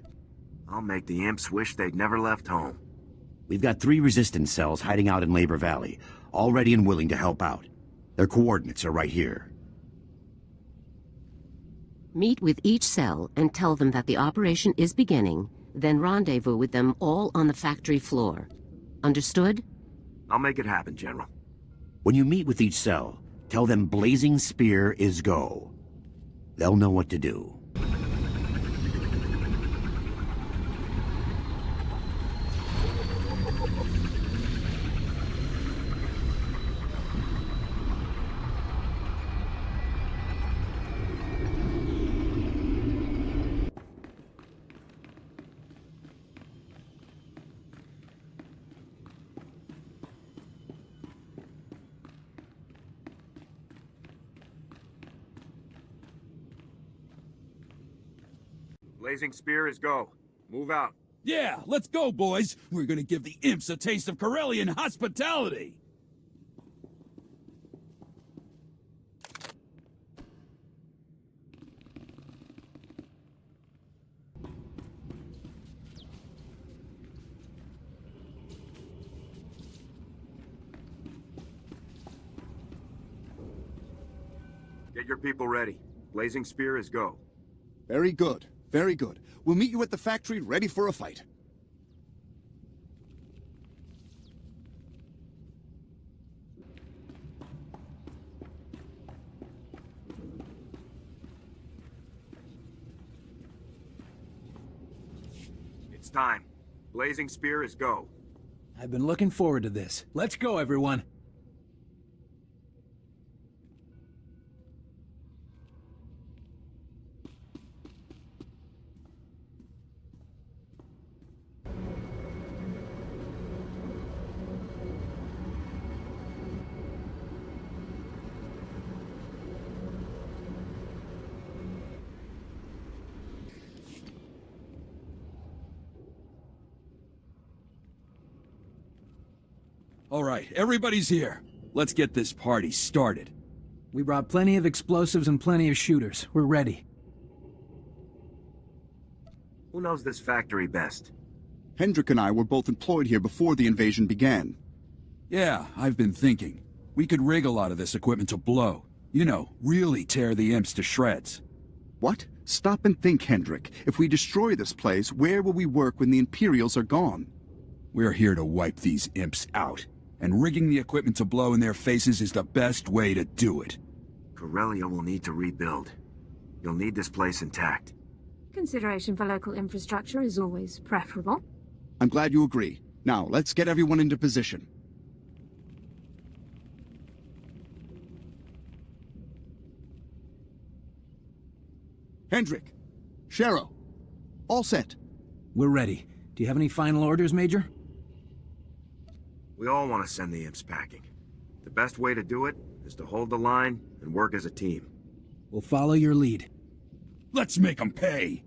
I'll make the imps wish they'd never left home. We've got 3 resistance cells hiding out in Labor Valley, all ready and willing to help out. Their coordinates are right here. Meet with each cell and tell them that the operation is beginning, then rendezvous with them all on the factory floor. Understood? I'll make it happen, General. When you meet with each cell, tell them Blazing Spear is go. They'll know what to do. Blazing Spear is go. Move out. Yeah, let's go, boys. We're gonna give the imps a taste of Corellian hospitality. Get your people ready. Blazing Spear is go. Very good. Very good. We'll meet you at the factory ready for a fight. It's time. Blazing Spear is go. I've been looking forward to this. Let's go, everyone. All right, everybody's here. Let's get this party started. We brought plenty of explosives and plenty of shooters. We're ready. Who knows this factory best? Hendrik and I were both employed here before the invasion began. Yeah, I've been thinking. We could rig a lot of this equipment to blow. You know, really tear the imps to shreds. What? Stop and think, Hendrik. If we destroy this place, where will we work when the Imperials are gone? We're here to wipe these imps out. And rigging the equipment to blow in their faces is the best way to do it. Corellia will need to rebuild. You'll need this place intact. Consideration for local infrastructure is always preferable. I'm glad you agree. Now, let's get everyone into position. Hendrik, Shero, all set. We're ready. Do you have any final orders, Major? We all want to send the imps packing. The best way to do it is to hold the line and work as a team. We'll follow your lead. Let's make them pay!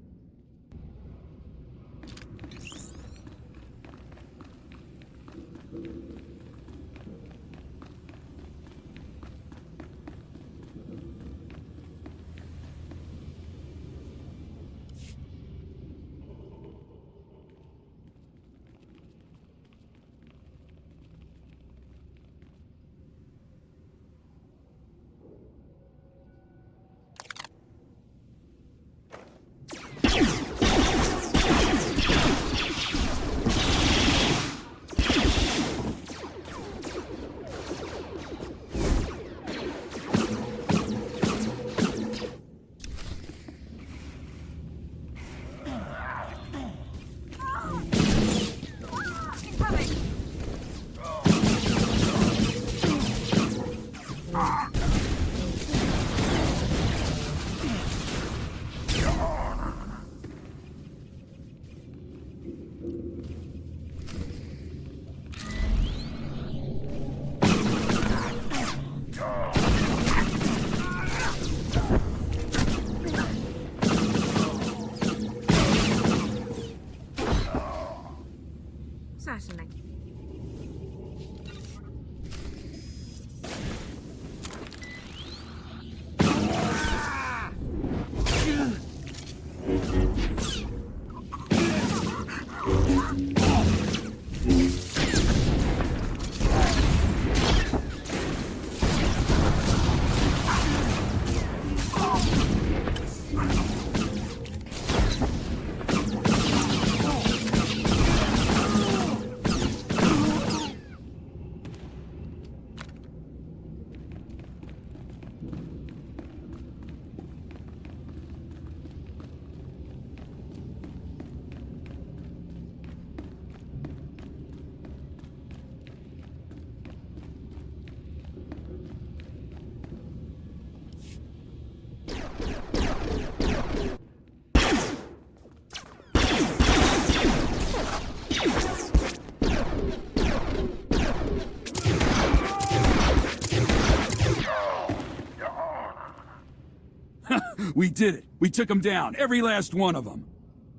We did it. We took them down, every last one of them.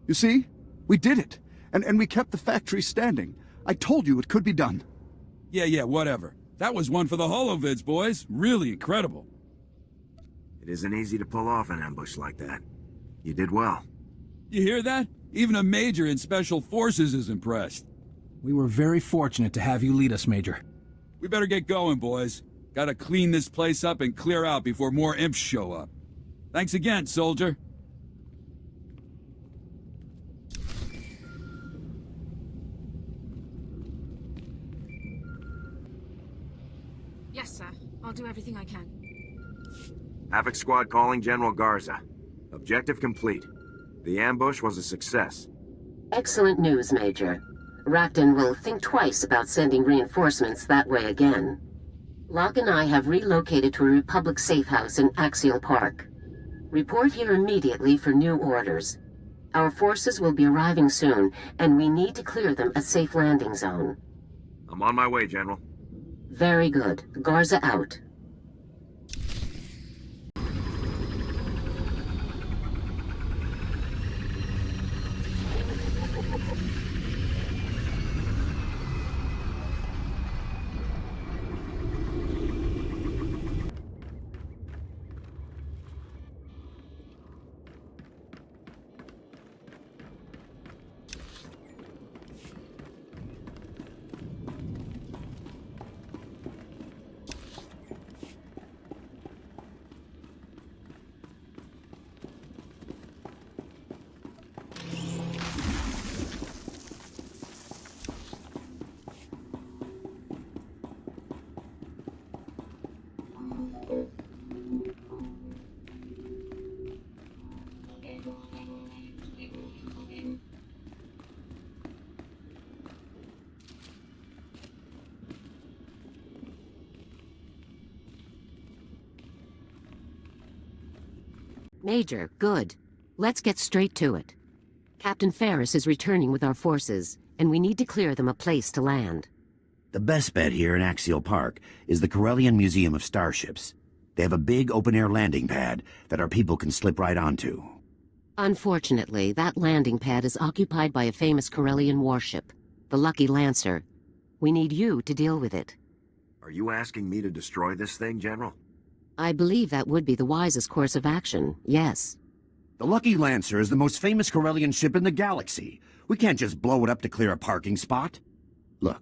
You see? We did it. And we kept the factory standing. I told you it could be done. Yeah, whatever. That was one for the holovids, boys. Really incredible. It isn't easy to pull off an ambush like that. You did well. You hear that? Even a major in Special Forces is impressed. We were very fortunate to have you lead us, Major. We better get going, boys. Gotta clean this place up and clear out before more imps show up. Thanks again, soldier. Yes, sir. I'll do everything I can. Havoc Squad calling General Garza. Objective complete. The ambush was a success. Excellent news, Major. Rakton will think twice about sending reinforcements that way again. Locke and I have relocated to a Republic safe house in Axial Park. Report here immediately for new orders. Our forces will be arriving soon, and we need to clear them a safe landing zone. I'm on my way, General. Very good. Garza out. Major, good. Let's get straight to it. Captain Ferris is returning with our forces, and we need to clear them a place to land. The best bet here in Axial Park is the Corellian Museum of Starships. They have a big open-air landing pad that our people can slip right onto. Unfortunately, that landing pad is occupied by a famous Corellian warship, the Lucky Lancer. We need you to deal with it. Are you asking me to destroy this thing, General? I believe that would be the wisest course of action, yes. The Lucky Lancer is the most famous Corellian ship in the galaxy. We can't just blow it up to clear a parking spot. Look,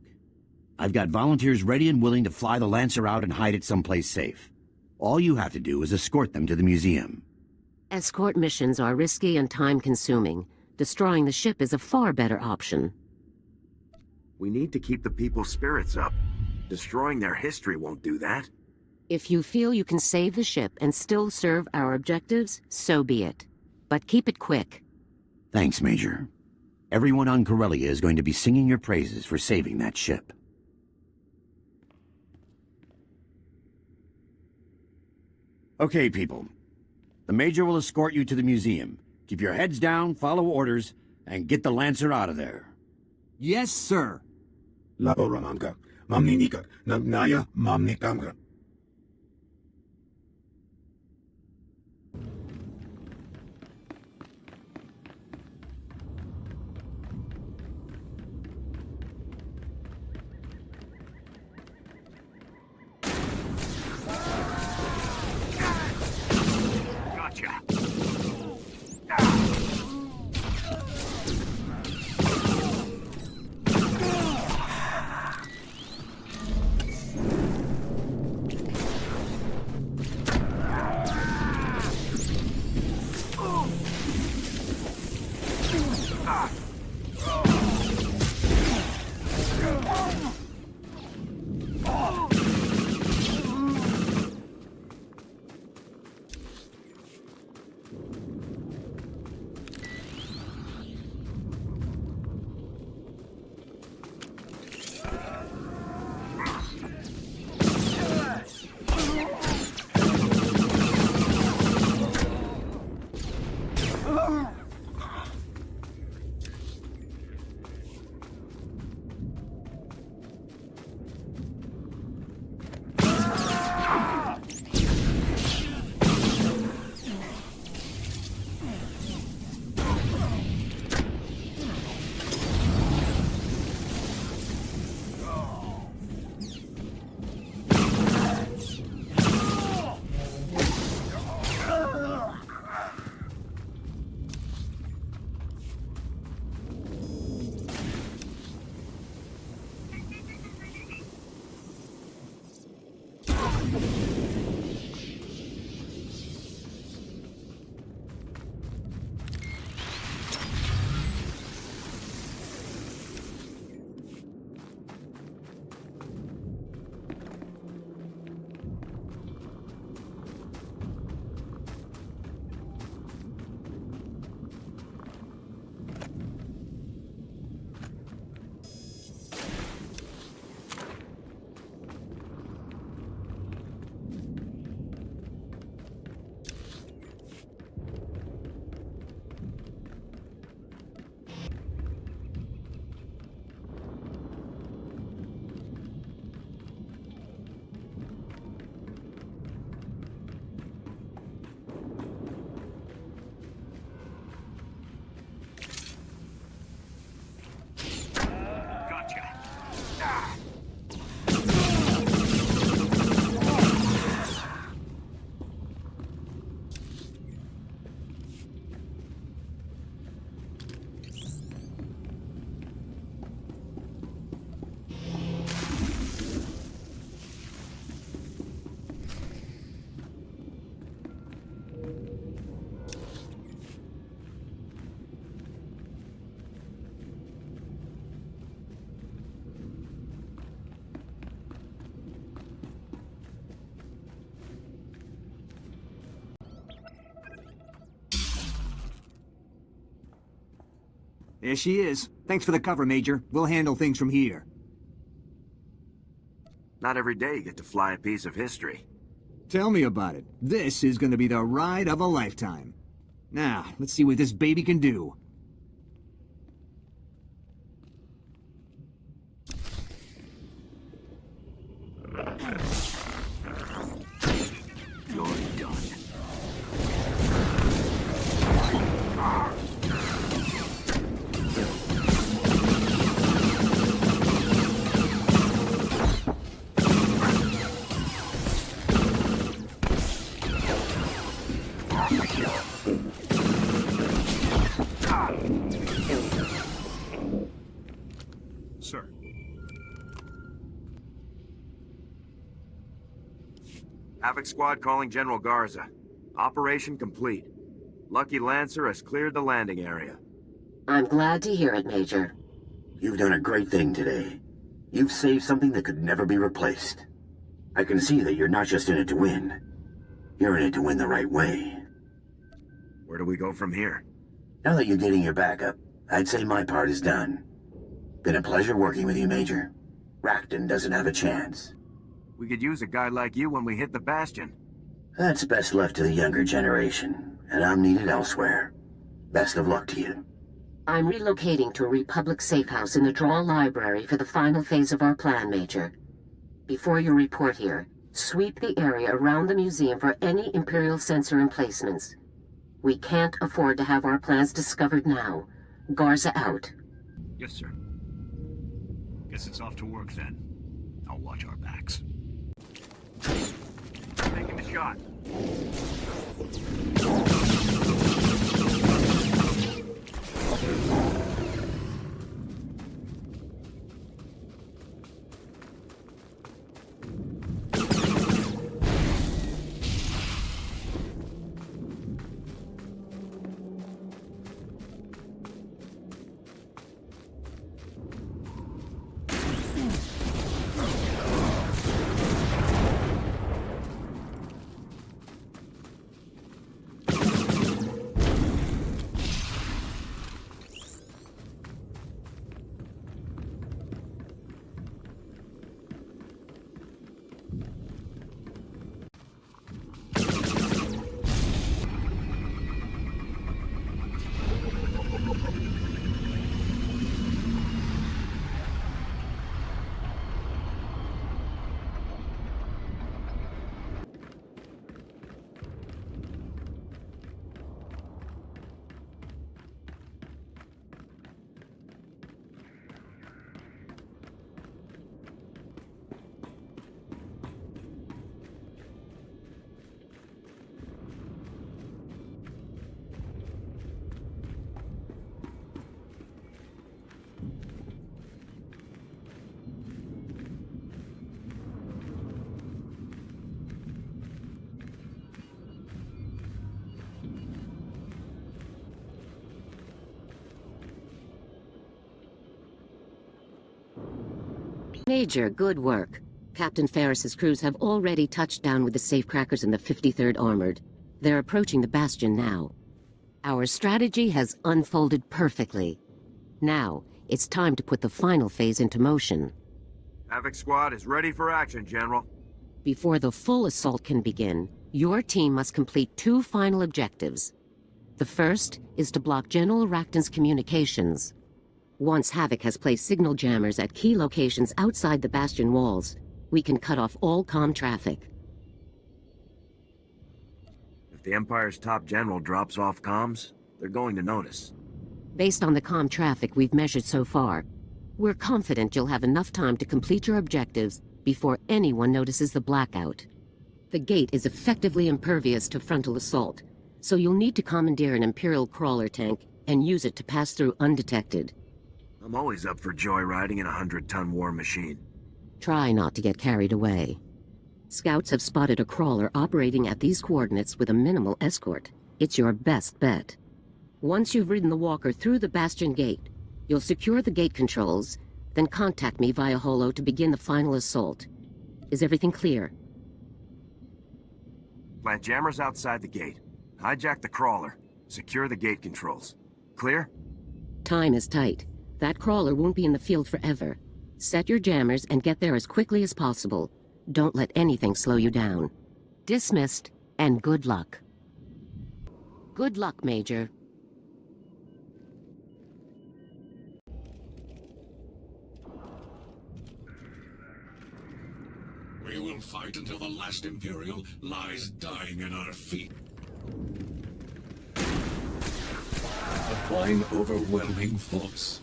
I've got volunteers ready and willing to fly the Lancer out and hide it someplace safe. All you have to do is escort them to the museum. Escort missions are risky and time-consuming. Destroying the ship is a far better option. We need to keep the people's spirits up. Destroying their history won't do that. If you feel you can save the ship and still serve our objectives, so be it. But keep it quick. Thanks, Major. Everyone on Corellia is going to be singing your praises for saving that ship. Okay, people. The Major will escort you to the museum. Keep your heads down, follow orders, and get the Lancer out of there. Yes, sir. Laboramanga, mamninika, nagnaya, mamnikamga. There she is. Thanks for the cover, Major. We'll handle things from here. Not every day you get to fly a piece of history. Tell me about it. This is going to be the ride of a lifetime. Now, let's see what this baby can do. You're done. Sir. Havoc Squad calling General Garza. Operation complete. Lucky Lancer has cleared the landing area. I'm glad to hear it, Major. You've done a great thing today. You've saved something that could never be replaced. I can see that you're not just in it to win. You're in it to win the right way. Where do we go from here? Now that you're getting your backup, I'd say my part is done. Been a pleasure working with you, Major. Rakton doesn't have a chance. We could use a guy like you when we hit the Bastion. That's best left to the younger generation, and I'm needed elsewhere. Best of luck to you. I'm relocating to a Republic safe house in the Draw Library for the final phase of our plan, Major. Before you report here, sweep the area around the museum for any Imperial sensor emplacements. We can't afford to have our plans discovered now. Garza out. Yes, sir. Guess it's off to work then. I'll watch our backs. Taking the shot. Major, good work. Captain Ferris's crews have already touched down with the safecrackers in the 53rd Armored. They're approaching the Bastion now. Our strategy has unfolded perfectly. Now, it's time to put the final phase into motion. Havoc Squad is ready for action, General. Before the full assault can begin, your team must complete 2 final objectives. The first is to block General Rakton's communications. Once Havoc has placed signal jammers at key locations outside the Bastion walls, we can cut off all comm traffic. If the Empire's top general drops off comms, they're going to notice. Based on the comm traffic we've measured so far, we're confident you'll have enough time to complete your objectives before anyone notices the blackout. The gate is effectively impervious to frontal assault, so you'll need to commandeer an Imperial crawler tank and use it to pass through undetected. I'm always up for joyriding in a 100-ton war machine. Try not to get carried away. Scouts have spotted a crawler operating at these coordinates with a minimal escort. It's your best bet. Once you've ridden the walker through the Bastion gate, you'll secure the gate controls, then contact me via holo to begin the final assault. Is everything clear? Plant jammers outside the gate. Hijack the crawler. Secure the gate controls. Clear? Time is tight. That crawler won't be in the field forever. Set your jammers and get there as quickly as possible. Don't let anything slow you down. Dismissed, and good luck. Good luck, Major. We will fight until the last Imperial lies dying at our feet. Applying overwhelming force.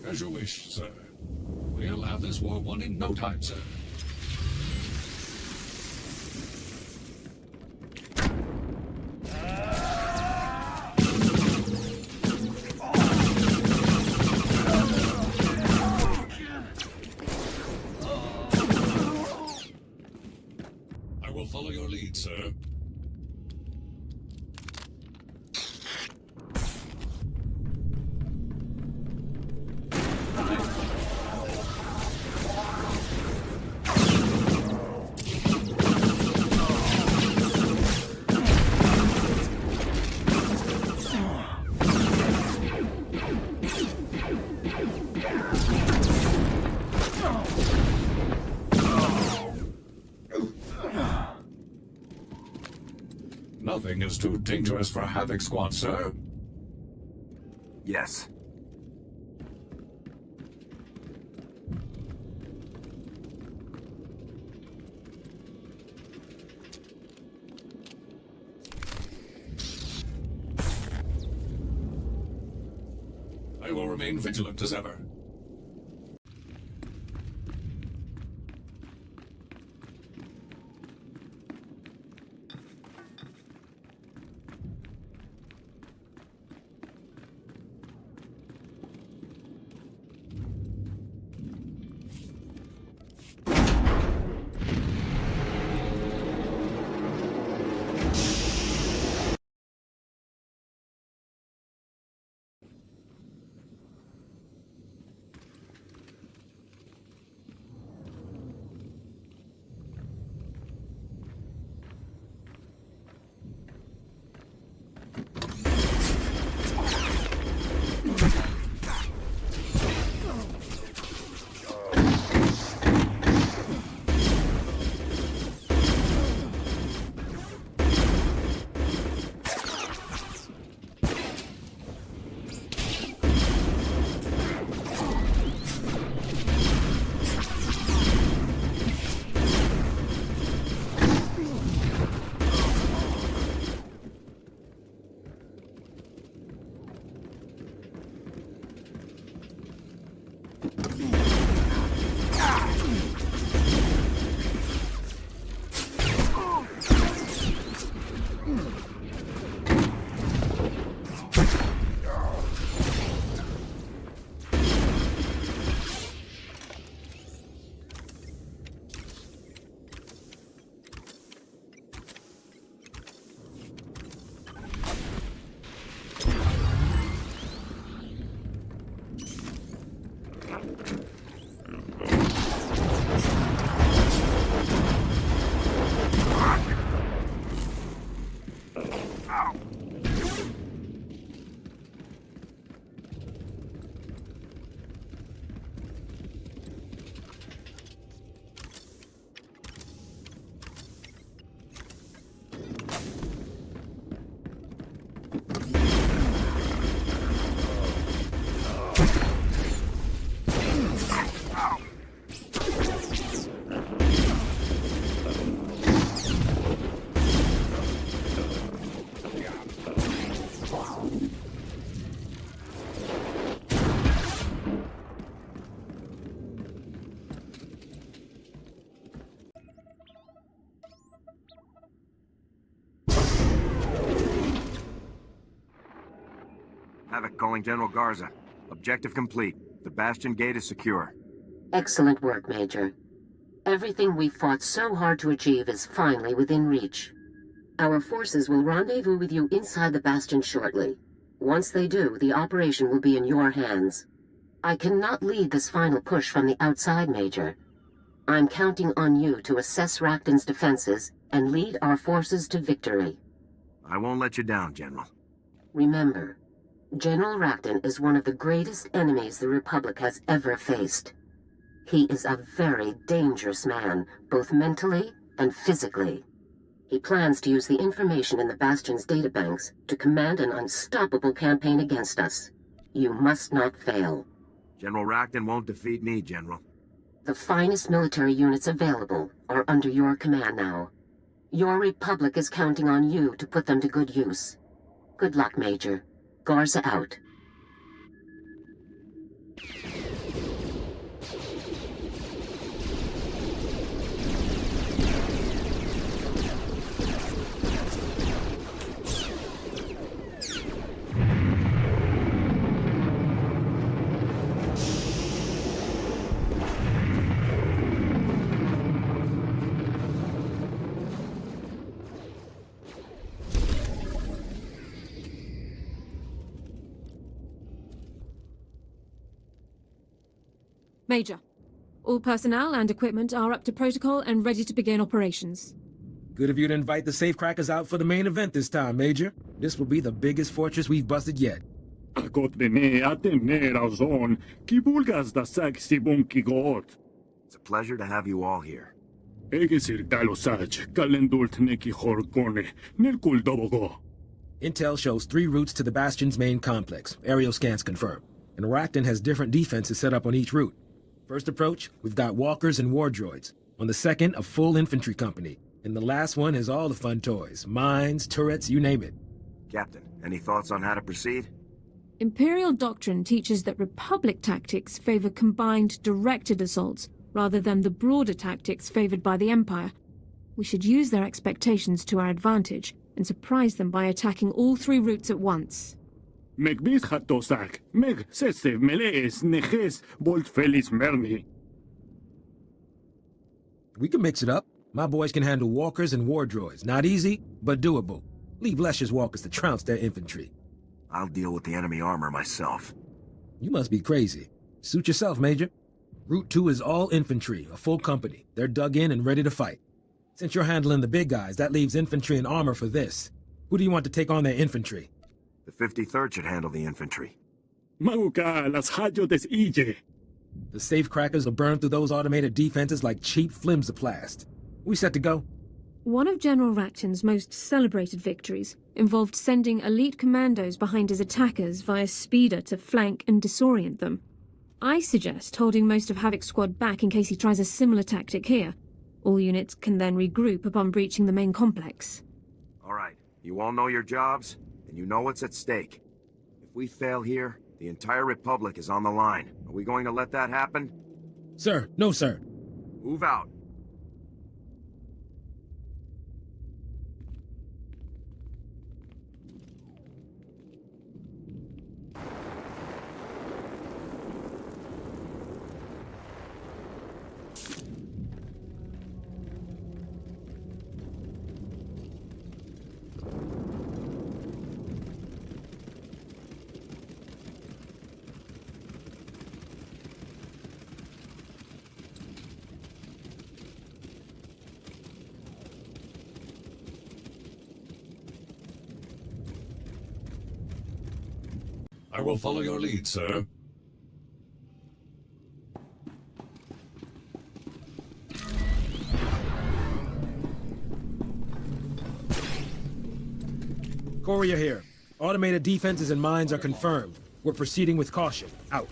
As you wish, sir. We'll have this war won in no time, sir. I will follow your lead, sir. Nothing is too dangerous for Havoc Squad, sir. Yes. I will remain vigilant as ever. Havoc calling General Garza. Objective complete. The Bastion Gate is secure. Excellent work, Major. Everything we fought so hard to achieve is finally within reach. Our forces will rendezvous with you inside the Bastion shortly. Once they do, the operation will be in your hands. I cannot lead this final push from the outside, Major. I'm counting on you to assess Rakton's defenses and lead our forces to victory. I won't let you down, General. Remember, General Rakton is one of the greatest enemies the Republic has ever faced. He is a very dangerous man, both mentally and physically. He plans to use the information in the Bastion's databanks to command an unstoppable campaign against us. You must not fail. General Rakton won't defeat me, General. The finest military units available are under your command now. Your Republic is counting on you to put them to good use. Good luck, Major. Garza out. Major, all personnel and equipment are up to protocol and ready to begin operations. Good of you to invite the safecrackers out for the main event this time, Major. This will be the biggest fortress we've busted yet. It's a pleasure to have you all here. Intel shows 3 routes to the Bastion's main complex. Aerial scans confirm. And Rakton has different defenses set up on each route. First approach, we've got walkers and war droids. On the second, a full infantry company. And the last one has all the fun toys. Mines, turrets, you name it. Captain, any thoughts on how to proceed? Imperial doctrine teaches that Republic tactics favor combined, directed assaults, rather than the broader tactics favored by the Empire. We should use their expectations to our advantage, and surprise them by attacking all 3 routes at once. We can mix it up. My boys can handle walkers and war droids. Not easy, but doable. Leave Lesh's walkers to trounce their infantry. I'll deal with the enemy armor myself. You must be crazy. Suit yourself, Major. Route 2 is all infantry, a full company. They're dug in and ready to fight. Since you're handling the big guys, that leaves infantry and armor for this. Who do you want to take on their infantry? The 53rd should handle the infantry. The safecrackers will burn through those automated defenses like cheap flimsiplast. We set to go? One of General Rakton's most celebrated victories involved sending elite commandos behind his attackers via speeder to flank and disorient them. I suggest holding most of Havoc Squad back in case he tries a similar tactic here. All units can then regroup upon breaching the main complex. All right, you all know your jobs, and you know what's at stake. If we fail here, the entire Republic is on the line. Are we going to let that happen? Sir, no sir. Move out. I will follow your lead, sir. Courier here. Automated defenses and mines are confirmed. We're proceeding with caution. Out.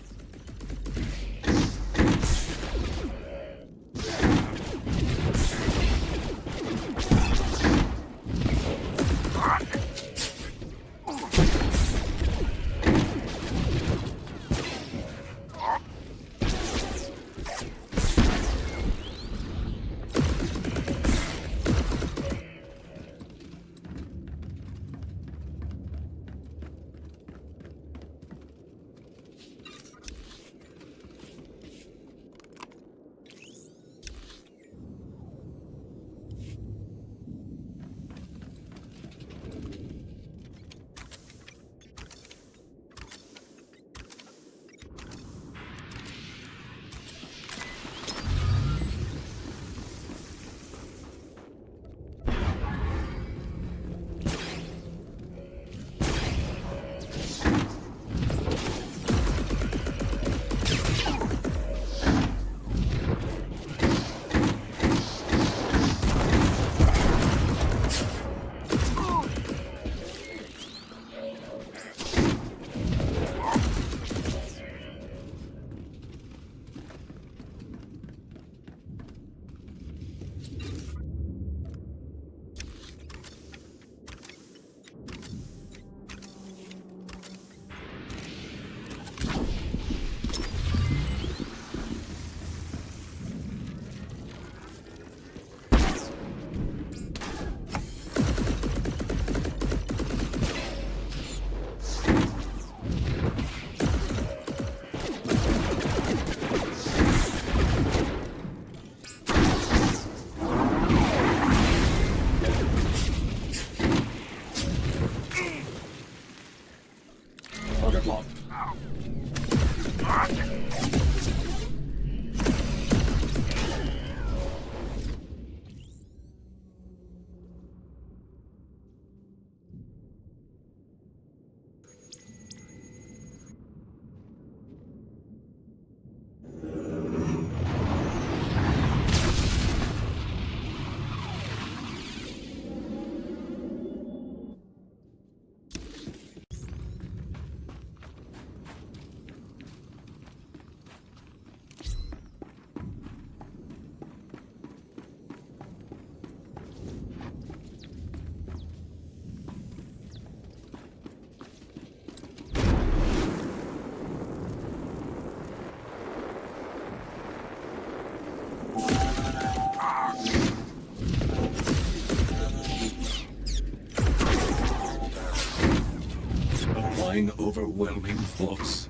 Overwhelming force.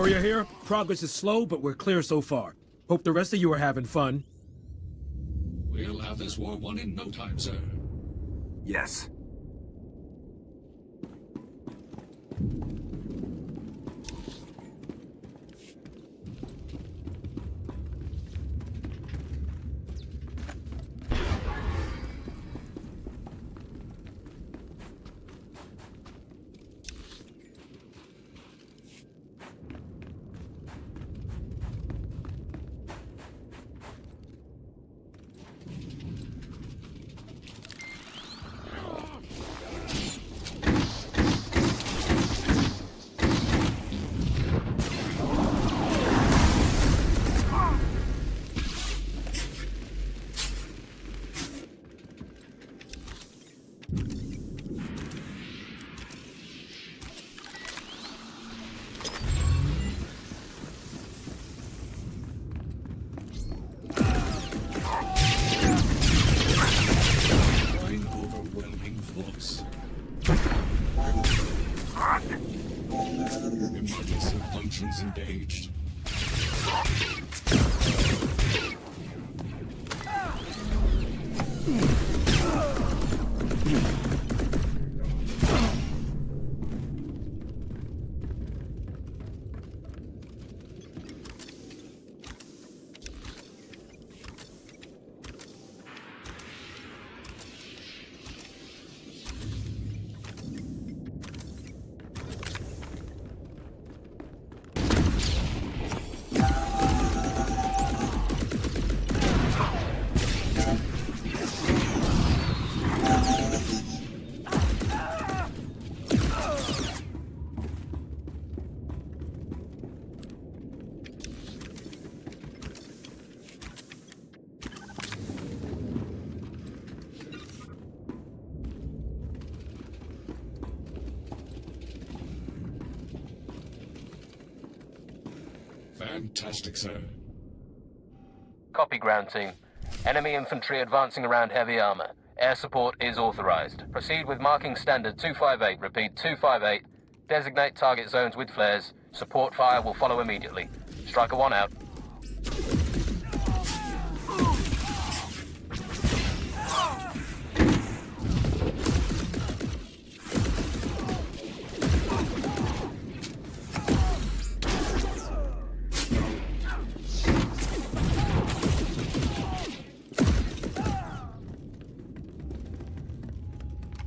Courier here. Progress is slow, but we're clear so far. Hope the rest of you are having fun. We'll have this war won in no time, sir. Yes. Actions engaged. Fantastic, sir. Copy, ground team. Enemy infantry advancing around heavy armor. Air support is authorized. Proceed with marking standard 258. Repeat, 258. Designate target zones with flares. Support fire will follow immediately. Striker 1 out.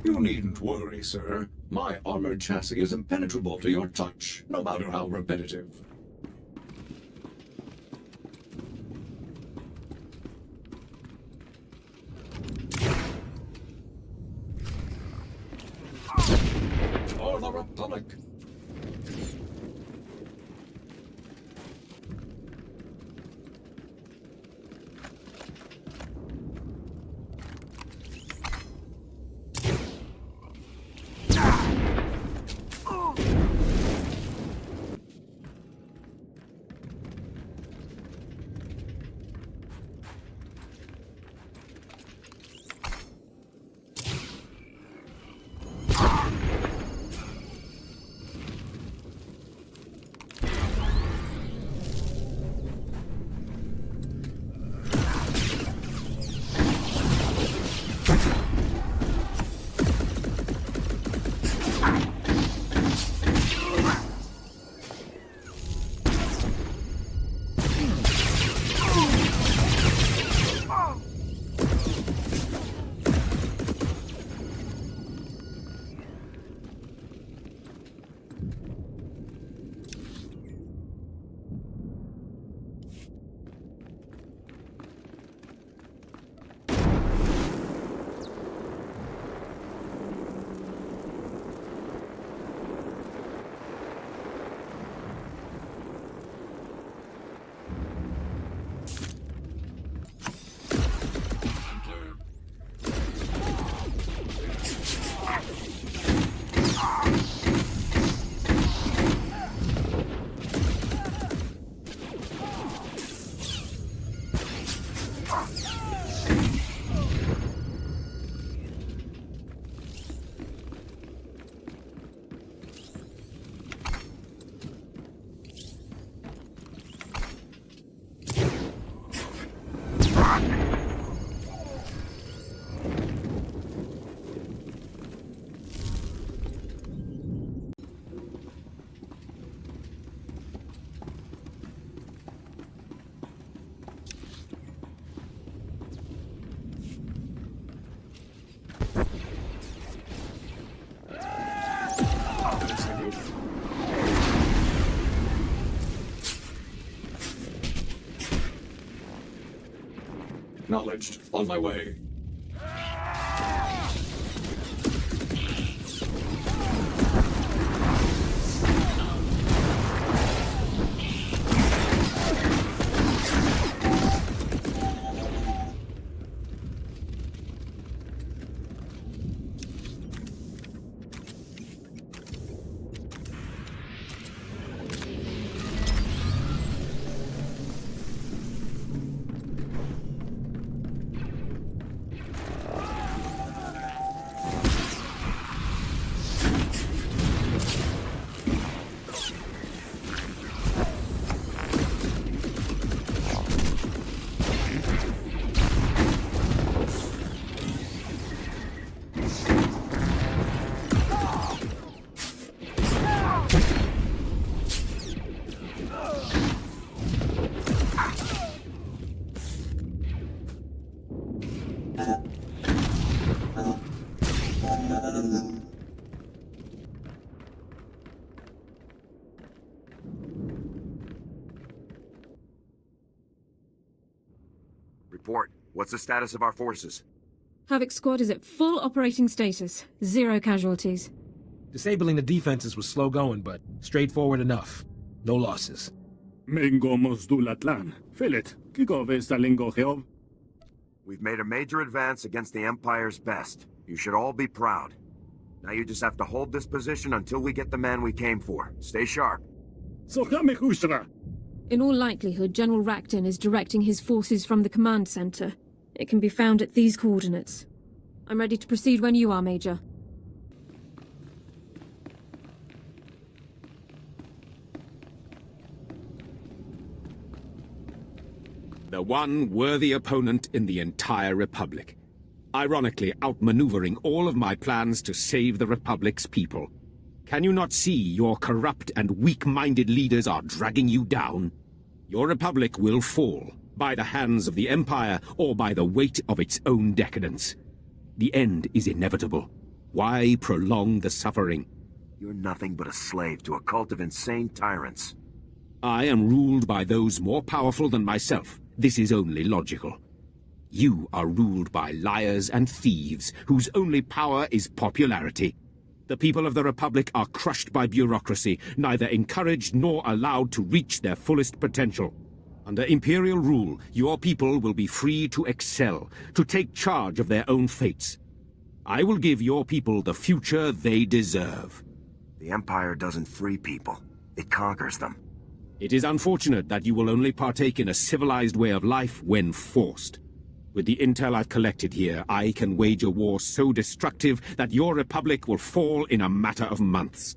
You needn't worry, sir. My armored chassis is impenetrable to your touch, no matter how repetitive. For the Republic! Acknowledged. On my way. What's the status of our forces? Havoc Squad is at full operating status. 0 casualties. Disabling the defenses was slow going, but straightforward enough. No losses. Mengomos dulatlan. Filit. Kigove salingocheov. We've made a major advance against the Empire's best. You should all be proud. Now you just have to hold this position until we get the man we came for. Stay sharp. In all likelihood, General Rakton is directing his forces from the command center. It can be found at these coordinates. I'm ready to proceed when you are, Major. The one worthy opponent in the entire Republic. Ironically outmaneuvering all of my plans to save the Republic's people. Can you not see your corrupt and weak-minded leaders are dragging you down? Your Republic will fall, by the hands of the Empire or by the weight of its own decadence. The end is inevitable. Why prolong the suffering? You're nothing but a slave to a cult of insane tyrants. I am ruled by those more powerful than myself. This is only logical. You are ruled by liars and thieves, whose only power is popularity. The people of the Republic are crushed by bureaucracy, neither encouraged nor allowed to reach their fullest potential. Under Imperial rule, your people will be free to excel, to take charge of their own fates. I will give your people the future they deserve. The Empire doesn't free people. It conquers them. It is unfortunate that you will only partake in a civilized way of life when forced. With the intel I've collected here, I can wage a war so destructive that your Republic will fall in a matter of months.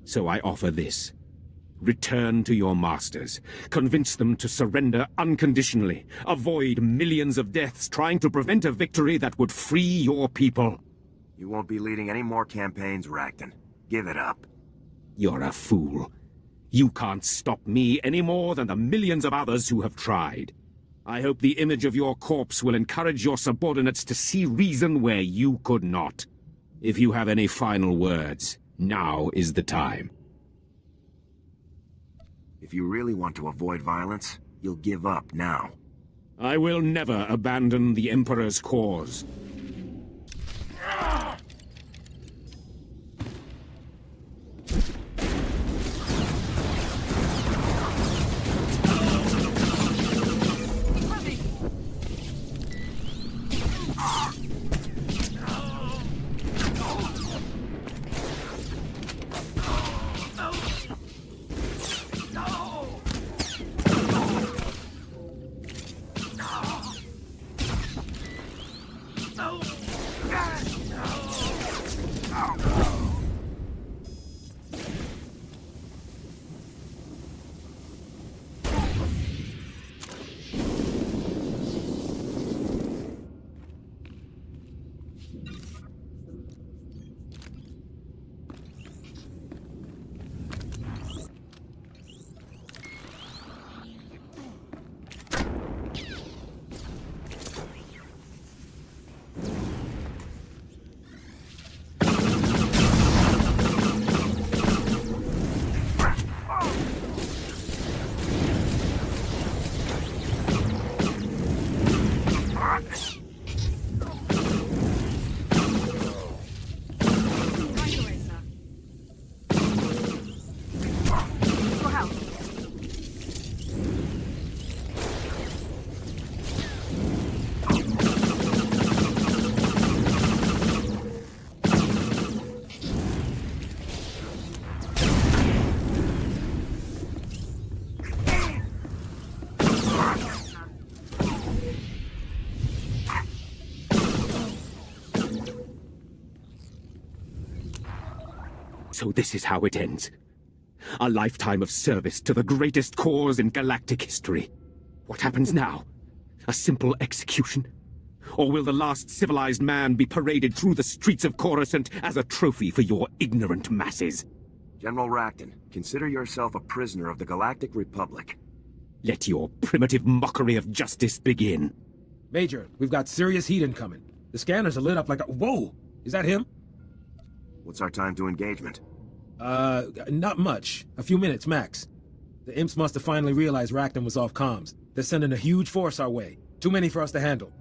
So I offer this. Return to your masters. Convince them to surrender unconditionally. Avoid millions of deaths trying to prevent a victory that would free your people. You won't be leading any more campaigns, Rakton. Give it up. You're a fool. You can't stop me any more than the millions of others who have tried. I hope the image of your corpse will encourage your subordinates to see reason where you could not. If you have any final words, now is the time. If you really want to avoid violence, you'll give up now. I will never abandon the Emperor's cause. So this is how it ends. A lifetime of service to the greatest cause in galactic history. What happens now? A simple execution? Or will the last civilized man be paraded through the streets of Coruscant as a trophy for your ignorant masses? General Rakton, consider yourself a prisoner of the Galactic Republic. Let your primitive mockery of justice begin. Major, we've got serious heat incoming. The scanners are lit up like a... Whoa! Is that him? What's our time to engagement? Not much. A few minutes, max. The imps must have finally realized Rakton was off comms. They're sending a huge force our way. Too many for us to handle.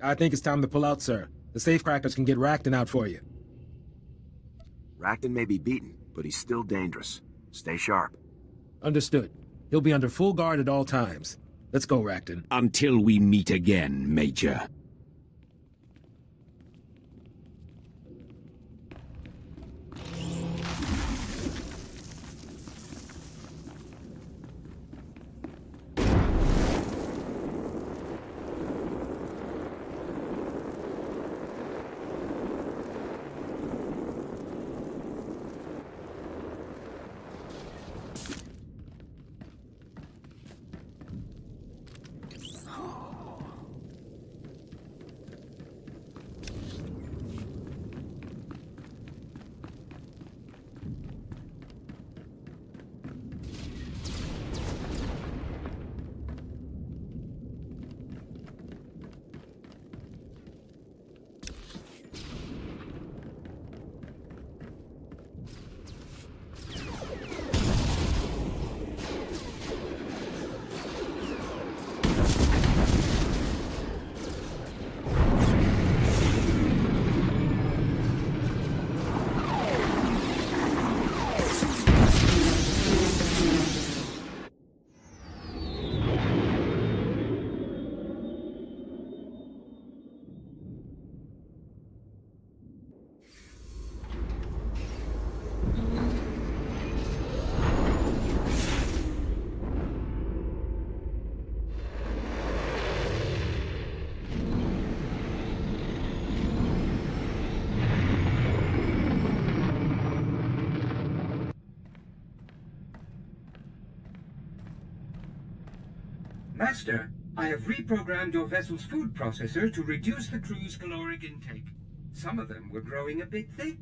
I think it's time to pull out, sir. The safecrackers can get Rakton out for you. Rakton may be beaten, but he's still dangerous. Stay sharp. Understood. He'll be under full guard at all times. Let's go, Rakton. Until we meet again, Major. Master, I have reprogrammed your vessel's food processor to reduce the crew's caloric intake. Some of them were growing a bit thick.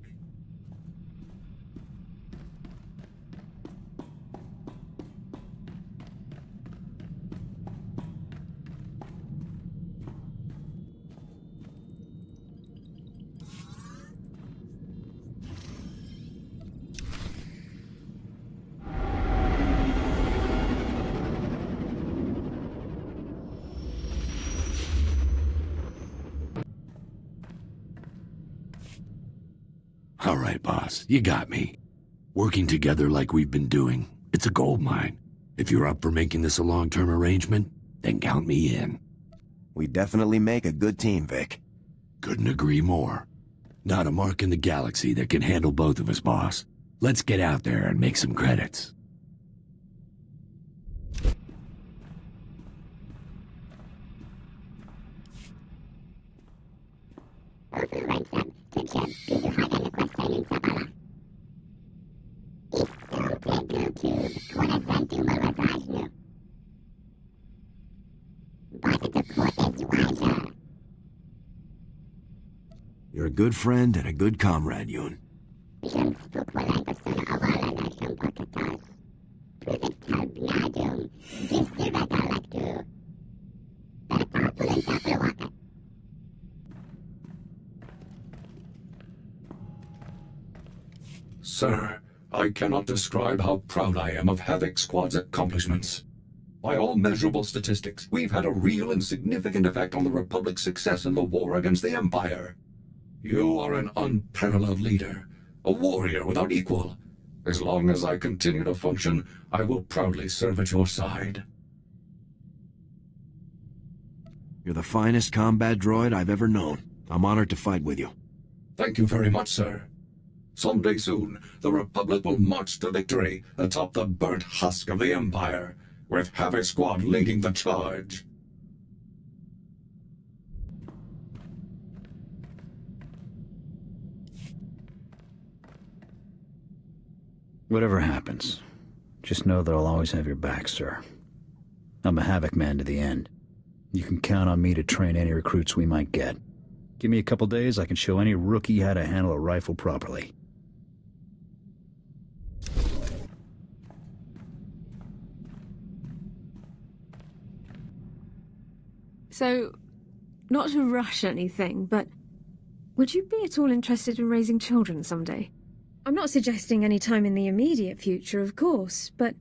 All right, boss, you got me. Working together like we've been doing, it's a gold mine. If you're up for making this a long-term arrangement, then count me in. We definitely make a good team, Vic. Couldn't agree more. Not a mark in the galaxy that can handle both of us, boss. Let's get out there and make some credits. You're a good friend and a good comrade, Yun. Sir, I cannot describe how proud I am of Havoc Squad's accomplishments. By all measurable statistics, we've had a real and significant effect on the Republic's success in the war against the Empire. You are an unparalleled leader, a warrior without equal. As long as I continue to function, I will proudly serve at your side. You're the finest combat droid I've ever known. I'm honored to fight with you. Thank you very much, sir. Someday soon, the Republic will march to victory atop the burnt husk of the Empire, with Havoc Squad leading the charge. Whatever happens, just know that I'll always have your back, sir. I'm a Havoc man to the end. You can count on me to train any recruits we might get. Give me a couple days, I can show any rookie how to handle a rifle properly. So, not to rush anything, but would you be at all interested in raising children someday? I'm not suggesting any time in the immediate future, of course, but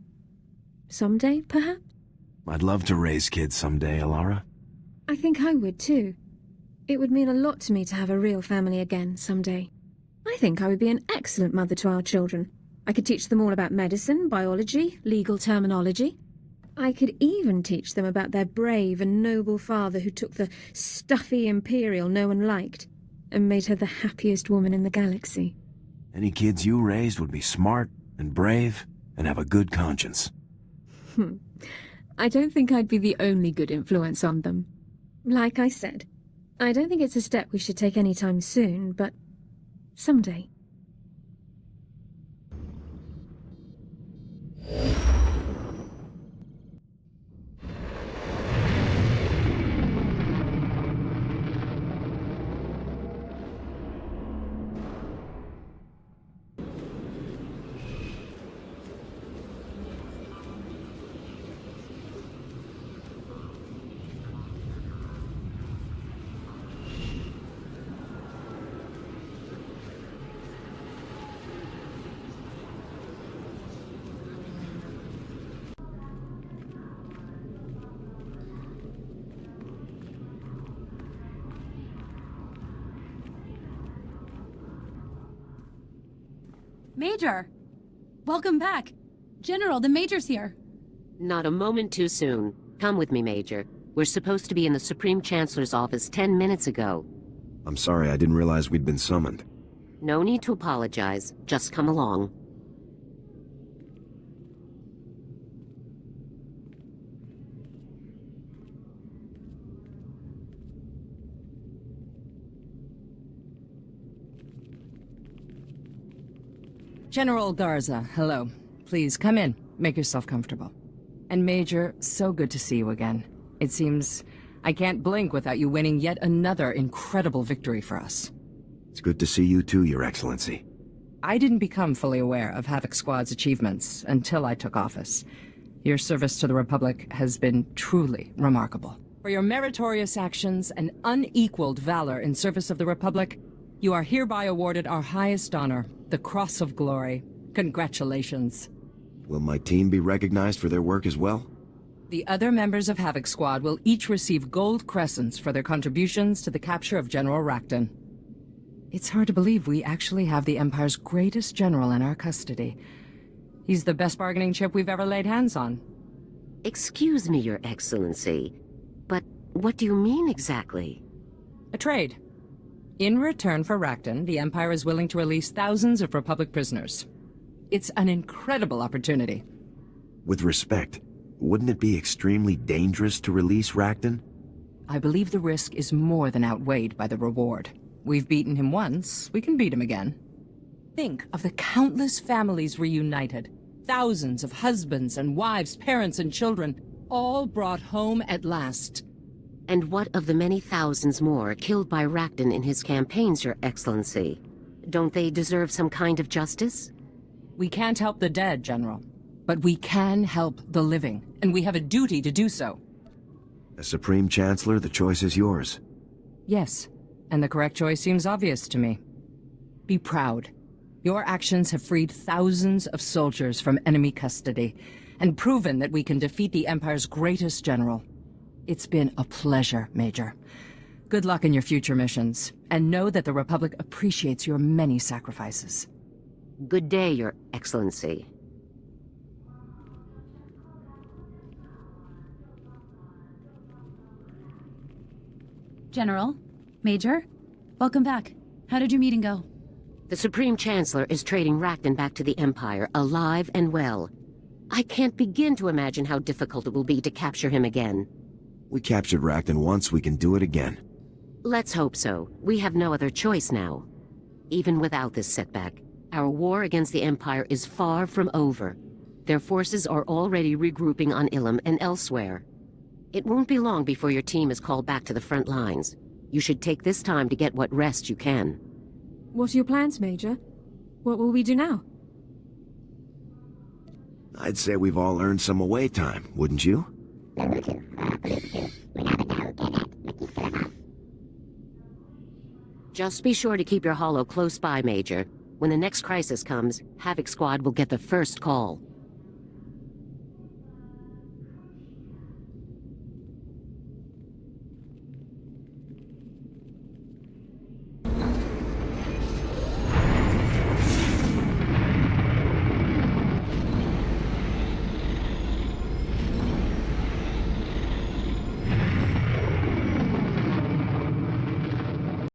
someday, perhaps? I'd love to raise kids someday, Elara. I think I would too. It would mean a lot to me to have a real family again someday. I think I would be an excellent mother to our children. I could teach them all about medicine, biology, legal terminology. I could even teach them about their brave and noble father who took the stuffy Imperial no one liked and made her the happiest woman in the galaxy. Any kids you raised would be smart and brave and have a good conscience. I don't think I'd be the only good influence on them. Like I said, I don't think it's a step we should take anytime soon, but someday. Major! Welcome back. General, the Major's here. Not a moment too soon. Come with me, Major. We're supposed to be in the Supreme Chancellor's office 10 minutes ago. I'm sorry, I didn't realize we'd been summoned. No need to apologize. Just come along. General Garza, hello. Please, come in. Make yourself comfortable. And Major, so good to see you again. It seems I can't blink without you winning yet another incredible victory for us. It's good to see you too, Your Excellency. I didn't become fully aware of Havoc Squad's achievements until I took office. Your service to the Republic has been truly remarkable. For your meritorious actions and unequaled valor in service of the Republic, you are hereby awarded our highest honor, the Cross of Glory. Congratulations. Will my team be recognized for their work as well? The other members of Havoc Squad will each receive gold crescents for their contributions to the capture of General Rakton. It's hard to believe we actually have the Empire's greatest general in our custody. He's the best bargaining chip we've ever laid hands on. Excuse me, Your Excellency, but what do you mean exactly? A trade. In return for Rakton, the Empire is willing to release thousands of Republic prisoners. It's an incredible opportunity. With respect, wouldn't it be extremely dangerous to release Rakton? I believe the risk is more than outweighed by the reward. We've beaten him once, we can beat him again. Think of the countless families reunited. Thousands of husbands and wives, parents and children, all brought home at last. And what of the many thousands more killed by Rakton in his campaigns, Your Excellency? Don't they deserve some kind of justice? We can't help the dead, General. But we can help the living, and we have a duty to do so. As Supreme Chancellor, the choice is yours. Yes, and the correct choice seems obvious to me. Be proud. Your actions have freed thousands of soldiers from enemy custody, and proven that we can defeat the Empire's greatest general. It's been a pleasure, Major. Good luck in your future missions, and know that the Republic appreciates your many sacrifices. Good day, Your Excellency. General, Major, welcome back. How did your meeting go? The Supreme Chancellor is trading Rakton back to the Empire, alive and well. I can't begin to imagine how difficult it will be to capture him again. We captured Rakton once, we can do it again. Let's hope so. We have no other choice now. Even without this setback, our war against the Empire is far from over. Their forces are already regrouping on Ilum and elsewhere. It won't be long before your team is called back to the front lines. You should take this time to get what rest you can. What are your plans, Major? What will we do now? I'd say we've all earned some away time, wouldn't you? Just be sure to keep your holo close by, Major. When the next crisis comes, Havoc Squad will get the first call.